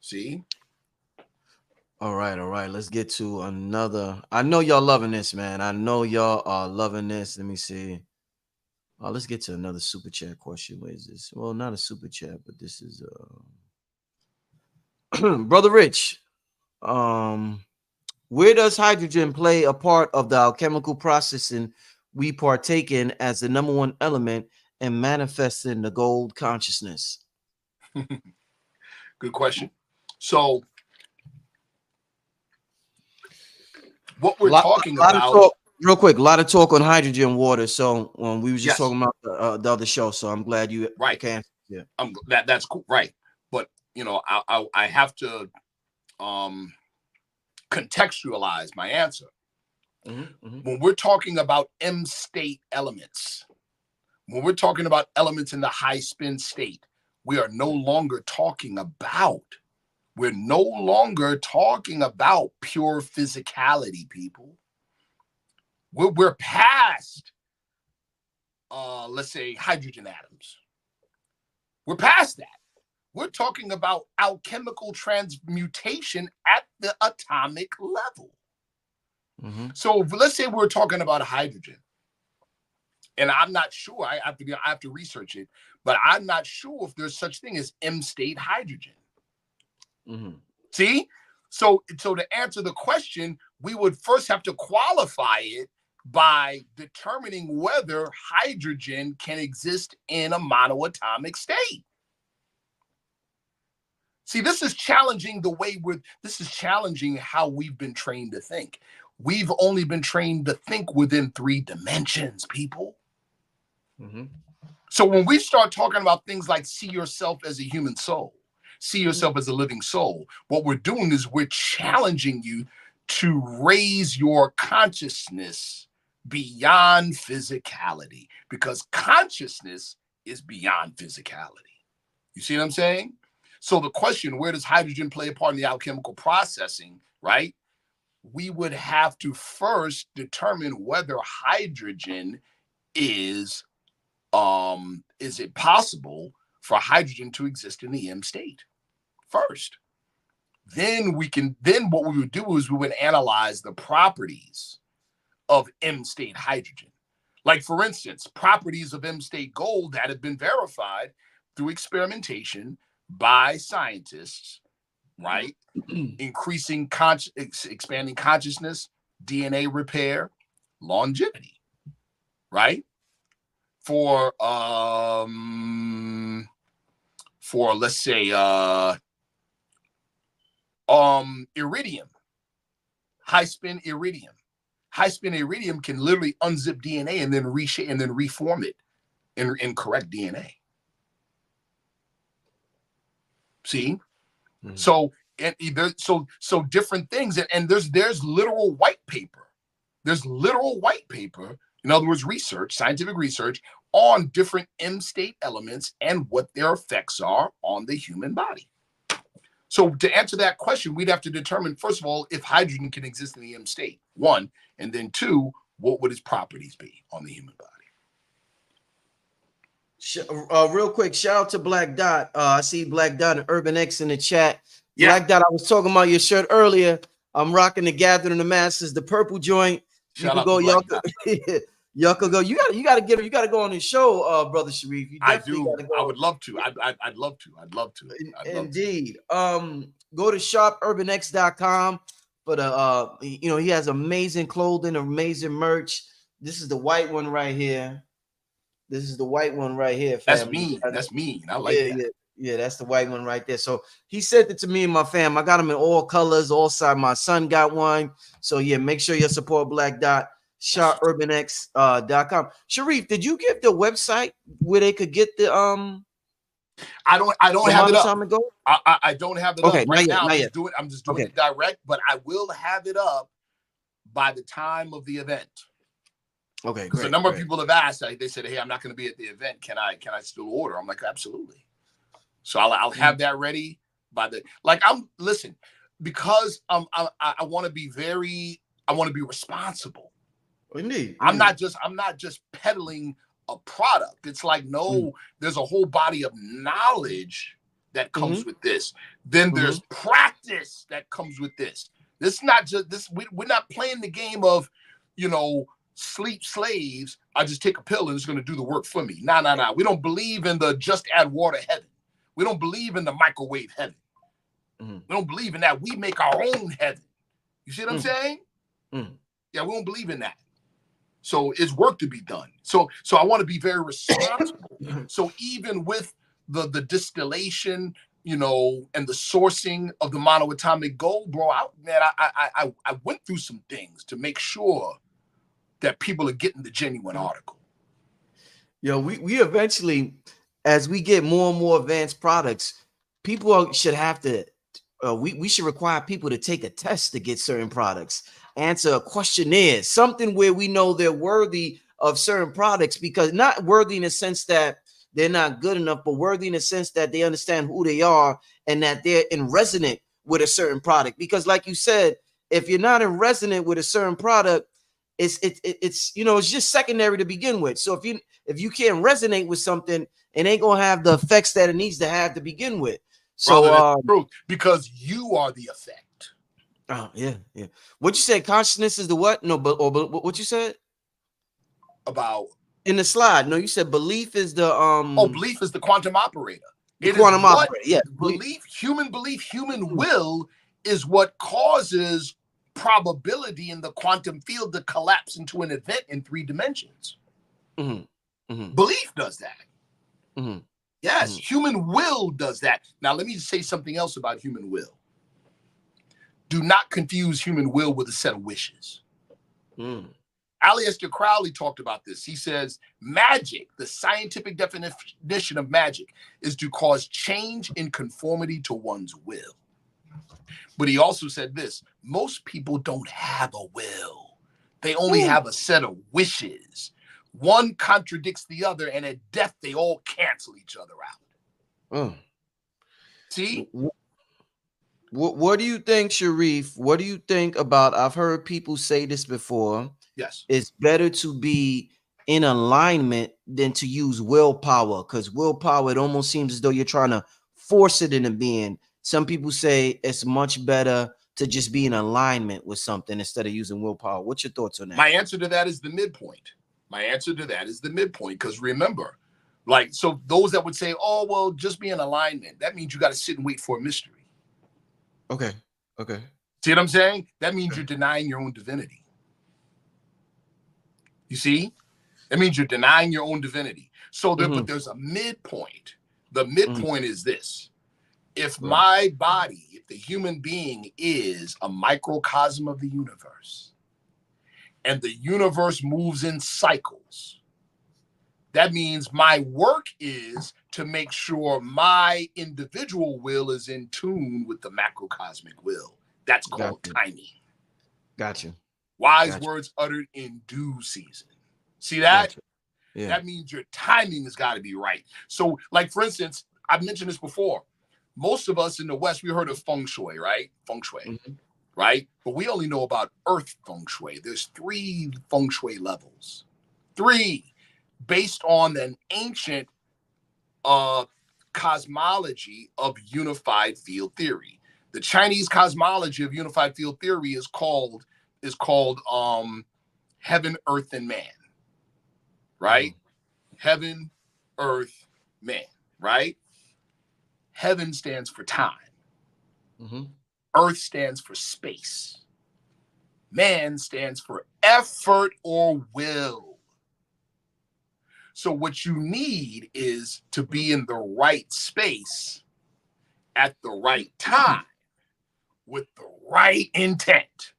See? All right. Let's get to another. I know y'all loving this, man. I know y'all are loving this. Let me see. Let's get to another super chat question. What is this? Well, not a super chat, but this is Brother Rich. Where does hydrogen play a part of the alchemical processing we partake in as the number one element and manifesting the gold consciousness? Good question. So what we're talking about, real quick, a lot of talk on hydrogen water. So we were just Yes. talking about the other show. So I'm glad you can. Yeah, that's cool, right? But you know, I have to contextualize my answer. When we're talking about M state elements, when we're talking about elements in the high spin state, we are no longer talking about. We're no longer talking about pure physicality, people. We're past, let's say, hydrogen atoms. We're past that. We're talking about alchemical transmutation at the atomic level. So let's say we're talking about hydrogen. And I'm not sure, I have to research it, but I'm not sure if there's such thing as M-state hydrogen. See? So to answer the question, we would first have to qualify it by determining whether hydrogen can exist in a monoatomic state. See, this is challenging this is challenging how we've been trained to think. We've only been trained to think within 3 dimensions, people. So when we start talking about things like see yourself as a human soul, see yourself as a living soul, what we're doing is we're challenging you to raise your consciousness beyond physicality, because consciousness is beyond physicality. You see what I'm saying? So the question, where does hydrogen play a part in the alchemical processing, right? We would have to first determine whether hydrogen is it possible for hydrogen to exist in the M state first? Then what we would do is we would analyze the properties of M state hydrogen. Like, for instance, properties of M state gold that have been verified through experimentation by scientists, right? Expanding consciousness, DNA repair, longevity, right? For let's say iridium, high spin iridium. High spin iridium can literally unzip DNA and then reshape and then reform it in correct DNA. See? So different things, and there's literal white paper. There's literal white paper, in other words, research, scientific research on different M state elements and what their effects are on the human body. So to answer that question, we'd have to determine, first of all, if hydrogen can exist in the M state, 1, and then 2, what would its properties be on the human body? Real quick, shout out to Black Dot. I see Black Dot and Urban X in the chat. Yeah. Black Dot, I was talking about your shirt earlier. I'm rocking the Gathering the Masses, the purple joint. Shout out to y'all could go. You gotta go on his show, Brother Sharif. You definitely gotta go. I would love to. I'd love to. Indeed. Go to shopurbanx.com for the he has amazing clothing, amazing merch. This is the white one right here. Family. That's mean. I like that. Yeah, that's the white one right there. So he sent it to me and my fam. I got them in all colors, all size. My son got one. So yeah, make sure you support Black Dot. shopurbanx.com. Sharif, did you give the website where they could get the I don't have it up. I don't have it up right now. I'm just doing it direct, but I will have it up by the time of the event. Okay, because a number of people have asked. They said, "Hey, I'm not going to be at the event. Can I still order?" I'm like, "Absolutely." So I'll have that ready by the listen, because I want to be responsible. Indeed. I'm not just peddling a product. It's like, no, there's a whole body of knowledge that comes with this. Then there's practice that comes with this. This is not just this. We're not playing the game of, sleep slaves. I just take a pill and it's going to do the work for me. Nah. We don't believe in the just add water heaven. We don't believe in the microwave heaven. We don't believe in that. We make our own heaven. You see what I'm saying? Yeah, we don't believe in that. So it's work to be done. So I want to be very responsible. So even with the distillation, and the sourcing of the monoatomic gold, bro, I went through some things to make sure that people are getting the genuine article. We eventually, as we get more and more advanced products, people should have to, we should require people to take a test to get certain products, answer a questionnaire, something where we know they're worthy of certain products, because not worthy in the sense that they're not good enough, but worthy in the sense that they understand who they are and that they're in resonant with a certain product. Because like you said, if you're not in resonant with a certain product, it's just secondary to begin with. So if you can't resonate with something, it ain't gonna have the effects that it needs to have to begin with. So that's true, because you are the effect. Oh yeah. What you said? Consciousness is the what? No, but what you said about in the slide? No, you said belief is the belief is the quantum operator. Quantum operator. Yeah. Human will is what causes probability in the quantum field to collapse into an event in 3 dimensions. Belief does that. Yes, human will does that. Now, let me say something else about human will. Do not confuse human will with a set of wishes. Aleister Crowley talked about this. He says, magic, the scientific definition of magic, is to cause change in conformity to one's will. But he also said this: most people don't have a will. They only have a set of wishes. One contradicts the other, and at death, they all cancel each other out. See? What do you think, Sharif? What do you think about, I've heard people say this before. Yes. It's better to be in alignment than to use willpower, because willpower, it almost seems as though you're trying to force it into being. Some people say it's much better to just be in alignment with something instead of using willpower. What's your thoughts on that? My answer to that is the midpoint. Because remember, so those that would say, oh, well, just be in alignment, that means you got to sit and wait for a mystery. Okay. See what I'm saying? That means you're denying your own divinity. You see? That means you're denying your own divinity. So but there's a midpoint. The midpoint is this. If my body, if the human being is a microcosm of the universe, and the universe moves in cycles, that means my work is to make sure my individual will is in tune with the macrocosmic will. That's called timing. Gotcha. Wise words uttered in due season. See that? Gotcha. Yeah. That means your timing has got to be right. So, like, for instance, I've mentioned this before. Most of us in the West, we heard of feng shui, right? Feng shui, right? But we only know about earth feng shui. There's 3 feng shui levels. 3, based on an ancient cosmology of unified field theory. The Chinese cosmology of unified field theory is called heaven, earth, and man, right? Heaven, earth, man, right? Heaven stands for time. Earth stands for space. Man stands for effort or will. So what you need is to be in the right space at the right time with the right intent.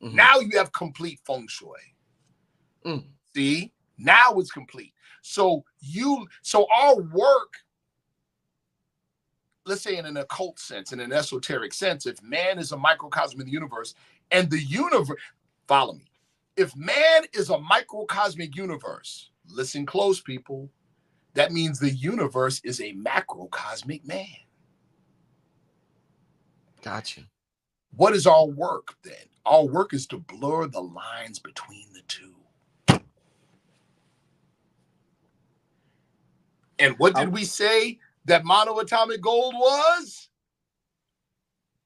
Now you have complete feng shui. See? Now it's complete. So our work, let's say in an occult sense, in an esoteric sense, if man is a microcosm of the universe and the universe, follow me. If man is a microcosmic universe, listen close, people, That means the universe is a macrocosmic man. Gotcha. What is our work then? Our work is to blur the lines between the two. And what did we say that monoatomic gold was?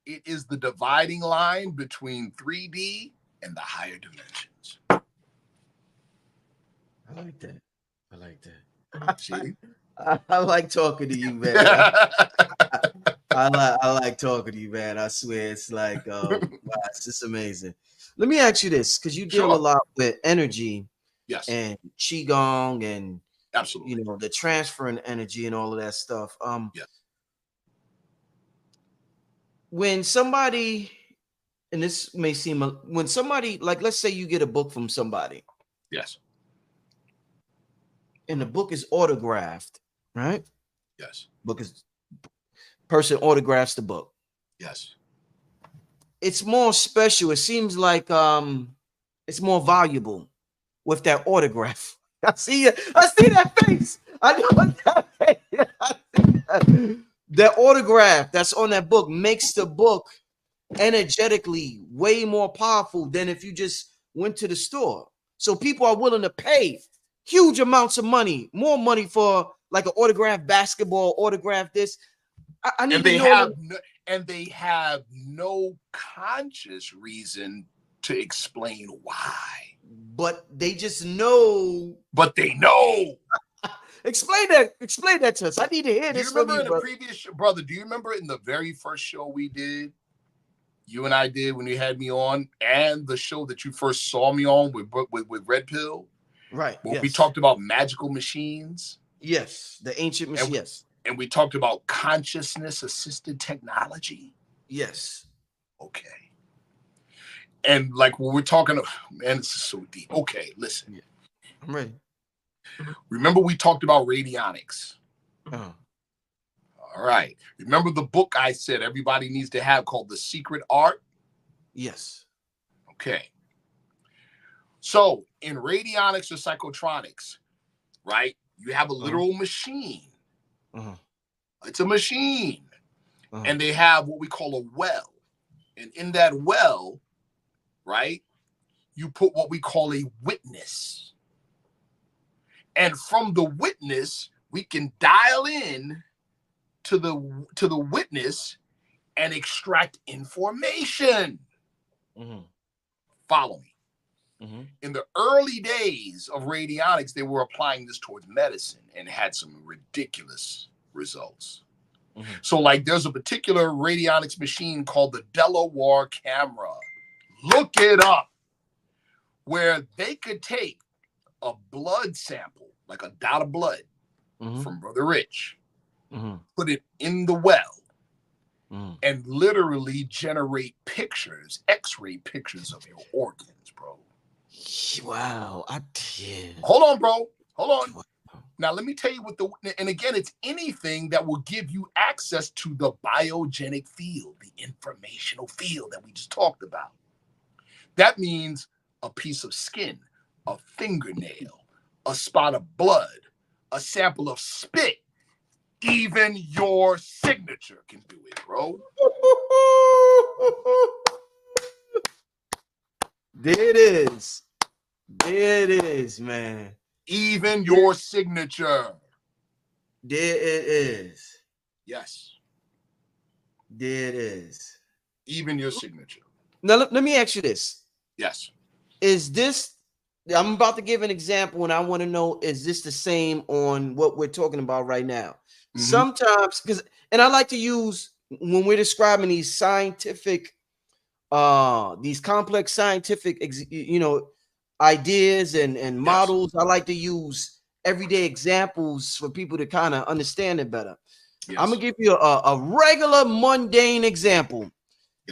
It is the dividing line between 3D and the higher dimensions. I like that. I like that. See? I like talking to you, man. I like talking to you, man. I swear it's like wow, it's just amazing. Let me ask you this, because you deal a lot with energy, yes, and qigong, and absolutely, you know, the transferring energy and all of that stuff. Yes. When somebody, and this may seem when somebody, like, let's say you get a book from somebody, yes, and the book is autographed, right? Yes. Book is person autographs the book. Yes. It's more special. It seems like it's more valuable with that autograph. I see it. I see that face. I know that face. I see that. That autograph that's on that book makes the book energetically way more powerful than if you just went to the store. So people are willing to pay huge amounts of money, more money for like an autographed basketball, autograph this. I need to know. And they have no conscious reason to explain why. But they just know. But they know. Explain that to us. I need to hear this. Do you remember in the previous show, brother? Do you remember in the very first show we did, you and I did when you had me on, and the show that you first saw me on with Red Pill? Right. Where yes. we talked about magical machines. Yes, the ancient machines. Yes. And we talked about consciousness-assisted technology. Yes. Okay. And like when we're talking, man, this is so deep. Okay, listen. Yeah. I'm ready. Remember we talked about radionics. Uh-huh. All right. Remember the book I said everybody needs to have called The Secret Art? Yes. Okay. So in radionics or psychotronics, right, you have a literal machine. Uh-huh. It's a machine. Uh-huh. And they have what we call a well. And in that well, right, you put what we call a witness. And from the witness, we can dial in to the witness and extract information. Mm-hmm. Follow me. Mm-hmm. In the early days of radionics, they were applying this towards medicine and had some ridiculous results. Mm-hmm. So like there's a particular radionics machine called the Delaware camera. Look it up. Where they could take a blood sample, like a dot of blood from Brother Rich, put it in the well, and literally generate pictures, X-ray pictures of your organs, bro. Wow. Hold on, bro. Hold on. Now, let me tell you and again, it's anything that will give you access to the biogenic field, the informational field that we just talked about. That means a piece of skin, a fingernail, a spot of blood, a sample of spit, even your signature can do it, bro. There it is. There it is, man. Even your signature. There it is. Yes. There it is. Even your signature. Now, let me ask you this. Yes. Is this, I'm about to give an example, and I want to know, is this the same on what we're talking about right now? Mm-hmm. Sometimes, and I like to use, when we're describing these scientific, these complex scientific, ideas and models, I like to use everyday examples for people to kind of understand it better. Yes. I'm going to give you a regular mundane example.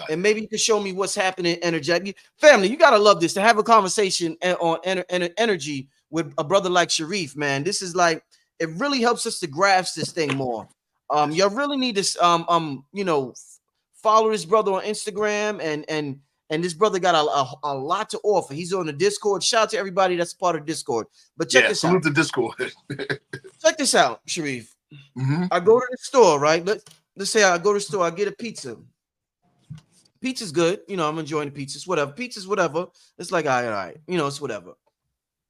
And maybe you can show me what's happening energetically. Family, you got to love this, to have a conversation on energy with a brother like Sharif, man. This is like, it really helps us to grasp this thing more. Y'all really need to, follow this brother on Instagram, and this brother got a lot to offer. He's on the Discord. Shout out to everybody that's part of Discord. But check this out. Salute the Discord. this out, Sharif. Mm-hmm. I go to the store, right? Let's say I go to the store, I get a pizza. Pizza's good, you know. I'm enjoying the pizzas, whatever. Pizza's whatever. It's like all right, you know, it's whatever.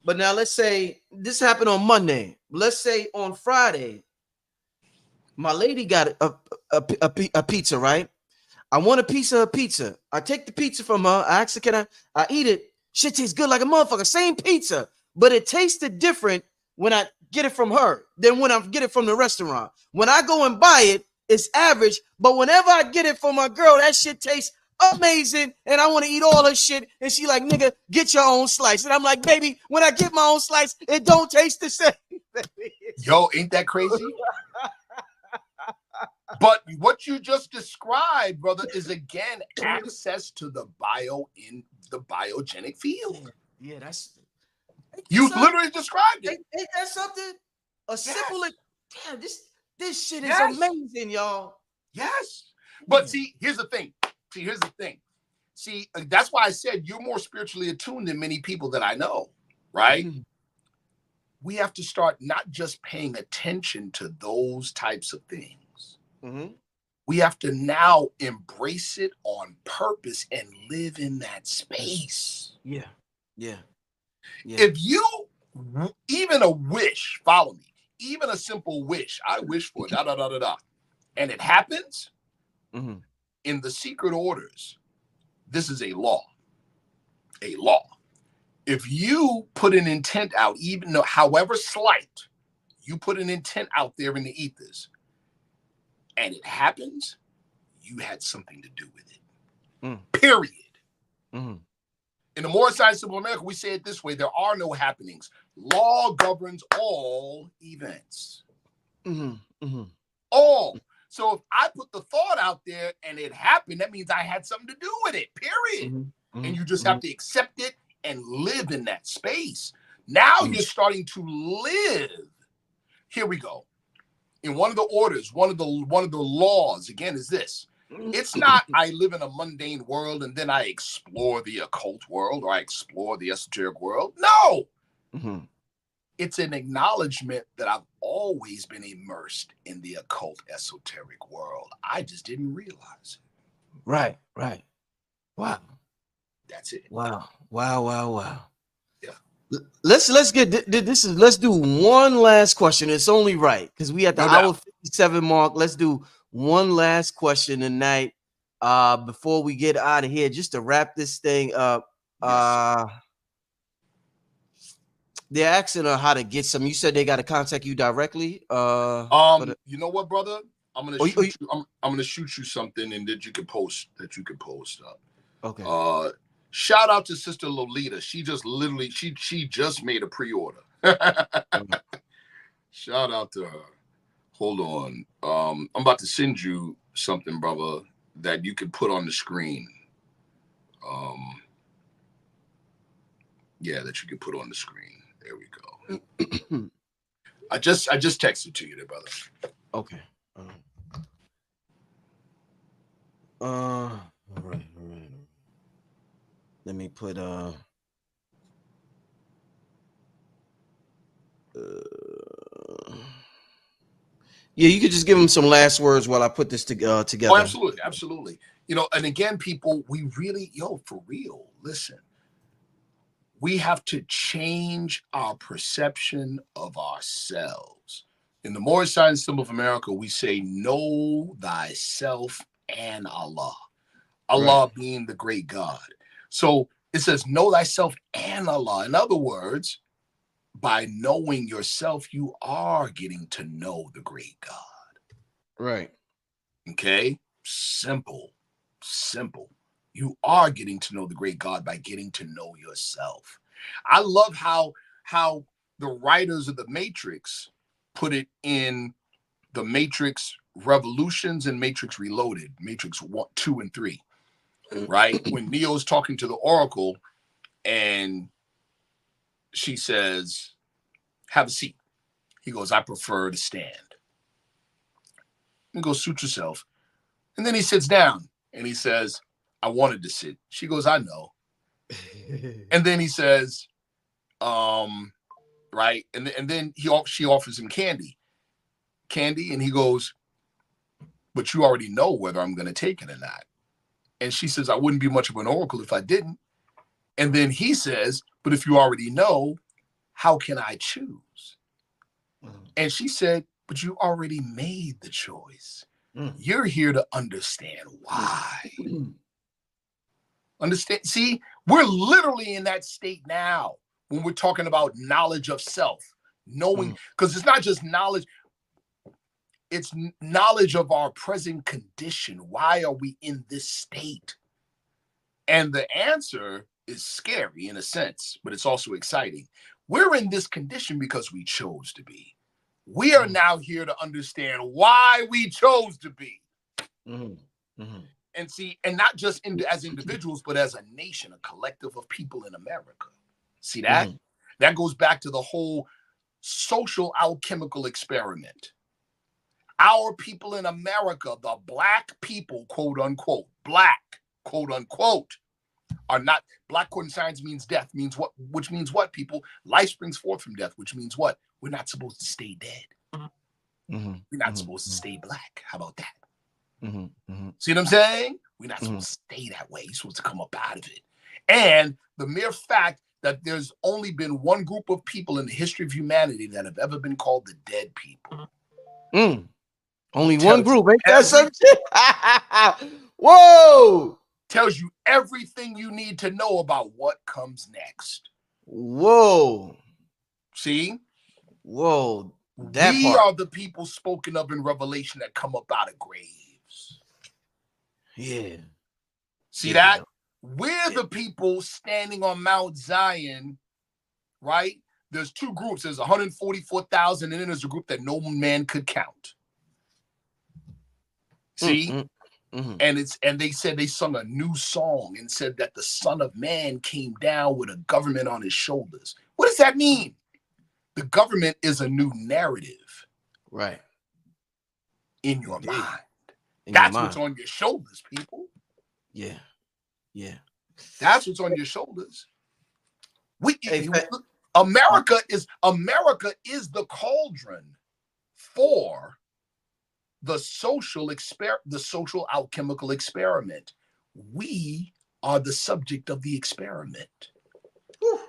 But now let's say this happened on Monday. Let's say on Friday, my lady got a pizza, right? I want a piece of pizza. I take the pizza from her. I ask her, can I eat it? Shit tastes good like a motherfucker. Same pizza, but it tasted different when I get it from her than when I get it from the restaurant. When I go and buy it, it's average. But whenever I get it from my girl, that shit tastes amazing. And I want to eat all her shit. And she like, nigga, get your own slice. And I'm like, baby, when I get my own slice, it don't taste the same. Yo, ain't that crazy? But what you just described, brother, is again access to the biogenic field. Yeah, that's you literally described it. Ain't that something? Simple. Damn, this shit is Yes. amazing, y'all. Yes. But see, here's the thing. See, that's why I said you're more spiritually attuned than many people that I know, right? Mm-hmm. We have to start not just paying attention to those types of things. Mm-hmm. We have to now embrace it on purpose and live in that space. Yeah. If you even a wish, follow me, even a simple wish, I wish for da da da da da, and it happens in the secret orders. This is a law. A law. If you put an intent out, even though however slight, you put an intent out there in the ethers, and it happens, you had something to do with it. Period. In the Moor side of Civil America, we say it this way: there are no happenings. Law governs all events. All. So if I put the thought out there and it happened, that means I had something to do with it. Period. And you just have to accept it and live in that space. Now you're starting to live. Here we go. In one of the orders, one of the laws, again, is this. It's not I live in a mundane world and then I explore the occult world or I explore the esoteric world. No. It's an acknowledgement that I've always been immersed in the occult esoteric world. I just didn't realize it. Right. Wow. That's it. Wow. Yeah. Let's get this is let's do one last question. It's only right because we at the hour 57 mark. Let's do one last question tonight before we get out of here, just to wrap this thing up. They're asking her how to get some. You said they got to contact you directly. You know what, brother? I'm gonna shoot you something, and that you can post up. Okay. Shout out to Sister Lolita. She just literally she just made a pre-order. Shout out to her. Hold on. I'm about to send you something, brother, that you can put on the screen. That you can put on the screen. There we go. I just texted to you there, brother. Okay. All right. Let me put you could just give them some last words while I put this together. Oh, absolutely. You know, and again, people, we really, for real, listen. We have to change our perception of ourselves. In the Moorish side and symbol of America, we say, know thyself and Allah. Allah being the great God. So it says, know thyself and Allah. In other words, by knowing yourself, you are getting to know the great God. Right. Okay? Simple. You are getting to know the great God by getting to know yourself. I love how the writers of the Matrix put it in the Matrix Revolutions and Matrix Reloaded, Matrix 1, 2, and 3. Right? When Neo's talking to the Oracle and she says, have a seat. He goes, I prefer to stand. And goes, suit yourself. And then he sits down and he says, I wanted to sit. She goes, I know. And then he says, right. And then she offers him candy. Candy? And he goes, but you already know whether I'm going to take it or not. And she says, I wouldn't be much of an oracle if I didn't. And then he says, but if you already know, how can I choose? And she said, but you already made the choice. You're here to understand why. Understand? See, we're literally in that state now when we're talking about knowledge of self, knowing, because it's not just knowledge, it's knowledge of our present condition. Why are we in this state? And the answer is scary in a sense, but it's also exciting. We're in this condition because we chose to be. We are now here to understand why we chose to be. And see, and not just as individuals, but as a nation, a collective of people in America. See that? That goes back to the whole social alchemical experiment. Our people in America, the black people, quote unquote, black, quote unquote, are not, black quote in science means death, means what, which means what, people? Life springs forth from death, which means what? We're not supposed to stay dead. We're not supposed to stay black. How about that? See what I'm saying? We're not supposed to stay that way. You're supposed to come up out of it. And the mere fact that there's only been one group of people in the history of humanity that have ever been called the dead people. Only one group, ain't that some shit? Whoa! Tells you everything you need to know about what comes next. Whoa. See? Whoa. We are the people spoken of in Revelation that come up out of graves. Yeah. See that? We're the people standing on Mount Zion, right? There's two groups. There's 144,000, and then there's a group that no man could count. See? And they said they sung a new song and said that the Son of Man came down with a government on his shoulders. What does that mean? The government is a new narrative. Right. In your mind. That's what's on your shoulders, people. Yeah. Yeah. That's what's on your shoulders. America is the cauldron for the social alchemical experiment. We are the subject of the experiment. Whew.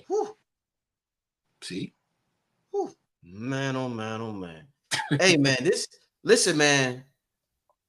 Whew. See? Whew. Man, oh man, oh man. Hey man, listen, man.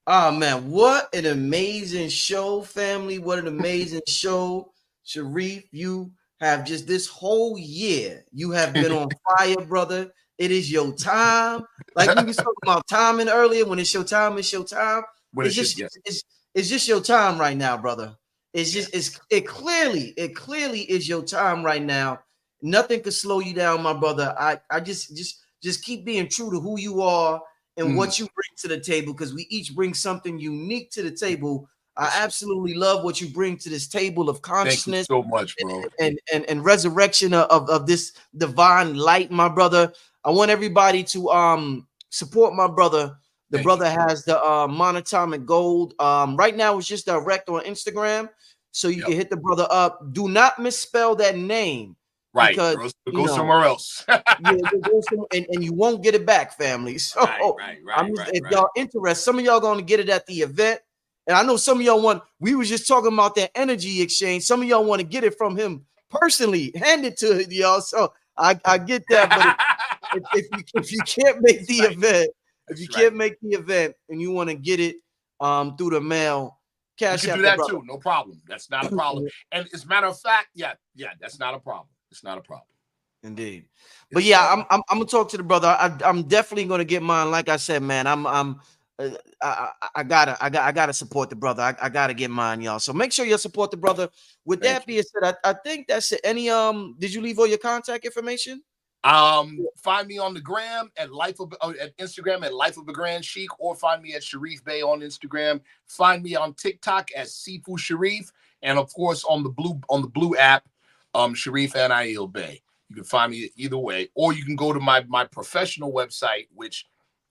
Oh man, what an amazing show, family. What an amazing show. Sharif, you have just this whole year, you have been on fire, brother. It is your time. Like we was talking about timing earlier. When it's your time, it's your time. It's just your time right now, brother. It's just it clearly is your time right now. Nothing could slow you down, my brother. I just keep being true to who you are and what you bring to the table, because we each bring something unique to the table. I absolutely love what you bring to this table of consciousness. Thank you so much, bro. And resurrection of this divine light, my brother. I want everybody to support my brother. The brother has the monoatomic gold. Right now it's just direct on Instagram, so you can hit the brother up. Do not misspell that name. Right, because go somewhere else. and you won't get it back, family. So if y'all interested, some of y'all gonna get it at the event. And I know some of y'all we was just talking about that energy exchange. Some of y'all want to get it from him personally, hand it to y'all. So I get that, but if you can't make the event, can't make the event and you want to get it through the mail, cash you can do that too, no problem. That's not a problem. And as a matter of fact, that's not a problem. It's not a problem. Indeed. But yeah, I'm gonna talk to the brother. I'm definitely gonna get mine. Like I said, man, I gotta support the brother. I gotta get mine, y'all. So make sure you support the brother. With that being said, I think that's it. Any did you leave all your contact information? Find me on the gram at Instagram at Life of a Grand Sheik, or find me at Sharif Bey on Instagram. Find me on TikTok as Sifu Sharif, and of course on the blue app, Sharif and Ail Bey. You can find me either way, or you can go to my professional website, which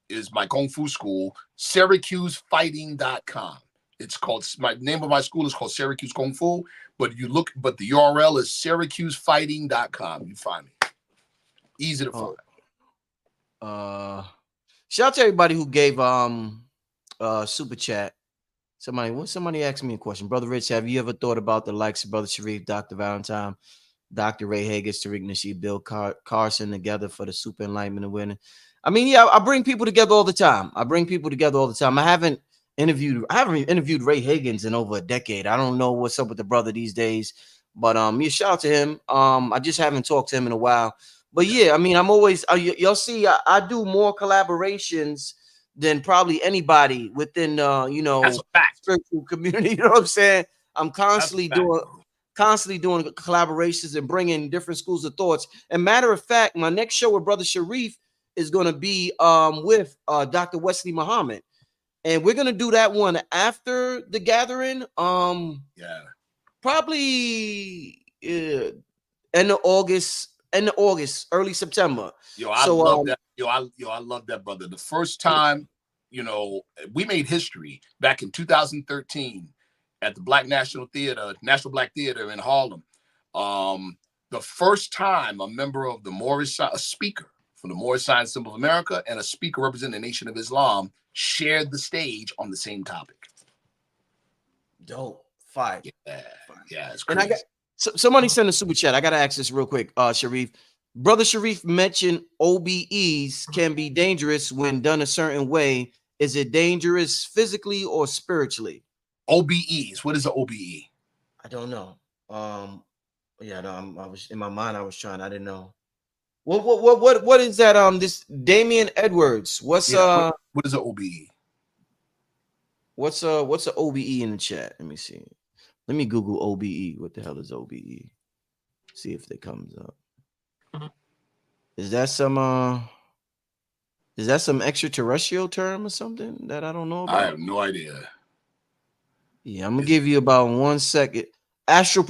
is my Kung Fu school, SyracuseFighting.com. It's called, my name of my school is called Syracuse Kung Fu, but the URL is SyracuseFighting.com. You find me. Easy to find. Shout out to everybody who gave super chat. Somebody asked me a question. Brother Rich, have you ever thought about the likes of Brother Sharif, Dr. Valentine, Dr. Ray Haggis, Tariq Nasheed, Bill Carson together for the super enlightenment awareness? I mean, yeah, I bring people together all the time. I haven't interviewed Ray Higgins in over a decade. I don't know what's up with the brother these days, but yeah, shout out to him. I just haven't talked to him in a while. But yeah, I mean, I'm always y'all see, I do more collaborations than probably anybody within That's a fact. spiritual community. You know what I'm saying? I'm constantly doing collaborations and bringing different schools of thoughts. And matter of fact, my next show with Brother Sharif is going to be with Dr. Wesley Muhammad, and we're going to do that one after the gathering. Probably end of August, early September. I love that. I love that, brother. The first time, we made history back in 2013 at the National Black Theater in Harlem. The first time a member of the Moorish, a speaker from the Moorish Science Symbol of America, and a speaker representing the Nation of Islam shared the stage on the same topic. Dope. Fire. Yeah, it's crazy. And somebody sent a super chat. I gotta ask this real quick, Sharif. Brother Sharif mentioned OBEs can be dangerous when done a certain way. Is it dangerous physically or spiritually? OBEs. What is an OBE? I don't know. Yeah, no, I was in my mind. I didn't know. What is that? This Damian Edwards. What is an OBE? What's an OBE in the chat? Let me see. Let me Google OBE. What the hell is OBE? See if it comes up. Is that some extraterrestrial term or something that I don't know about? I have no idea. Yeah, I'm gonna give you about 1 second. Astral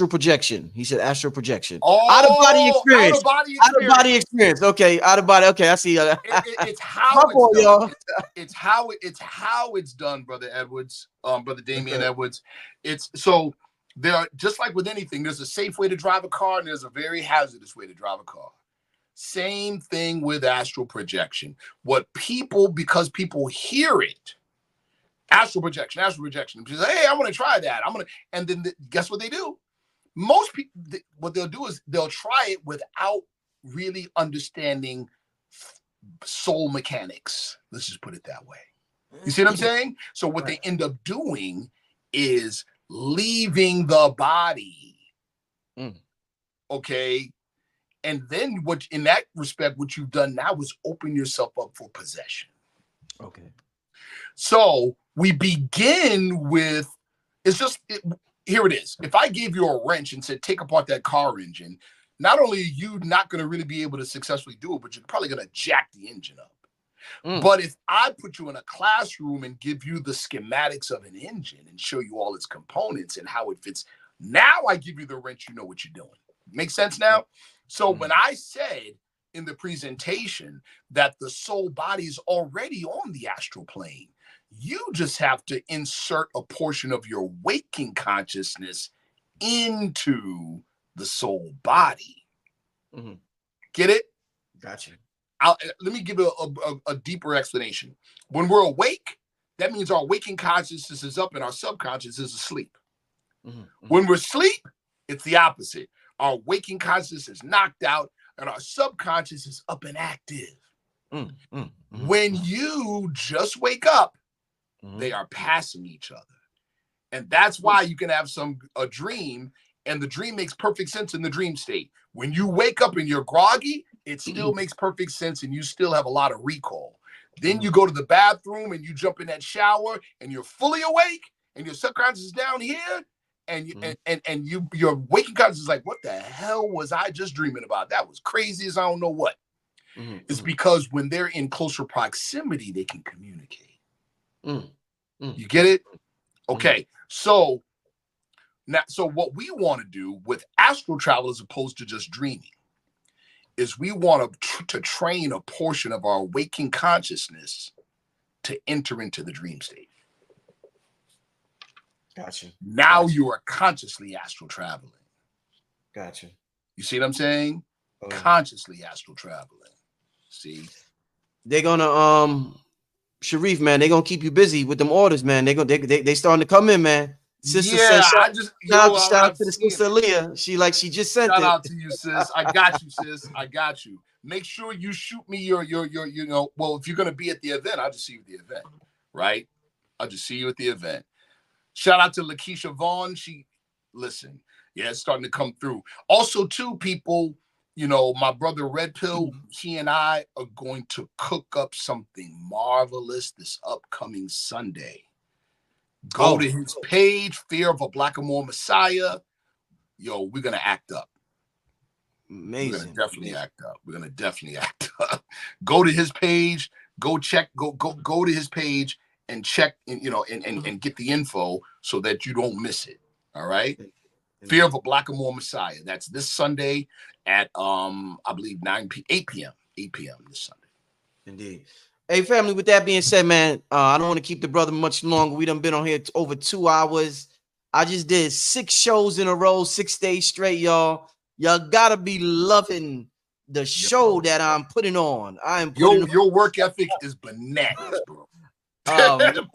projection. He said astral projection. Oh, out of body experience. Out of body experience. Okay, out of body. Okay, I see. It's how it's done. It's how it's done, Brother Edwards. Brother Damian Edwards. It's so there are, just like with anything, there's a safe way to drive a car and there's a very hazardous way to drive a car. Same thing with astral projection. Because people hear it. Astral projection. People say, hey, I want to try that. And then guess what they do? Most people, what they'll do is they'll try it without really understanding soul mechanics. Let's just put it that way. You see what I'm saying? So what they end up doing is leaving the body. Okay. And then in that respect, what you've done now is open yourself up for possession. Okay. So we begin with, here it is. If I gave you a wrench and said, take apart that car engine, not only are you not going to really be able to successfully do it, but you're probably going to jack the engine up. But if I put you in a classroom and give you the schematics of an engine and show you all its components and how it fits, now I give you the wrench, you know what you're doing. Make sense now? So when I said in the presentation that the soul body is already on the astral plane, you just have to insert a portion of your waking consciousness into the soul body. Get it? Gotcha. Let me give a deeper explanation. When we're awake, that means our waking consciousness is up and our subconscious is asleep. When we're asleep, it's the opposite. Our waking consciousness is knocked out and our subconscious is up and active. When you just wake up, they are passing each other. And that's why you can have a dream, and the dream makes perfect sense in the dream state. When you wake up and you're groggy, it still makes perfect sense and you still have a lot of recall. Then you go to the bathroom and you jump in that shower and you're fully awake and your subconscious is down here and your waking consciousness is like, what the hell was I just dreaming about? That was crazy as I don't know what. It's because when they're in closer proximity, they can communicate. You get it? Okay. So what we want to do with astral travel as opposed to just dreaming is we want to train a portion of our waking consciousness to enter into the dream state. Gotcha. Now you are consciously astral traveling. Gotcha. You see what I'm saying? Consciously astral traveling. See, they're gonna Sharif, man, they're gonna keep you busy with them orders, man. They starting to come in, man. Sister yeah, says, I just yo, shout out to the sister Leah. She just sent shout it. out to you, sis. I got you, sis. I got you. Make sure you shoot me your you know. Well, if you're gonna be at the event, I'll just see you at the event, right? I'll just see you at the event. Shout out to Lakeisha Vaughn. Listen, yeah, it's starting to come through. Also, too, people, you know, my brother Red Pill, he and I are going to cook up something marvelous this upcoming Sunday. Go to his page, Fear of a Blackamoor Messiah. Yo, we're gonna act up. Amazing. We're gonna definitely act up. We're gonna definitely act up. Go to his page. Go check. Go to his page and check. And and get the info so that you don't miss it. All right. Fear of a Blackamoor Messiah. That's this Sunday at I believe 8 p.m. this Sunday. Indeed. Hey, family, with that being said, man, I don't want to keep the brother much longer. We done been on here over 2 hours. I just did 6 shows in a row, 6 days straight, y'all. Y'all gotta be loving the show that I'm putting on. I am putting your work ethic is bananas, bro. Bananas.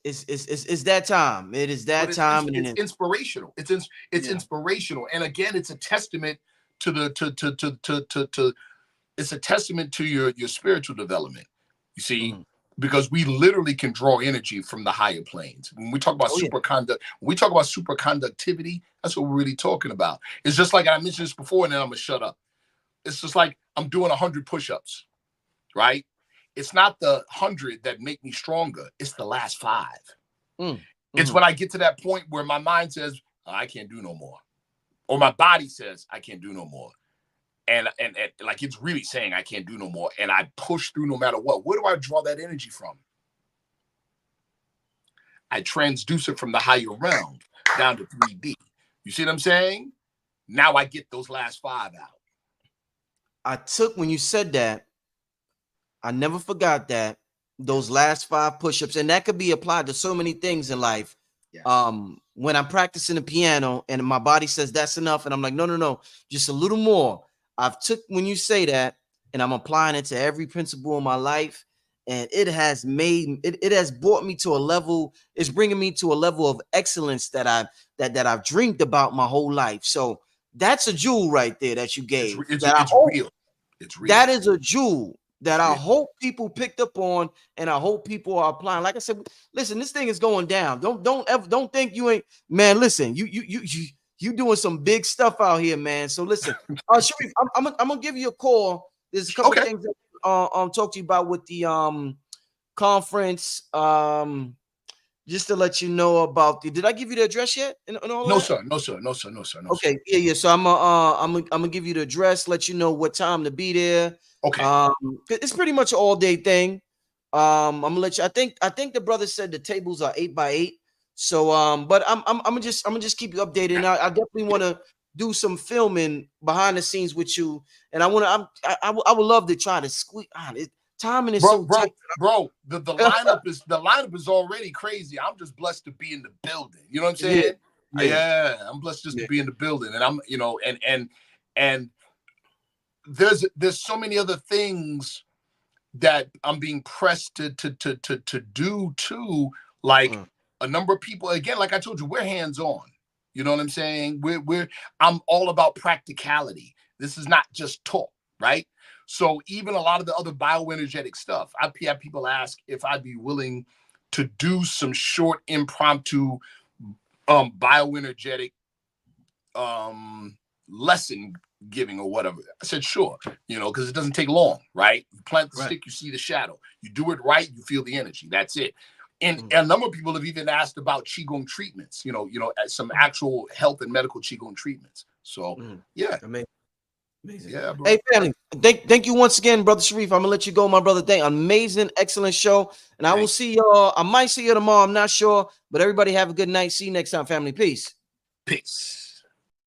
It's that time. It is that time. It's inspirational. It's inspirational. And again, it's a testament to the it's a testament to your spiritual development. You see, because we literally can draw energy from the higher planes. When we talk about superconductivity, that's what we're really talking about. It's just like I mentioned this before, and then I'm gonna shut up. It's just like I'm doing 100 push-ups, right? It's not the 100 that make me stronger. It's the last 5. It's when I get to that point where my mind says, oh, I can't do no more. Or my body says, I can't do no more. And like it's really saying I can't do no more. And I push through no matter what. Where do I draw that energy from? I transduce it from the higher realm down to 3D. You see what I'm saying? Now I get those last 5 out. When you said that, I never forgot that, those last 5 push-ups, and that could be applied to so many things in life. Yes. When I'm practicing the piano and my body says that's enough, and I'm like, no, just a little more. When you say that, and I'm applying it to every principle in my life, and it has brought me to a level, it's bringing me to a level of excellence that I've dreamed about my whole life. So that's a jewel right there that you gave. It's real. It's real. That is a jewel that I hope people picked up on, and I hope people are applying. Like I said, listen, this thing is going down. Don't think you ain't, man. Listen, you doing some big stuff out here, man. So listen, Sharif, I'm gonna give you a call. There's a couple of things that talk to you about with the conference. Just to let you know about did I give you the address yet? And all no, that? sir. No, sir. Okay, yeah. So I'm gonna give you the address, let you know what time to be there. Okay. It's pretty much an all day thing. I'm gonna let you. I think the brother said the tables are 8x8. So but I'm gonna just keep you updated. And I definitely want to do some filming behind the scenes with you. And I would love to try to squeeze on it. Timing is so tight. Bro, the lineup is already crazy. I'm just blessed to be in the building. You know what I'm saying? Yeah, I'm blessed just to be in the building. And I'm, and there's so many other things that I'm being pressed to do too. Like a number of people, again, like I told you, we're hands-on. You know what I'm saying? I'm all about practicality. This is not just talk, right? So even a lot of the other bioenergetic stuff, I've had people ask if I'd be willing to do some short impromptu bioenergetic lesson giving or whatever. I said, sure, because it doesn't take long, right? You plant the stick, you see the shadow. You do it right, you feel the energy. That's it. And a number of people have even asked about Qigong treatments, some actual health and medical Qigong treatments. So, yeah. Amazing. Yeah, bro. Hey, family, thank you once again, Brother Sharif. I'm gonna let you go, my brother. Amazing, excellent show. And I will see y'all. I might see you tomorrow. I'm not sure. But everybody have a good night. See you next time, family. Peace. Peace.